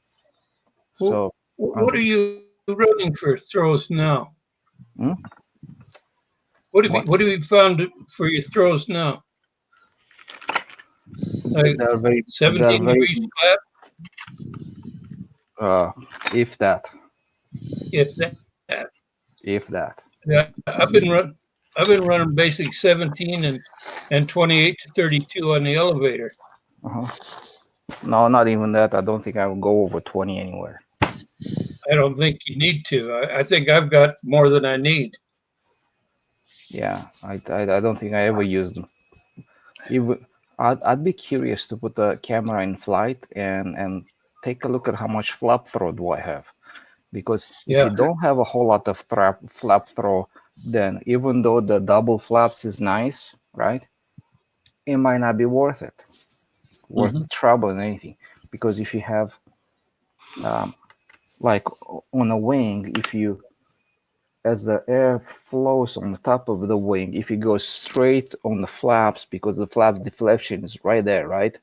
Well, So, what are you running for throws now? hmm? What? What have you found for your throws now? Like They're 17 very, degrees flat, uh, if that, if that. if that. Yeah, I've been running basic 17 and 28 to 32 on the elevator. Uh-huh. No, not even that. I don't think I will go over 20 anywhere. I don't think you need to. I think I've got more than I need. Yeah, I don't think I ever used them. Even I'd be curious to put the camera in flight and take a look at how much flap throw do I have. Because if Yeah. you don't have a whole lot of flap throw, then even though the double flaps is nice, right? It might not be worth it, worth the trouble and anything. Because if you have, um, like on a wing, if you, as the air flows on the top of the wing, if it goes straight on the flaps, because the flap deflection is right there, right?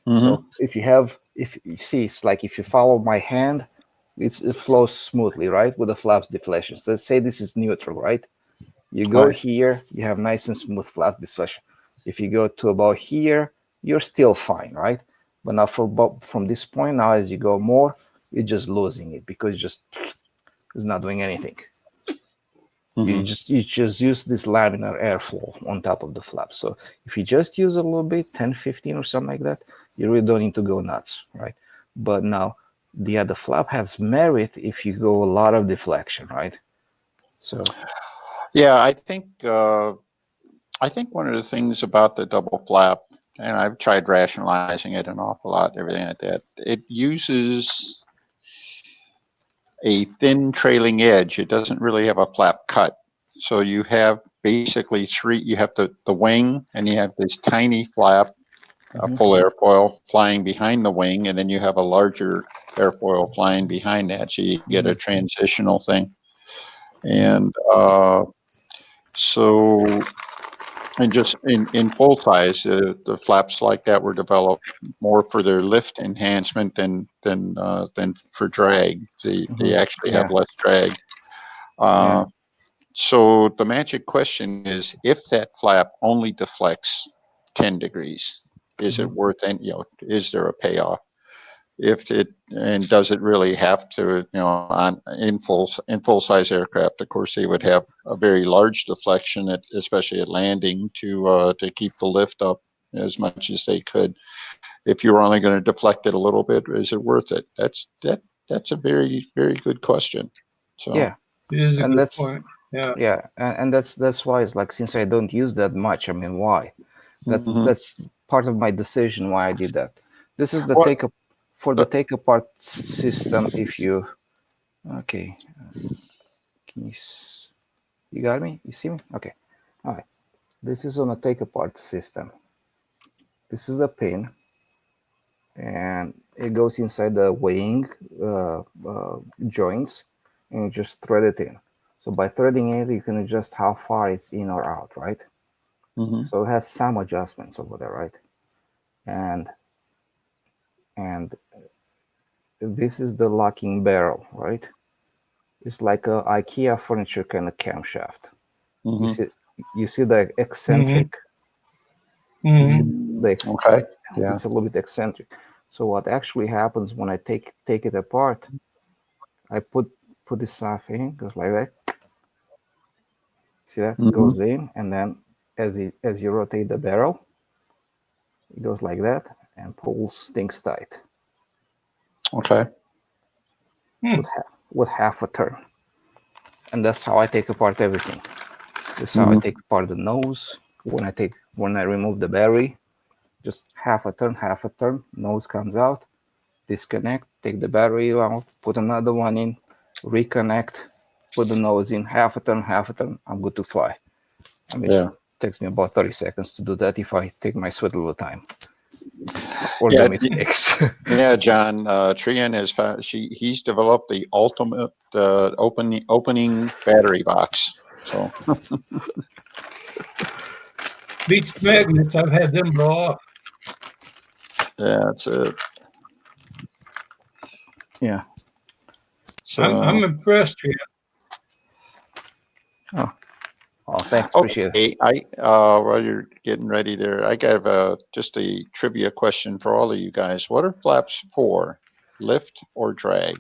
So if you have, if you see, it's like if you follow my hand, it flows smoothly, right, with the flaps deflection. So let's say this is neutral, right? You go Right. here, you have nice and smooth flaps deflection. If you go to about here, you're still fine, right? But now from this point now, as you go more, you're just losing it because it's not doing anything. You just use this laminar airflow on top of the flap. So if you just use a little bit, 10, 15 or something like that, you really don't need to go nuts, right? But now the flap has merit if you go a lot of deflection, right? So Yeah, I think one of the things about the double flap, and I've tried rationalizing it an awful lot, everything like that, it uses a thin trailing edge. It doesn't really have a flap cut. So you have basically three, you have the wing, and you have this tiny flap, a full airfoil flying behind the wing, and then you have a larger airfoil flying behind that. So you get a transitional thing. And so, and just in full size, the flaps like that were developed more for their lift enhancement than for drag. They actually have yeah, less drag. yeah. So the magic question is, if that flap only deflects 10 degrees, is it worth any, is there a payoff? If it, and does it really have to, on in full size aircraft, of course, they would have a very large deflection, especially at landing, to keep the lift up as much as they could. If you're only going to deflect it a little bit, is it worth it? That's a very, very good question. So Yeah, It is a and good that's point. Yeah. yeah, and that's why it's like, since I don't use that much, I mean, why? mhm. That's part of my decision why I did that. This is the What? take up for the take apart system. If you okay, can you got me? You see me? Okay, all right. This is on a take apart system. This is a pin, and it goes inside the wing joints, and you just thread it in. So by threading it, you can adjust how far it's in or out, right? Mhm. So it has some adjustments over there, right? And and this is the locking barrel, right? It's like a IKEA furniture kind of camshaft. You Mhm. see, You see the eccentric. You see Mhm. Okay. Yeah. it's a little bit eccentric. So what actually happens when I take it apart, I put this stuff in, goes like that. See that Mhm. goes in, and then as you rotate the barrel, it goes like that and pulls things tight Okay. Hmm. with half a turn. And that's how I take apart everything. This is how I Mhm. take apart the nose. When I remove the battery, just half a turn, nose comes out, disconnect, take the battery out, put another one in, reconnect, put the nose in, half a turn, I'm good to fly. I mean, Yeah. it takes me about 30 seconds to do that if I take my sweet little time or the Yeah. mistakes. Yeah, John. Trian has found he's developed the ultimate opening battery box. So Beats So, magnets. I've had them blow off. yeah, it's a yeah. I'm so impressed here. Oh, oh, thanks. Appreciate it. okay. I while you're getting ready there, I got just a trivia question for all of you guys. What are flaps for? Lift or drag?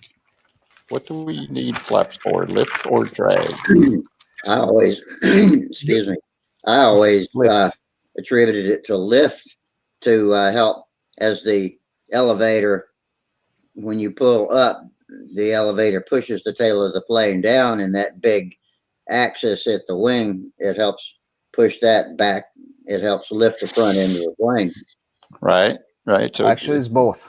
What do we need flaps for? Lift or drag? I always, excuse me, I always Lift. attributed it to lift to help as the elevator, when you pull up, the elevator pushes the tail of the plane down, and that big axis at the wing, it helps push that back. It helps lift the front end of the plane. Right. Right. So Actually, it's both.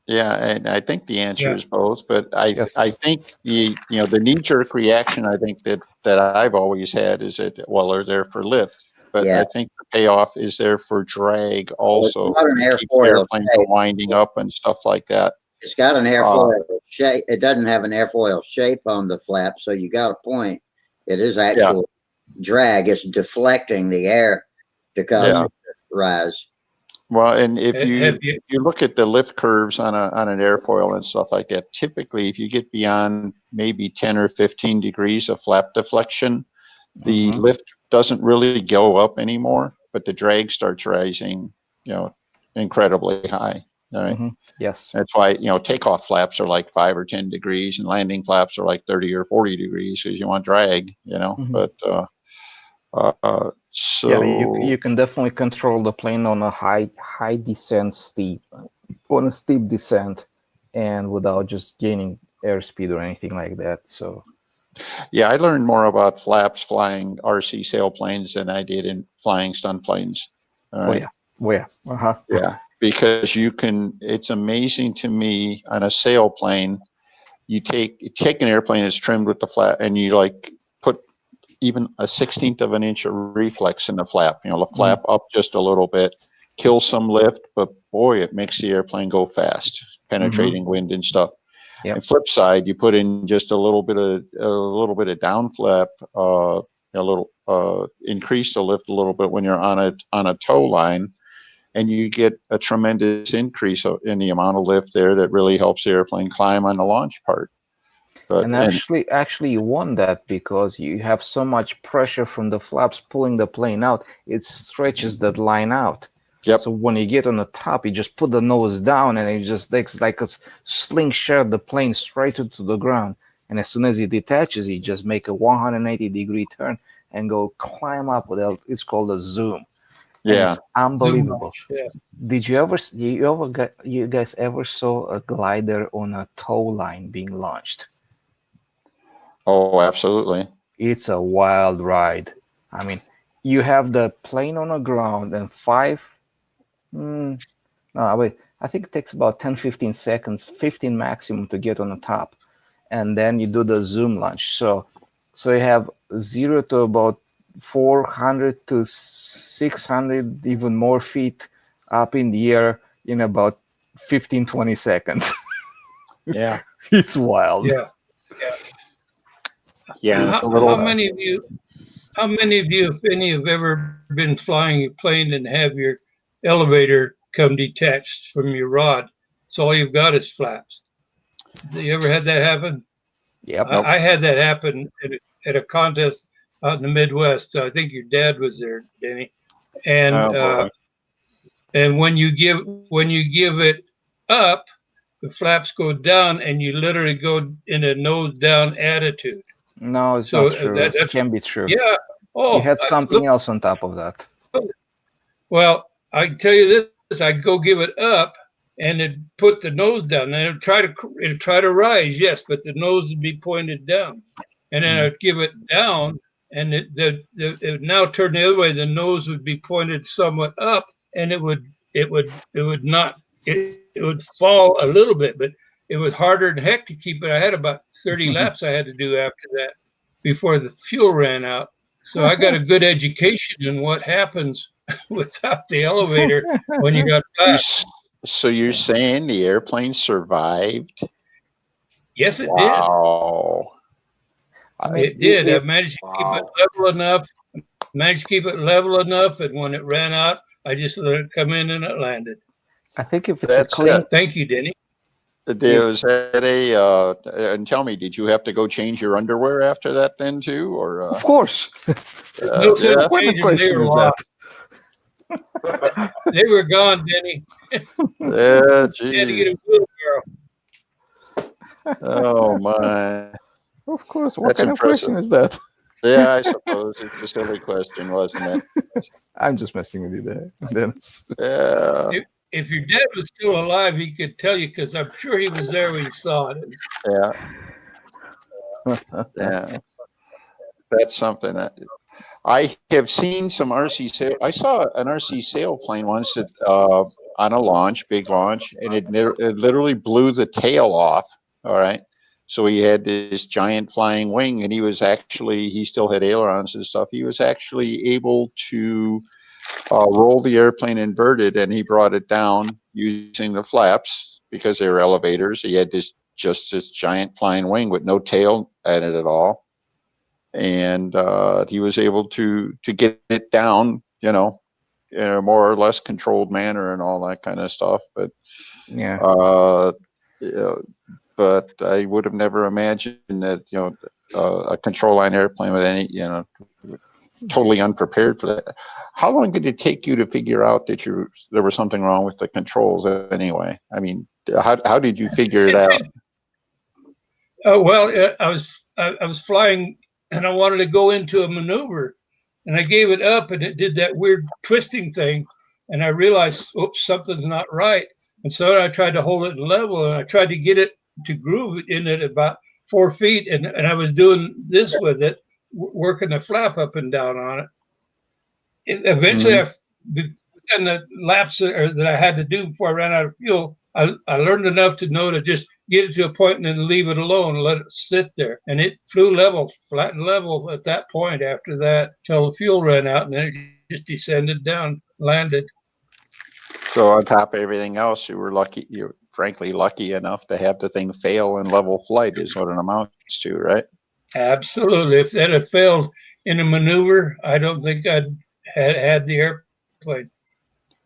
yeah, and I think the answer Yeah. is both, but Yes. I think the knee jerk reaction I think that I've always had is that well they're there for lift, but Yeah. I think the payoff is there for drag Well, it's also not an to keep the airfoil airplane from shape. winding up and stuff like that. It's got an Uh, airfoil shape. It doesn't have an airfoil shape on the flap, so you got a point. It is yeah, actual drag. It's deflecting the air to cause yeah. it to rise. Well, and Have you? if you look at the lift curves on an airfoil and stuff like that, typically if you get beyond maybe 10 or 15 degrees of flap deflection, the Mm-hmm. lift doesn't really go up anymore, but the drag starts rising, incredibly high. All right. Mm-hmm. Yes. That's why, takeoff flaps are like 5 or 10 degrees and landing flaps are like 30 or 40 degrees because you want drag, Mm-hmm. but, Yeah, you so can definitely control the plane on a high descent steep, on a steep descent, and without just gaining airspeed or anything like that. So yeah, I learned more about flaps flying RC sailplanes than I did in flying stunt planes. All oh right. yeah, oh yeah, uh-huh. Yeah. Because it's amazing to me on a sailplane, you take an airplane that's trimmed with the flap and you like put even a 16th of an inch of reflex in the flap, the flap up just a little bit, kill some lift, but boy, it makes the airplane go fast, penetrating wind and stuff. Yep. And flip side, you put in just a little bit of down flap, increase the lift a little bit when you're on a tow line, and you get a tremendous increase in the amount of lift there that really helps the airplane climb on the launch part. But And actually, you want that because you have so much pressure from the flaps pulling the plane out. It stretches that line out. yep, So when you get on the top, you just put the nose down, and it just takes like a slingshot the plane straight into the ground. And as soon as it detaches, you just make a 180-degree turn and go climb up. It's called a zoom, and yeah, it's Zoom unbelievable. launch. Yeah. Did you guys ever saw a glider on a tow line being launched? oh, absolutely, It's a wild ride. I mean, you have the plane on the ground and no, wait, I think it takes about 10, 15 seconds, 15 maximum to get on the top. And then you do the zoom launch. So you have 0 to about 400 to 600, even more feet up in the air in about 15, 20 seconds. yeah, It's wild. Yeah. yeah. It's a How little. many of you? How many of you, if any, have ever been flying a plane and have your elevator come detached from your rod? So all you've got is flaps. You ever had that happen? Yep. Nope. I had that happen at a contest out in the Midwest. I think your dad was there, Denny. And Oh boy. and when you give it up, the flaps go down, and you literally go in a nose down attitude. No, it's So not true. It that's can be true. yeah. You Oh, had look. something else on top of that. Well, I can tell you this: I'd go give it up, and it put the nose down, and it'd try to rise, yes, but the nose would be pointed down, and then I'd give it down, and it would now turn the other way. The nose would be pointed somewhat up, and it would not it would fall a little bit, but it was harder than heck to keep it. I had about 30 laps I had to do after that before the fuel ran out. So I got a good education in what happens without the elevator when you got You, flat. s- so you're saying the airplane survived? Yes, it did. Wow. I mean, It did. I it managed to keep it Wow. level enough. Managed to keep it level enough, and when it ran out, I just let it come in and it landed. I think if it's a That's it. clean, Thank you, Denny. There was at and tell me, did you have to go change your underwear after that then too, or of course. There's no sense yeah? What kind of changing. They question were is that? lost. They were gone, Denny. Yeah, You had to geez. get a wheelbarrow. Oh my, Of course. What that's kind of impressive. question is that? Yeah, I suppose it's a silly question, wasn't it? I'm just messing with you there, Dennis. Yeah, If your dad was still alive, he could tell you because I'm sure he was there when he saw it. yeah, yeah. That's something. I have seen some RC sail. I saw an RC sailplane once that on a launch, big launch, and it literally blew the tail off. All right, so he had this giant flying wing, and he still had ailerons and stuff. He was actually able to roll the airplane inverted, and he brought it down using the flaps because they were elevators. He had this giant flying wing with no tail at it at all, and he was able to get it down, in a more or less controlled manner and all that kind of stuff. But Yeah. uh, yeah, but I would have never imagined that a control line airplane with any totally unprepared for that. How long did it take you to figure out that there was something wrong with the controls anyway? I mean, how did you figure it out? Well, I was flying and I wanted to go into a maneuver, and I gave it up, and it did that weird twisting thing, and I realized, oops, something's not right, and so I tried to hold it level, and I tried to get it to groove in at about 4 feet, and I was doing this with it, working the flap up and down on it. Eventually, Mhm. within the laps that I had to do before I ran out of fuel, I learned enough to know to just get it to a point and then leave it alone and let it sit there. And it flew level, flat and level at that point after that till the fuel ran out, and then it just descended down, landed. So on top of everything else, you're frankly lucky enough to have the thing fail in level flight is what it amounts to, right? Absolutely. If that had failed in a maneuver, I don't think I'd had the airplane.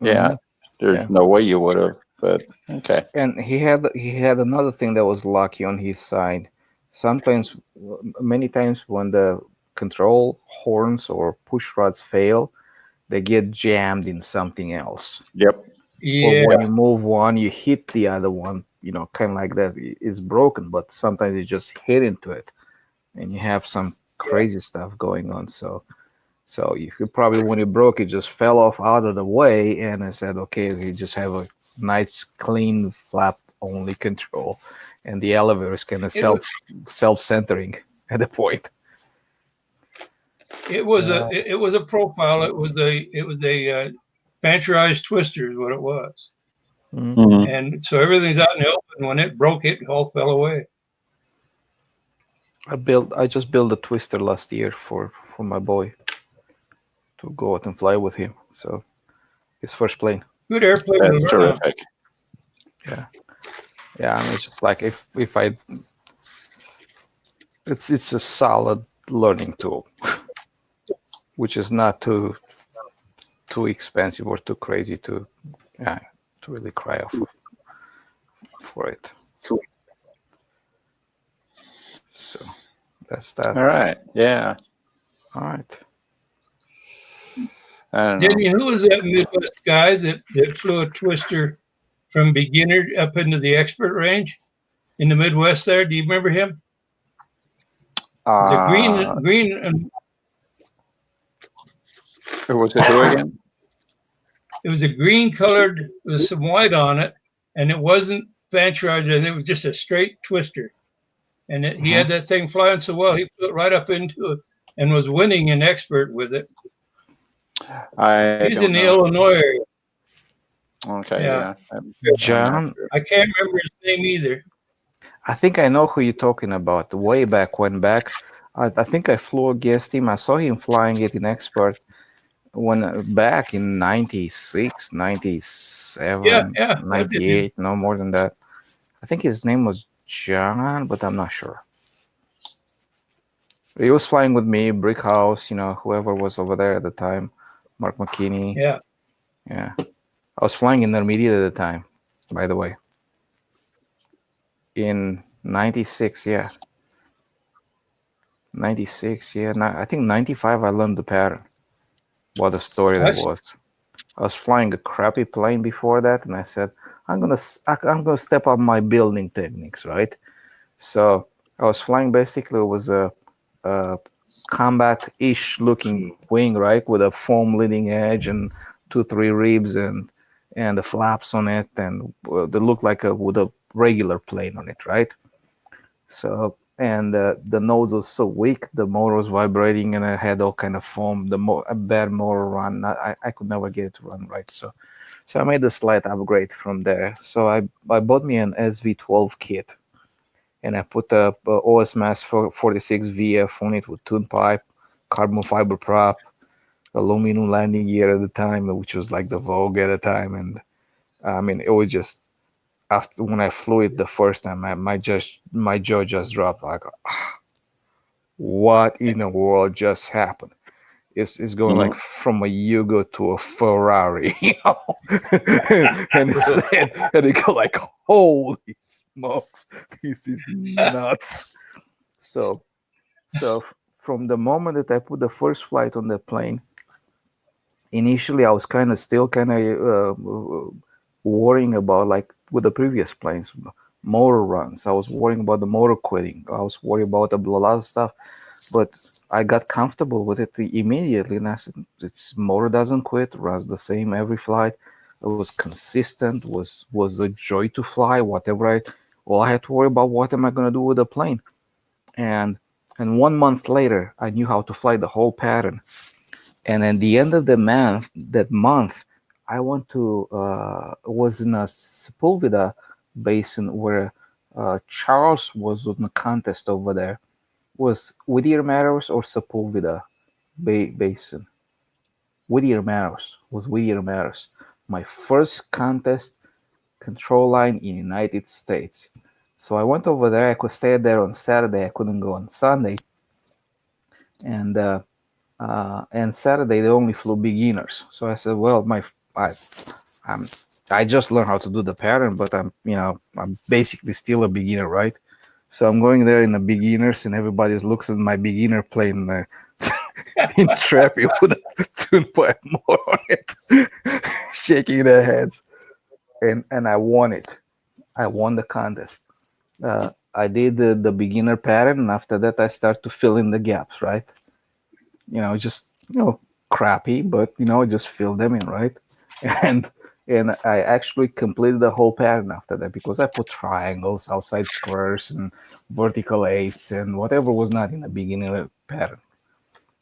Yeah, there's Yeah. no way you would have, but okay. And he had another thing that was lucky on his side. Sometimes, many times, when the control horns or push rods fail, they get jammed in something else. Yep. Or Yeah. when you move one, you hit the other one. Kind of like that. It's broken, but sometimes you just hit into it, and you have some crazy stuff going on. So you probably, when it broke, it just fell off out of the way, and I said, okay, we just have a nice clean flap only control, and the elevator is kind of self-centering at the point. It was a profile. It was a Fancherized twister is what it was. Mhm. And so everything's out in the open. When it broke, it all fell away. I just built a twister last year for my boy to go out and fly with him. So his first plane. Good airplane to That's learn on. terrific. Yeah, I mean, it's just like if I, it's a solid learning tool, which is not too expensive or too crazy to really cry off for it. So that's that. All right. Yeah. All right. I don't know. Denny, who was that Midwest guy that flew a twister from beginner up into the expert range in the Midwest there? Do you remember him? It was a Uh, green, and was it who again? it was a green colored with some white on it, and it wasn't Fancher. It was just a straight twister. And he Hmm. had that thing flying so well, he flew it right up into it and was winning an expert with it. I He's in don't the know. Illinois area. Okay, Yeah, yeah, I'm not John, sure. I can't remember his name either. I think I know who you're talking about. Way back when back, I think I flew against him. I saw him flying it in expert when back in 96, Yeah, 97, yeah, that did him. 98, no more than that. I think his name was John, but I'm not sure. He was flying with me, Brick House, whoever was over there at the time, Mark McKinney. Yeah, Yeah. I was flying intermediate at the time, by the way. In 96, yeah. 96, yeah. I think 95 I learned the pattern. What a story I that was. I was flying a crappy plane before that, and I said, I'm gonna step up my building techniques, right? So I was flying basically it was a combat-ish looking wing, right, with a foam leading edge and two, three ribs and the flaps on it, and they look like with a regular plane on it, right? So and the nose was so weak, the motor was vibrating, and I had all kind of foam. A bad motor run. I could never get it to run right. So I made a slight upgrade from there. So I bought me an SV12 kit, and I put a OS Mass 46 VF on it with tune pipe, carbon fiber prop, aluminum landing gear at the time, which was like the Vogue at the time, and I mean it was just after when I flew it the first time, my jaw just dropped. Like, what in the world just happened? It's going like Mhm. from a Yugo to a Ferrari, and it said, and it go like, holy smokes, this is nuts. So, from the moment that I put the first flight on the plane, initially I was kind of worrying about like with the previous planes, motor runs. I was worrying about the motor quitting. I was worried about a lot of stuff, but I got comfortable with it immediately, and I said, "Its motor doesn't quit, runs the same every flight. It was consistent, was a joy to fly. All I had to worry about what am I gonna do with the plane, and 1 month later, I knew how to fly the whole pattern. And at the end of that month, I went to was in a Sepulveda basin where Charles was on a contest over there. Was Whittier Meadows or Sepulveda basin? Whittier Meadows. My first contest control line in United States. So I went over there. I could stay there on Saturday. I couldn't go on Sunday, and Saturday they only flew beginners. So I said, well, I I'm I just learned how to do the pattern, but I'm basically still a beginner, right? So I'm going there in the beginners, and everybody looks at my beginner plane intrepid with a 2.5 more on it, shaking their heads, and I won it. I won the contest. I did the beginner pattern, and after that, I start to fill in the gaps, right? Just crappy, but just fill them in, right? And I actually completed the whole pattern after that because I put triangles, outside squares, and vertical eights, and whatever was not in the beginner pattern.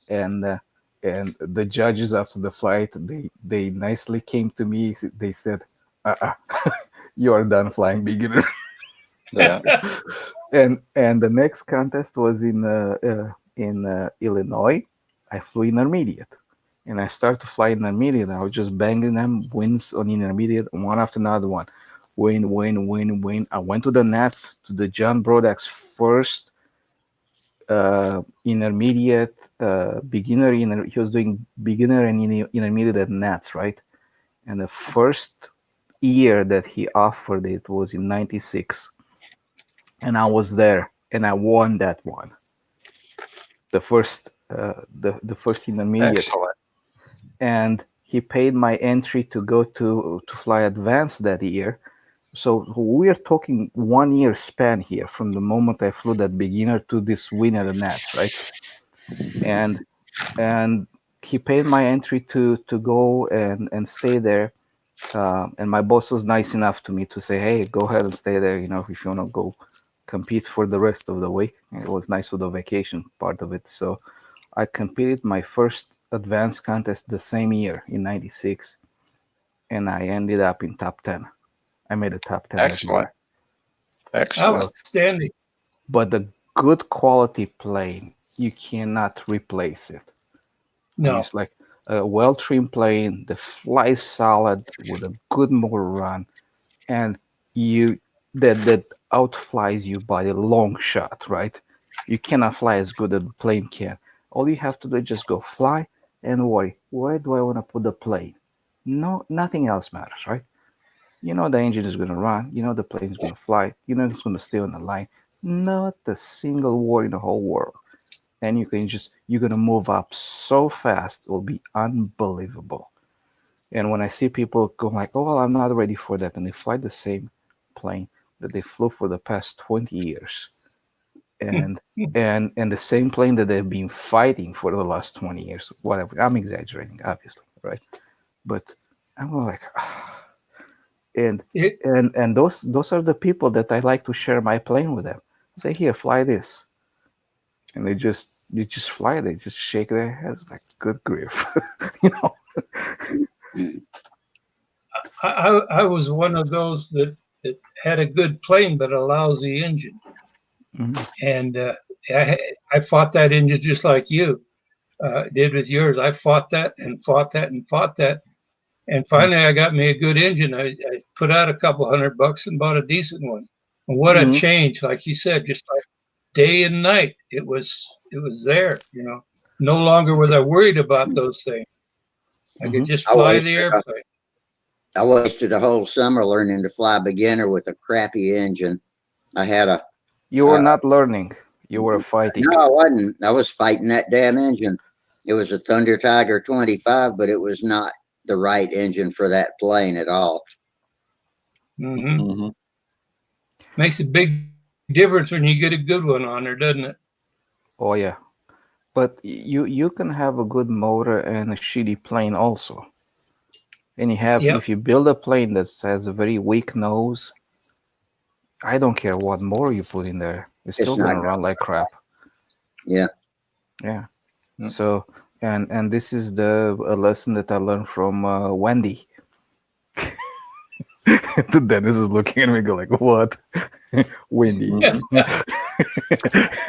And the judges after the flight, they nicely came to me. They said, uh-uh, "You are done flying beginner." Yeah. And the next contest was in Illinois. I flew intermediate, and I started to fly intermediate. I was just banging them wins on intermediate, one after another one, win, win, win, win. I went to the Nats to the John Brodak's first intermediate beginner. He was doing beginner and intermediate at Nats, right? And the first year that he offered it was in '96, and I was there, and I won that one. The first the first intermediate, Excellent. and he paid my entry to go to fly advanced that year. So we are talking 1 year span here from the moment I flew that beginner to this winner the nats, right? And and he paid my entry to go and stay there. And my boss was nice enough to me to say, "Hey, go ahead and stay there. If you want to go compete for the rest of the week." And it was nice with the vacation part of it. So I competed my first advanced contest the same year in '96, and I ended up in top 10. I made a top 10 that Excellent. year. Excellent. Outstanding. But the good quality plane, you cannot replace it. I mean, No. it's like a well-trimmed plane that flies solid with a good motor run, and you that outflies you by a long shot, right? You cannot fly as good as the plane can. All you have to do is just go fly and worry. Where do I want to put the plane? No, nothing else matters, right? You know the engine is going to run. You know the plane is going to fly. You know it's going to stay on the line. Not a single worry in the whole world. And you're going to move up so fast. It will be unbelievable. And when I see people go like, "Oh, well, I'm not ready for that," and they fly the same plane that they flew for the past 20 years, and and the same plane that they've been fighting for the last 20 years, whatever. I'm exaggerating, obviously, right? But I'm like, and It, and those are the people that I like to share my plane with them. Say, "Here, fly this," and they just fly. They just shake their heads like, "Good grief," you know. I was one of those that had a good plane but a lousy engine, Mhm. and I fought that engine just like you did with yours. I fought that and fought that and fought that, and finally I got me a good engine. I put out a couple $100 and bought a decent one. And what a Mhm. change! Like you said, just like day and night, it was there. No longer was I worried about those things. I could Mhm. just I fly the wasted a, airplane. I wasted a whole summer learning to fly beginner with a crappy engine. I had a You were uh, not learning. You were fighting. no, I wasn't. I was fighting that damn engine. It was a Thunder Tiger 25, but it was not the right engine for that plane at all. Hmm. Hmm. Makes a big difference when you get a good one on there, doesn't it? Oh yeah. But you can have a good motor and a shitty plane also. And Yep. if you build a plane that has a very weak nose, I don't care what motor you put in there, it's still It's not gonna good. run like crap. Yeah. Yeah. Mm. So and this is the a lesson that I learned from Wendy. Dennis is looking at me go like, "What?" Wendy. Hmm.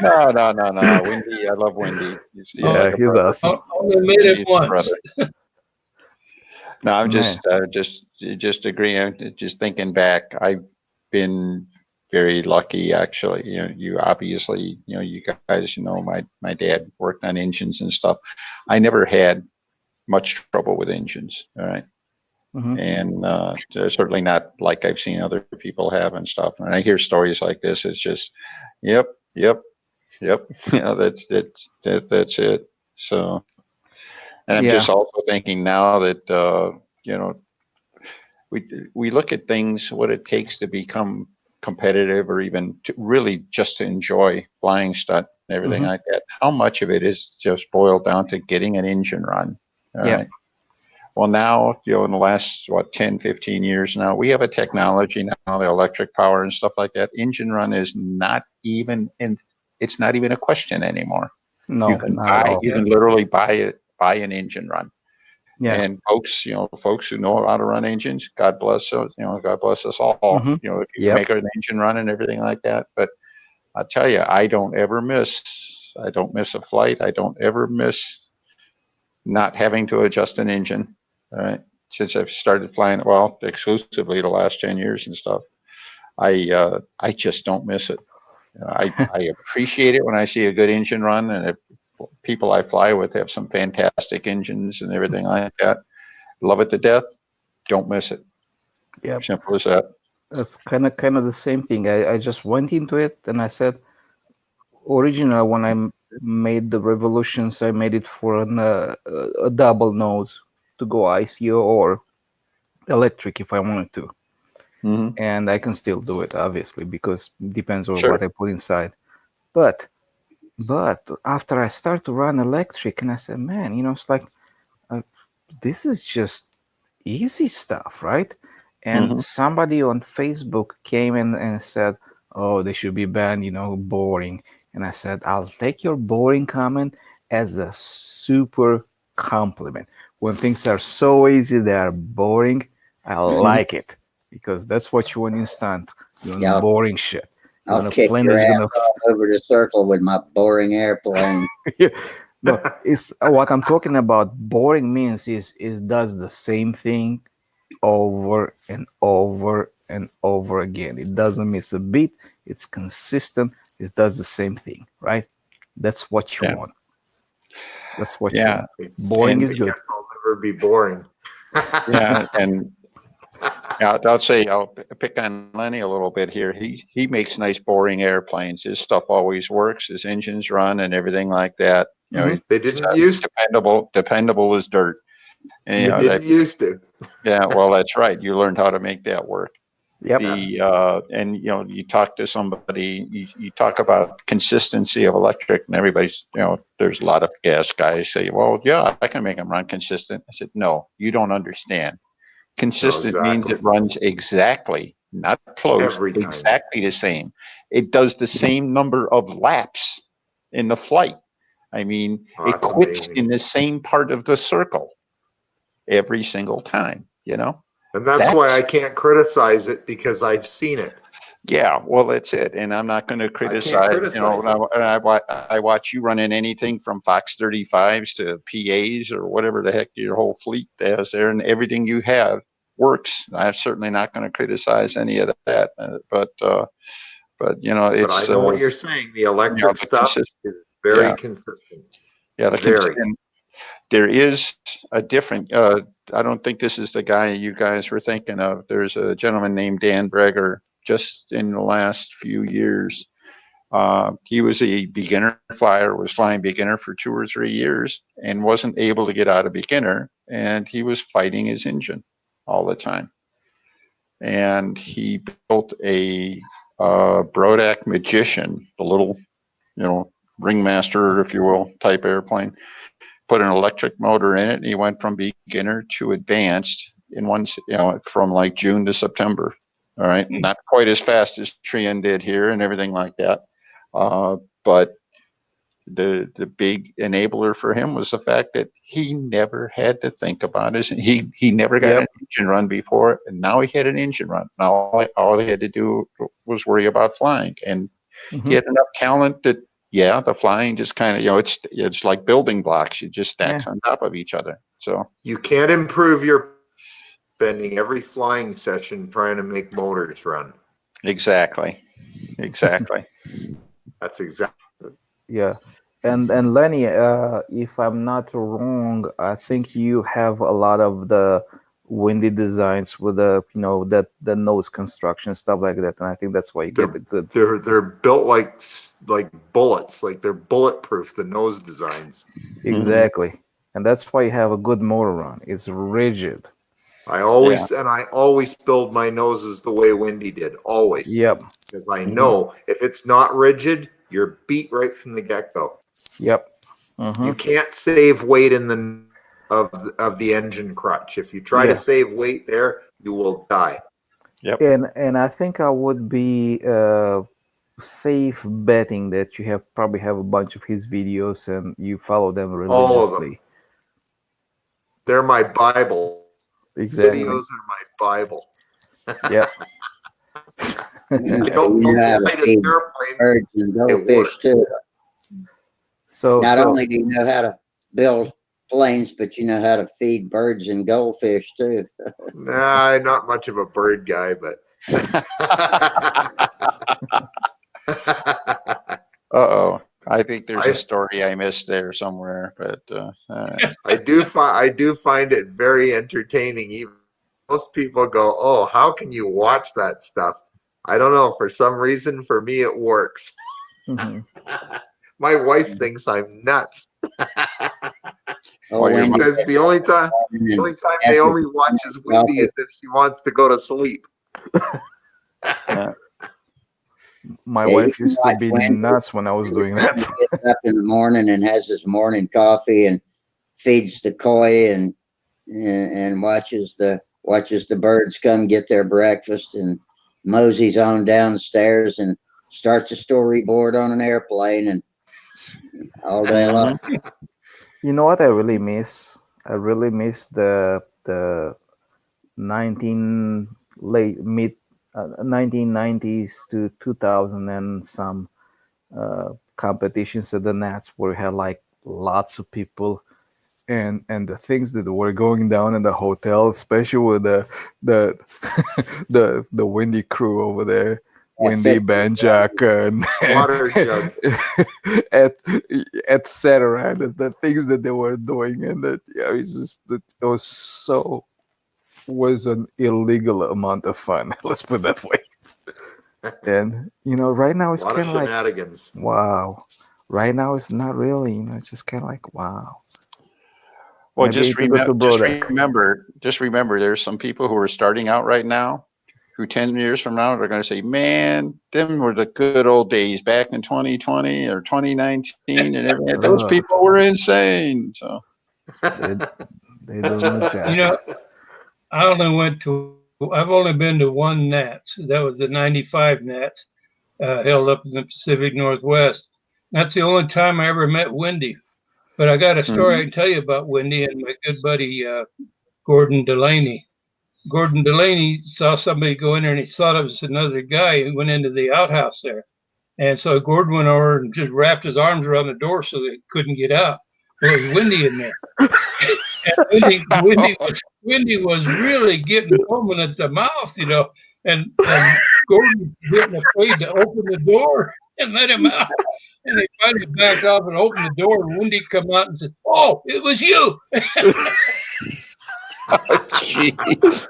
No. Windy, I love Windy. He's Oh, like Yeah, a he's brother. awesome. only made it He's a once. brother. No, I'm Yeah. just agreeing. Just thinking back, I've been very lucky actually. You obviously, you guys, my dad worked on engines and stuff. I never had much trouble with engines. All right. Hmm. And certainly not like I've seen other people have and stuff. And I hear stories like this, it's just, yep, yep, yep. That's it. So, and I'm Yeah. just also thinking now that you know we we look at things, what it takes to become competitive, or even to really just to enjoy flying stunt and everything Hmm. like that. How much of it is just boiled down to getting an engine run? All Yeah. right. Well, now, in the last, 10, 15 years now, we have a technology now, the electric power and stuff like that. Engine run is not even it's not even a question anymore. You No, can not at all. you Yeah. can literally buy an engine run. Yeah. And folks who know how to run engines, God bless God bless us all. Hmm. If you can Yep. make an engine run and everything like that. But I tell you, I don't miss a flight. I don't ever miss not having to adjust an engine. All right. Since I've started flying, well, exclusively the last 10 years and stuff, I just don't miss it. I appreciate it when I see a good engine run, and if people I fly with have some fantastic engines and everything like that, love it to death. Don't miss it. Yep. Simple as that. That's kind of the same thing. I just went into it and I said, originally when made the revolutions. I made it for a double nose to go ICO or electric if I wanted to, Mhm. and I can still do it obviously because it depends on Sure. what I put inside. But after I start to run electric, and I said, man, it's like uh, this is just easy stuff, right? And Mhm. somebody on Facebook came in and said, "Oh, they should be banned, boring." And I said, "I'll take your boring comment as a super compliment. When things are so easy, they are boring. I Mhm. like it because that's what you want instant. You Yeah, want boring shit. You I'll want a kick plane your that's ass gonna all over the circle with my boring airplane. no, it's what I'm talking about. Boring means is does the same thing over and over and over again. It doesn't miss a beat. It's consistent. It does the same thing, right? That's what you Yeah. want. That's what you Yeah. want. Boring And is I good. guess I'll never be boring. yeah, and yeah, I'll say I'll pick on Lenny a little bit here. He makes nice boring airplanes. His stuff always works. His engines run and everything like that. Hmm. He's They didn't used dependable as dirt. And they didn't that used to. yeah, well that's right. You learned how to make that work. Yep. Yeah. The and you talk to somebody, you talk about consistency of electric, and everybody's there's a lot of gas guys say, well, yeah, I can make them run consistent. I said, no, you don't understand. No, Consistent means exactly. it runs exactly, not close, Every time. exactly the same. It does the same number of laps in the flight. I mean, Oh, it that's quits amazing. in the same part of the circle every single time, And that's why I That's, can't criticize it because I've seen it. yeah, well, that's it. And I'm not going to I can't criticize, criticize it. I watch you running anything from Fox 35s to PAs or whatever the heck your whole fleet has there, and everything you have works. I'm certainly not going to criticize any of that. But But I it's, know what you're saying. The electric the stuff consist, is yeah, very consistent. yeah, Very. and there is a different, I don't think this is the guy you guys were thinking of. There's a gentleman named Dan Breger just in the last few years. He was a beginner flyer, was flying beginner for 2 or 3 years and wasn't able to get out of beginner. And he was fighting his engine all the time. And he built a Brodak Magician, the little, ringmaster, if you will, type airplane. Put an electric motor in it, and he went from beginner to advanced in from like June to September. All right, not quite as fast as Trian did here and everything like that, but the big enabler for him was the fact that he never had to think about his he never got Yep. an engine run before, and now he had an engine run. Now all he had to do was worry about flying, and he Hmm. had enough talent that yeah, the flying just kind of it's like building blocks. You just Yeah. stacks on top of each other. So You can't improve your spending every flying session trying to make motors run. exactly, exactly. That's exactly. Yeah. And Lenny, if I'm not wrong, I think you have a lot of the windy designs with that the nose construction stuff like that, and I think that's why you get They're the good. they're built like bullets, like they're bulletproof. The nose designs. Hmm. Exactly. And that's why you have a good motor run. It's rigid. Yeah. I always build my noses the way Wendy did, always, Yep. because I Hmm. know if it's not rigid, you're beat right from the get go. Yep. Hmm. You can't save weight in the of the engine crutch. If you try to Yeah. save weight there, you will die. Yep. And I think I would be safe betting that you have probably have a bunch of his videos and you follow them All of them. religiously. They're my Bible. Exactly. Videos are my Bible. Yep. You I don't know build how the to lightest feed airplanes. birds and It goldfish works. too. So Not so only do you know how to build planes, but you know how to feed birds and goldfish too. Nah, I'm not much of a bird guy, but Uh-oh. I think there's a I story I missed there somewhere, but all right. I do find it very entertaining. Even most people go, "Oh, how can you watch that stuff?" I don't know. For some reason, for me, it works. mhm. My wife thinks I'm nuts. Oh, While your She Wendy, says the only time and Naomi watches Wendy is if she wants to go to sleep. My yeah, you wife can used to watch be Wendy. nuts when I was doing He that. gets up in the morning and has his morning coffee and feeds the koi and watches the birds come get their breakfast and moseys on downstairs and starts a storyboard on an airplane and all day long. You know what I really miss? I really miss the 19 late mid 1990s to 2000 and some competitions at the Nats where we had like lots of people and the things that were going down in the hotel, especially with the the Windy crew over there, Windy, Banjak, and Water jug. et, etc. The things that they were doing, and that yeah, it's just that it was so was an illegal amount of fun. Let's put it that way. And right now A it's lot of kind of like shenanigans. wow. Right now it's not really, it's just kind of like wow. Well, Maybe it's a good to bro that. just remember, there's some people who are starting out right now, who 10 years from now are going to say, "Man, them were the good old days back in 2020 or 2019, and everything. Those Ugh, people were insane." So, they they don't know You jack. know, I've only been to one Nats. That was the 95 Nats, held up in the Pacific Northwest. That's the only time I ever met Wendy. But I got a story I can tell you about Wendy and my good buddy, Gordon Delaney. Gordon Delaney saw somebody go in there and he thought it was another guy who went into the outhouse there. And so Gordon went over and just wrapped his arms around the door so they couldn't get out. Well, it was windy in there. And Wendy was really getting foaming at the mouth, and Gordon was getting afraid to open the door and let him out. And they finally backed off and opened the door, and Wendy come out and said, "Oh, it was you." jeez.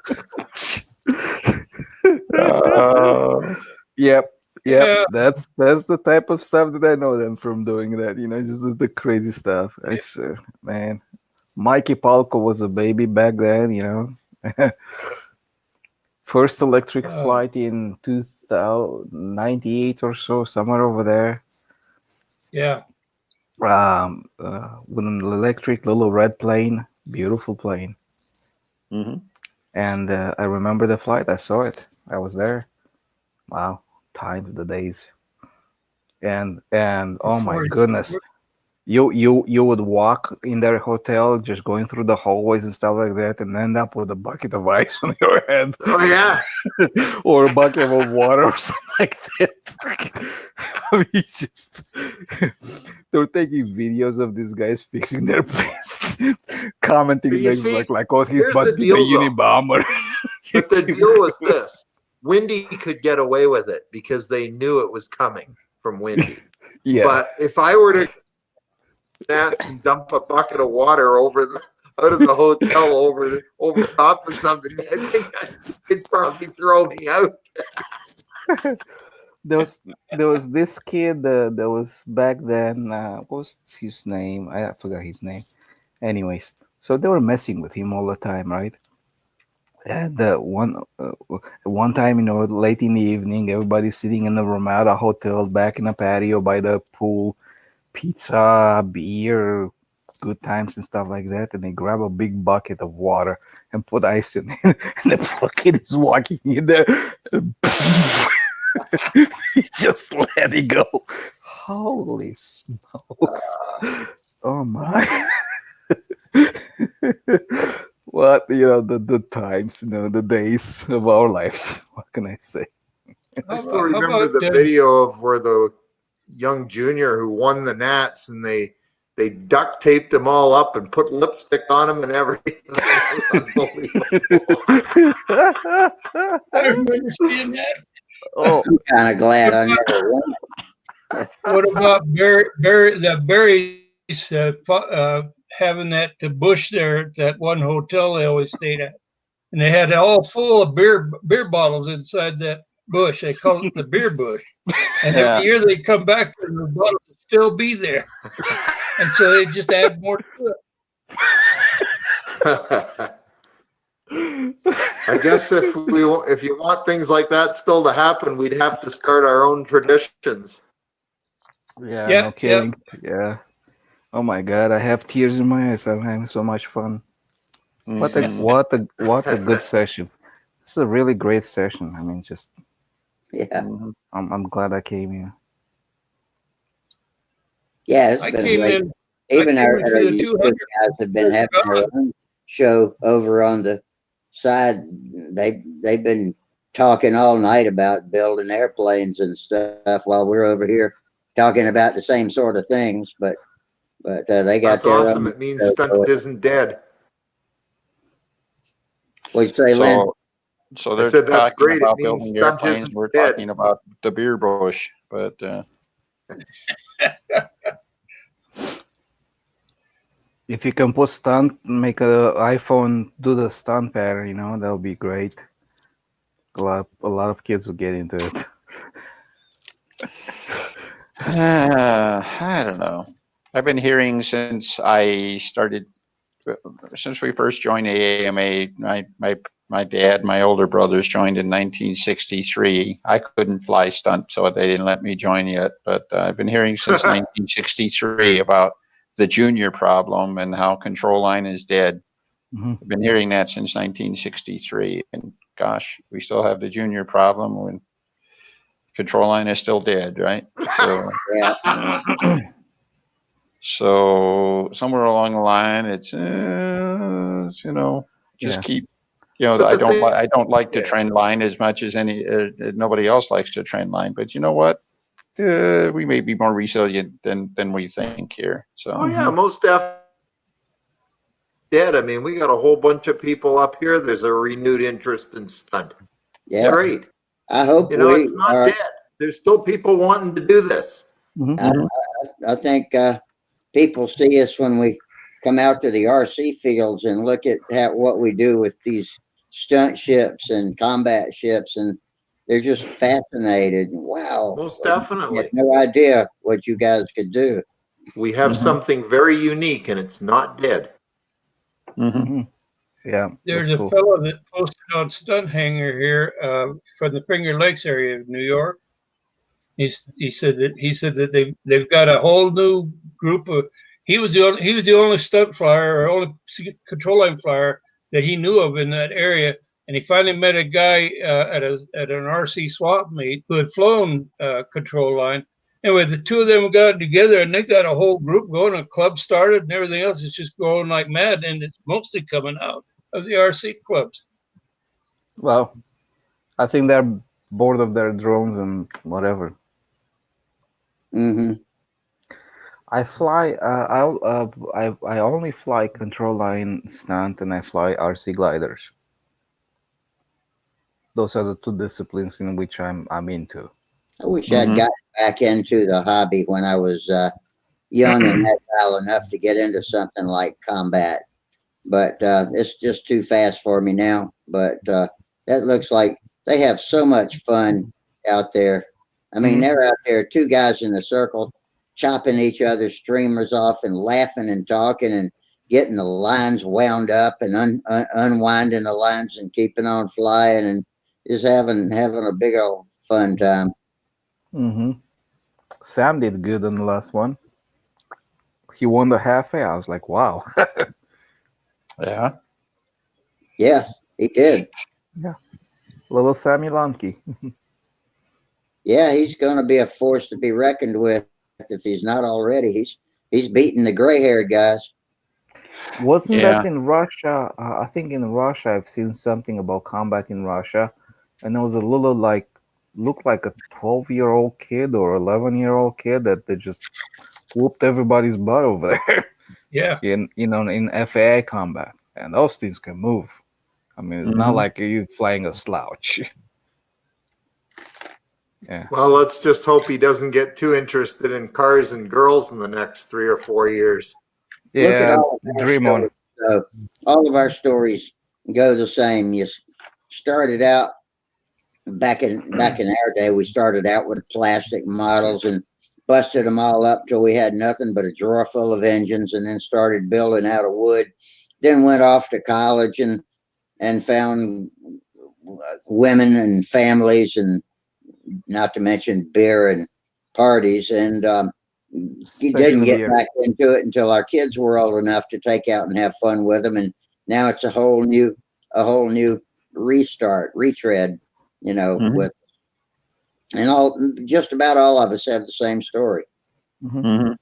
Yep, yep. Yeah. That's the type of stuff that I know them from doing that. Just the crazy stuff. I swear, man. Mikey Palco was a baby back then. First electric flight in 2098 or so, somewhere over there. Yeah. With an electric little red plane, beautiful plane. And I remember the flight. I saw it. I was there. Wow, times the days. And oh my Before goodness, you would walk in their hotel, just going through the hallways and stuff like that, and end up with a bucket of ice on your head. Oh yeah. Or a bucket of water or something like that. I mean, just they were taking videos of these guys fixing their planes, commenting But you things see, like, "Oh, this here's must the be the deal, though. Unibomber." But the deal was this: Windy could get away with it because they knew it was coming from Windy. Yeah. But if I were to Nats and dump a bucket of water out of the hotel over top of somebody, I think they'd probably throw me out. There was this kid that was back then. What was his name? I forgot his name. Anyways, so they were messing with him all the time, right? And one time, late in the evening, everybody's sitting in the Ramada Hotel back in the patio by the pool, pizza, beer, good times and stuff like that. And they grab a big bucket of water and put ice in it. And the fucking is walking in there. And he just let it go. Holy smokes. Oh my. What, the times, the days of our lives. What can I say? I still remember the video of where the young junior who won the Nats and they duct taped them all up and put lipstick on them and everything. It was unbelievable. I remember seeing that. Oh, I'm kind of glad I never won. What about Barry's having that bush there at that one hotel they always stayed at, and they had it all full of beer bottles inside that bush. They call it the beer bush, and every year they come back and the bottles still be there. And so they just add more to it. I guess if you want things like that still to happen, we'd have to start our own traditions. Yeah, no Yep, yep. kidding. Yeah. Oh my God, I have tears in my eyes. I'm having so much fun. What a Mhm. what a good session. This is a really great session. I mean, just Yeah, Mhm. I'm glad I came here. yeah, it's I been a came great. in. I Even came in our through the YouTube 200. guys have been They're having their gone. own show over on the side. They've been talking all night about building airplanes and stuff while we're over here talking about the same sort of things. But they got That's their awesome. own It means show Stunt going. isn't dead. What'd you say, Lynn? So I they're said that's talking great. It about means building Stunt airplanes, isn't and we're dead. talking about the beer bush. But If you can put stunt, make a iPhone do the stunt pattern, that would be great. A lot of kids will get into it. I don't know. I've been hearing since we first joined AAMA. My dad, my older brothers joined in 1963. I couldn't fly stunt, so they didn't let me join yet. But I've been hearing since 1963 about the junior problem and how control line is dead. Mhm. I've been hearing that since 1963, and gosh, we still have the junior problem when control line is still dead, right? So, Yeah, so somewhere along the line, it's just Yeah. keep. But I the don't thing, like the yeah. trend line as much as nobody else likes the trend line. But you know what? We may be more resilient than we think here. Oh So yeah, Mhm. most definitely dead. I mean, we got a whole bunch of people up here. There's a renewed interest in stunt. yeah. Great. I hope You know, we it's not are. dead. There's still people wanting to do this. Mhm. I, mhm. I think people see us when we come out to the RC fields and look at what we do with these stunt ships and combat ships, and they're just fascinated. Wow, Most I had definitely. no idea what you guys could do. We have Mhm. something very unique and it's not dead. Mhm. Mhm. Yeah, There's that's a cool. fellow that posted on Stunthanger here from the Finger Lakes area of New York. He said that they've got a whole new group of. He was the only stunt flyer or only control line flyer that he knew of in that area, and he finally met a guy at an RC swap meet who had flown control line. Anyway, the two of them got together and they got a whole group going. A club started and everything else is just growing like mad, and it's mostly coming out of the RC clubs. Well, I think they're bored of their drones and whatever. Hmm. I fly. I only fly control line stunt and I fly RC gliders. Those are the two disciplines in which I'm into. I wish I'd Mhm. gotten back into the hobby when I was young and agile enough to get into something like combat. But it's just too fast for me now. But that looks like they have so much fun out there. I mean, Mhm. they're out there, two guys in a circle, chopping each other's streamers off and laughing and talking and getting the lines wound up and unwinding the lines and keeping on flying and just having a big old fun time. Mhm. Sam did good on the last one. He won the half A. I was like, wow. Yeah. Yeah, he did. Yeah. Little Sammy Lanky. Yeah, he's going to be a force to be reckoned with if he's not already. He's beating the gray-haired guys. Wasn't that Yeah. in Russia? I think in Russia, I've seen something about combat in Russia, and there was a little looked like a 12-year-old kid or 11-year-old kid that they just whooped everybody's butt over there Yeah. in FAA combat, and those things can move. I mean, it's not Mhm. like you flying a slouch. Yeah. Well, So let's just hope he doesn't get too interested in cars and girls in the next 3 or 4 years. Look at yeah, all of our dream on. stories. So all of our stories go the same. You started out back in our day. We started out with plastic models, and busted them all up till we had nothing but a drawer full of engines, and then started building out of wood. Then went off to college and found women and families, and not to mention beer and parties. And you didn't Especially get beer. back into it until our kids were old enough to take out and have fun with them. And now it's a whole new restart, retread, Mhm. with, and just about all of us have the same story. Mhm.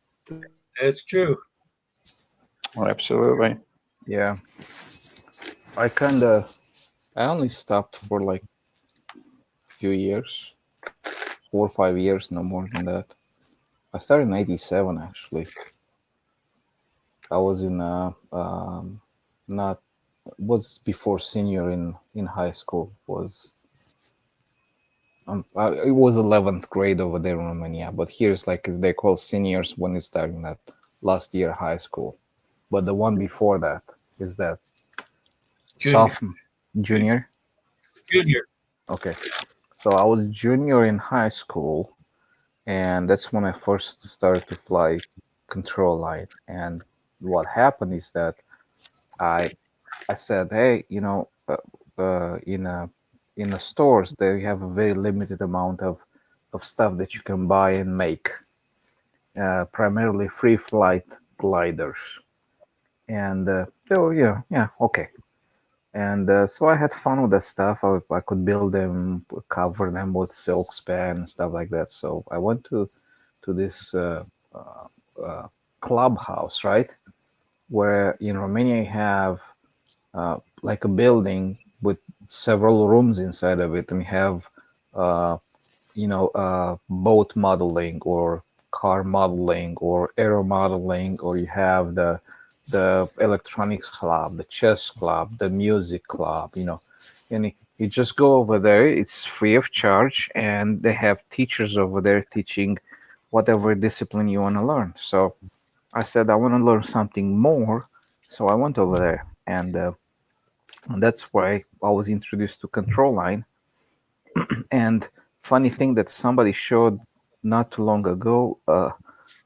That's true. Well, absolutely. Yeah, I only stopped for like a few years, 4 or 5 years, no more than that. I started in '87 actually. I was in not was before senior in high school. It was 11th grade over there in Romania, but here's like they call seniors when it's starting that last year high school. But the one before that is that Junior. sophomore, junior. Junior. Okay, so I was junior in high school, and that's when I first started to fly control line. And what happened is that I I said, hey, in the stores they have a very limited amount of stuff that you can buy and make, primarily free flight gliders, and they were yeah okay. And so I had fun with that stuff. I could build them, cover them with silk span and stuff like that. So I went to this uh, clubhouse, right, where in Romania you have like a building with several rooms inside of it, and you have uh, boat modeling or car modeling or aero modeling, or you have the electronics club, the chess club, the music club, and you just go over there. It's free of charge, and they have teachers over there teaching whatever discipline you want to learn. So I said I want to learn something more, so I went over there, and that's why I was introduced to control line. And funny thing that somebody showed not too long ago,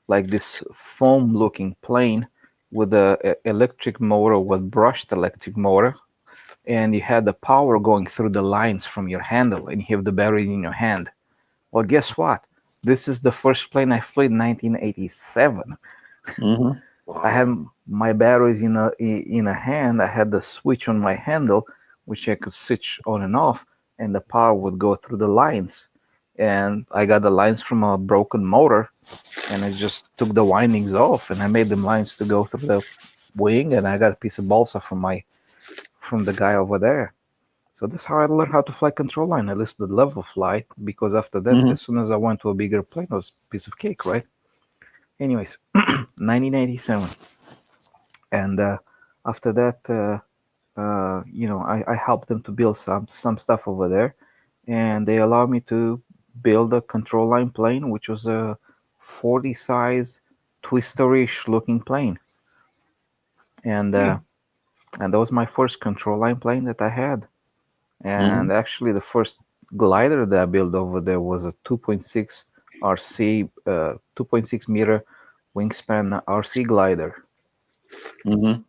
like this foam looking plane with a electric motor, with brushed electric motor, and you had the power going through the lines from your handle, and you have the battery in your hand. Well, guess what? This is the first plane I flew in 1987. Mhm. I had Wow. my batteries in a hand. I had the switch on my handle, which I could switch on and off, and the power would go through the lines. And I got the lines from a broken motor, and I just took the windings off, and I made them lines to go through the wing, and I got a piece of balsa from the guy over there. So that's how I learned how to fly control line, at least the level flight. Because after that, Mhm. as soon as I went to a bigger plane, it was a piece of cake, right? Anyways, 1987. And after that, I helped them to build some stuff over there, and they allowed me to build a control line plane, which was a 40 size twisterish looking plane, and Hmm. and that was my first control line plane that I had. Mhm. And actually, the first glider that I built over there was a 2.6 RC, 2.6 meter wingspan RC glider, Mhm.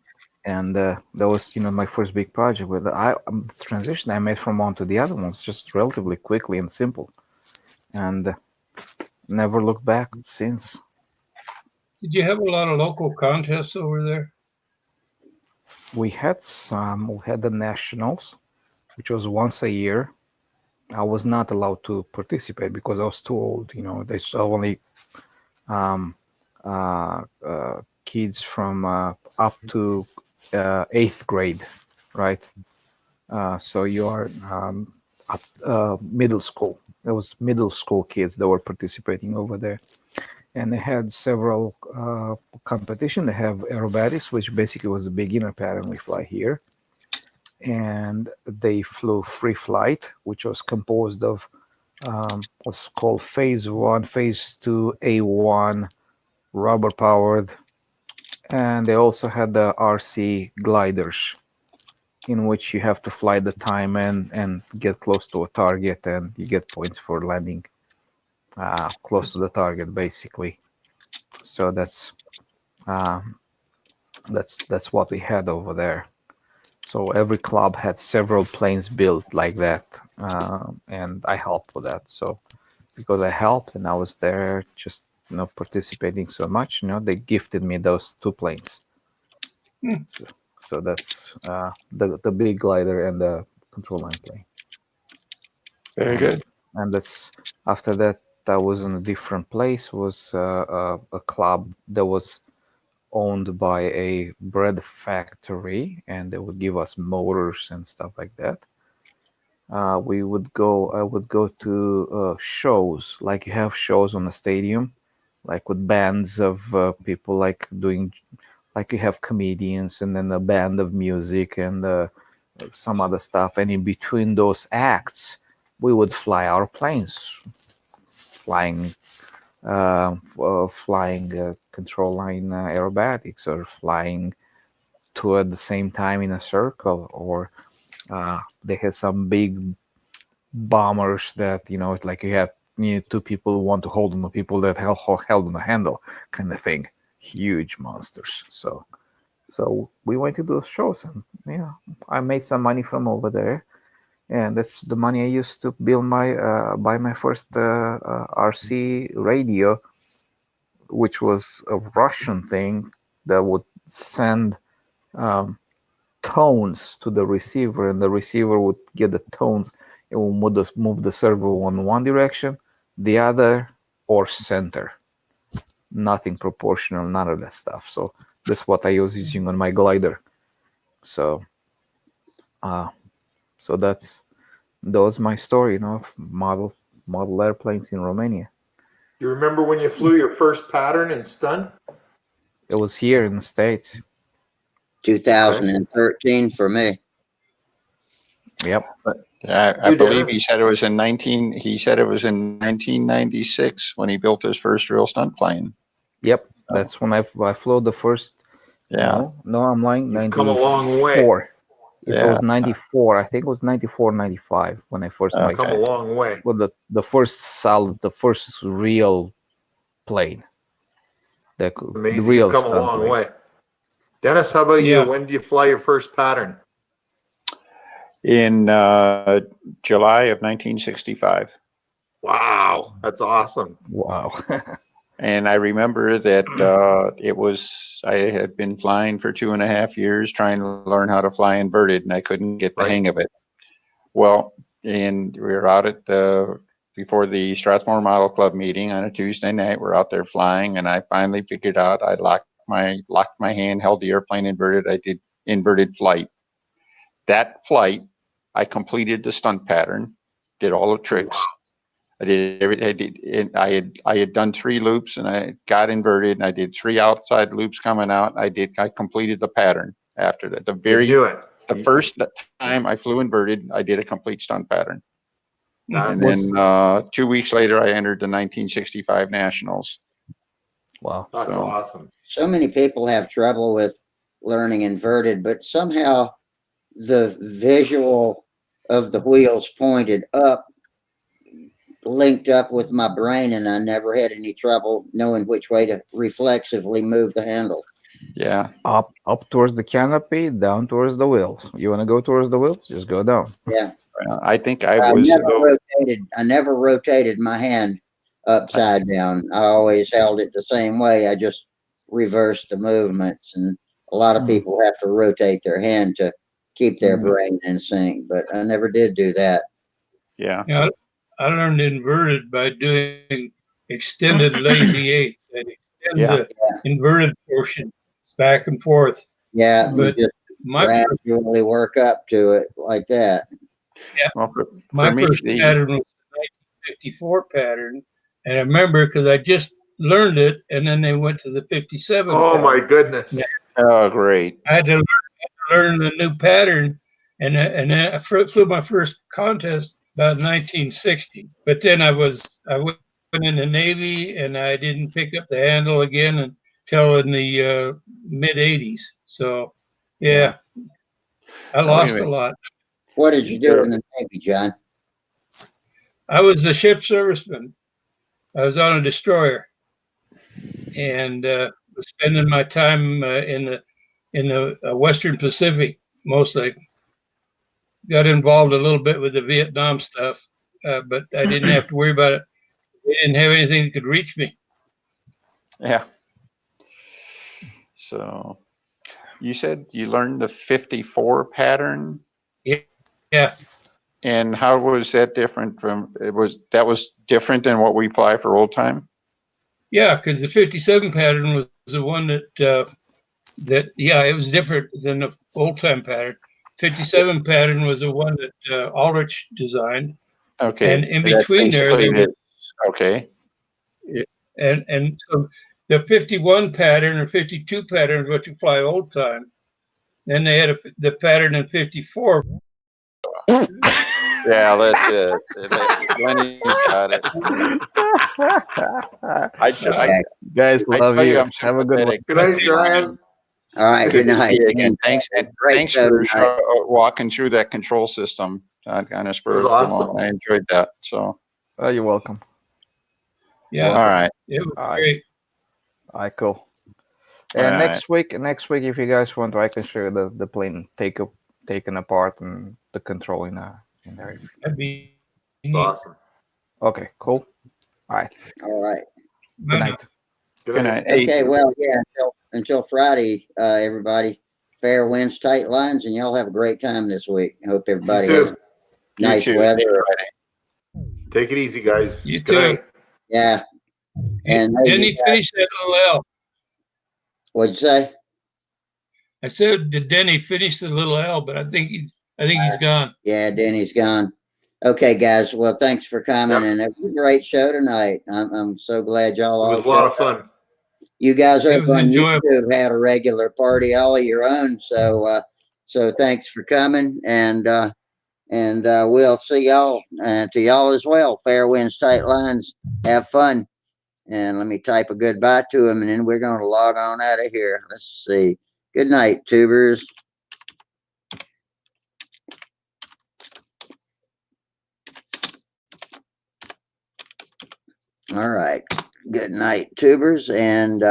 and that was my first big project. With the transition I made from one to the other ones just relatively quickly and simple, and never looked back since. Did you have a lot of local contests over there? We had the nationals, which was once a year. I was not allowed to participate because I was too old. They only um, kids from up to eighth grade, right? So you are up, middle school. There was middle school kids that were participating over there, and they had several competition. They have aerobatics, which basically was a beginner pattern we fly here, and they flew free flight, which was composed of what's called phase one, phase two, A1, rubber powered, and they also had the RC gliders, in which you have to fly the time and get close to a target, and you get points for landing. close to the target, basically. So uh, that's what we had over there. So every club had several planes built like that, and I helped with that. So because I helped and I was there, just participating so much, they gifted me those two planes. So, so that's the big glider and the control line plane. Very And good. and that's after that. I was in a different place. Was a club that was owned by a bread factory, and they would give us motors and stuff like that. We would go. I would go to shows, like you have shows on the stadium, like with bands of people, like doing, like you have comedians, and then a band of music and some other stuff. And in between those acts, we would fly our planes, flying control line aerobatics, or flying two at the same time in a circle, or they had some big bombers that it's like you have two people who want to hold on the people that held on the handle, kind of thing. Huge monsters. So we went to those shows, and I made some money from over there, and that's the money I used to build my buy my first RC radio, which was a Russian thing that would send um, tones to the receiver, and the receiver would get the tones. It will move the servo on one direction, the other, or center. Nothing proportional, none of that stuff. So that's what I was using on my glider. So, uh, so that was my story, of model airplanes in Romania. You remember when you flew your first pattern in stunt? It was here in the States. 2013 for me. Yep. I You, believe Dennis? he said it was in 1996 when he built his first real stunt plane. Yep. That's when I flew the first. Yeah. No, I'm lying. You've come a long way. 94. It Yeah. was 94. I think it was 94, 95 when I first Okay. made Come a long way. well, the first real plane. The Amazing. real You've come a stunt long plane. way. Dennis, how about Yeah. you? When did you fly your first pattern? In July of 1965. Wow, that's awesome. Wow. And I remember that I had been flying for 2.5 years trying to learn how to fly inverted, and I couldn't get the Right. hang of it. Well, and we were out before the Strathmore Model Club meeting on a Tuesday night. We're out there flying, and I finally figured out. I locked my hand, held the airplane inverted. I did inverted flight. That flight, I completed the stunt pattern, did all the tricks. Wow. I had done 3 loops, and I got inverted, and I did 3 outside loops coming out. I completed the pattern after that. You knew it. The first time I flew inverted, I did a complete stunt pattern. And Was then 2 weeks later, I entered the 1965 Nationals. wow. That's So, awesome. So many people have trouble with learning inverted, but somehow the visual of the wheels pointed up linked up with my brain, and I never had any trouble knowing which way to reflexively move the handle. yeah. Up towards the canopy, down towards the wheels. You want to go towards the wheels? Just go down. Yeah. I think I I was. never rotated my hand upside down. I always held it the same way. I just reversed the movements, and a lot of people have to rotate their hand to keep their brain in sync, but I never did do that. Yeah. Yeah, I learned inverted by doing extended lazy eights. I extend Yeah. the inverted portion back and forth. Yeah, you But just my first, gradually work up to it like that. Well, for my me, first pattern was the 1954 pattern, and I remember because I just learned it, and then they went to the 57 Oh pattern. my goodness. Yeah. oh, great. I had to learn the new pattern, and then I flew my first contest about 1960. But then I went in the Navy, and I didn't pick up the handle again until in the mid 80s. So, yeah, I Now, wait a lost a minute. lot. What did you do in the Navy, John? I was the ship serviceman. I was on a destroyer and was spending my time in the Western Pacific mostly. Got involved a little bit with the Vietnam stuff, but I didn't have to worry about it. They didn't have anything that could reach me. Yeah. So you said you learned the 54 pattern? Yeah. And how was that different from, that was different than what we fly for old time? Yeah, because the 57 pattern was the one that it was different than the old time pattern. 57 pattern was the one that Aldrich designed. Okay. And in between there was, okay. And so the 51 pattern or 52 pattern is what you fly old time. Then they had the pattern in 54. Yeah, Lenny got it. Guys, love you. I'm Have a good one. Good night, Brian. All right. Good night. Again. Thanks Great show tonight. walking through that control system. Kind of spurred along. I enjoyed that. So. Oh, you're welcome. Yeah. All right. It was great. All right, cool. And next week, if you guys want, I can show you the plane taken apart and the control in there. That'd be neat. Awesome. Okay, cool. All right. All right. Good night. Good night. Okay, well, yeah, until Friday, everybody, fair winds, tight lines, and y'all have a great time this week. I hope everybody has nice weather. Take it easy, guys. You Good too. night. Yeah. And didn't he finish that little L? What'd you say? I said, did Denny finish the little L? But I think he's gone. Yeah, Denny's gone. Okay, guys. Well, thanks for coming, and it was a great show tonight. I'm so glad y'all all. It was a lot of fun. You guys over on enjoyable. YouTube had a regular party all of your own, so thanks for coming, and we'll see y'all, to y'all as well. Fair winds, tight lines. Have fun. And let me type a goodbye to him, and then we're going to log on out of here. Let's see. Good night, tubers. All right. Good night, tubers. And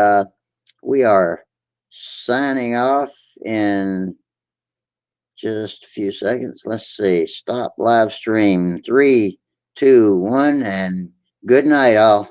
we are signing off in just a few seconds. Let's see. Stop live stream. 3, 2, 1, and good night, all.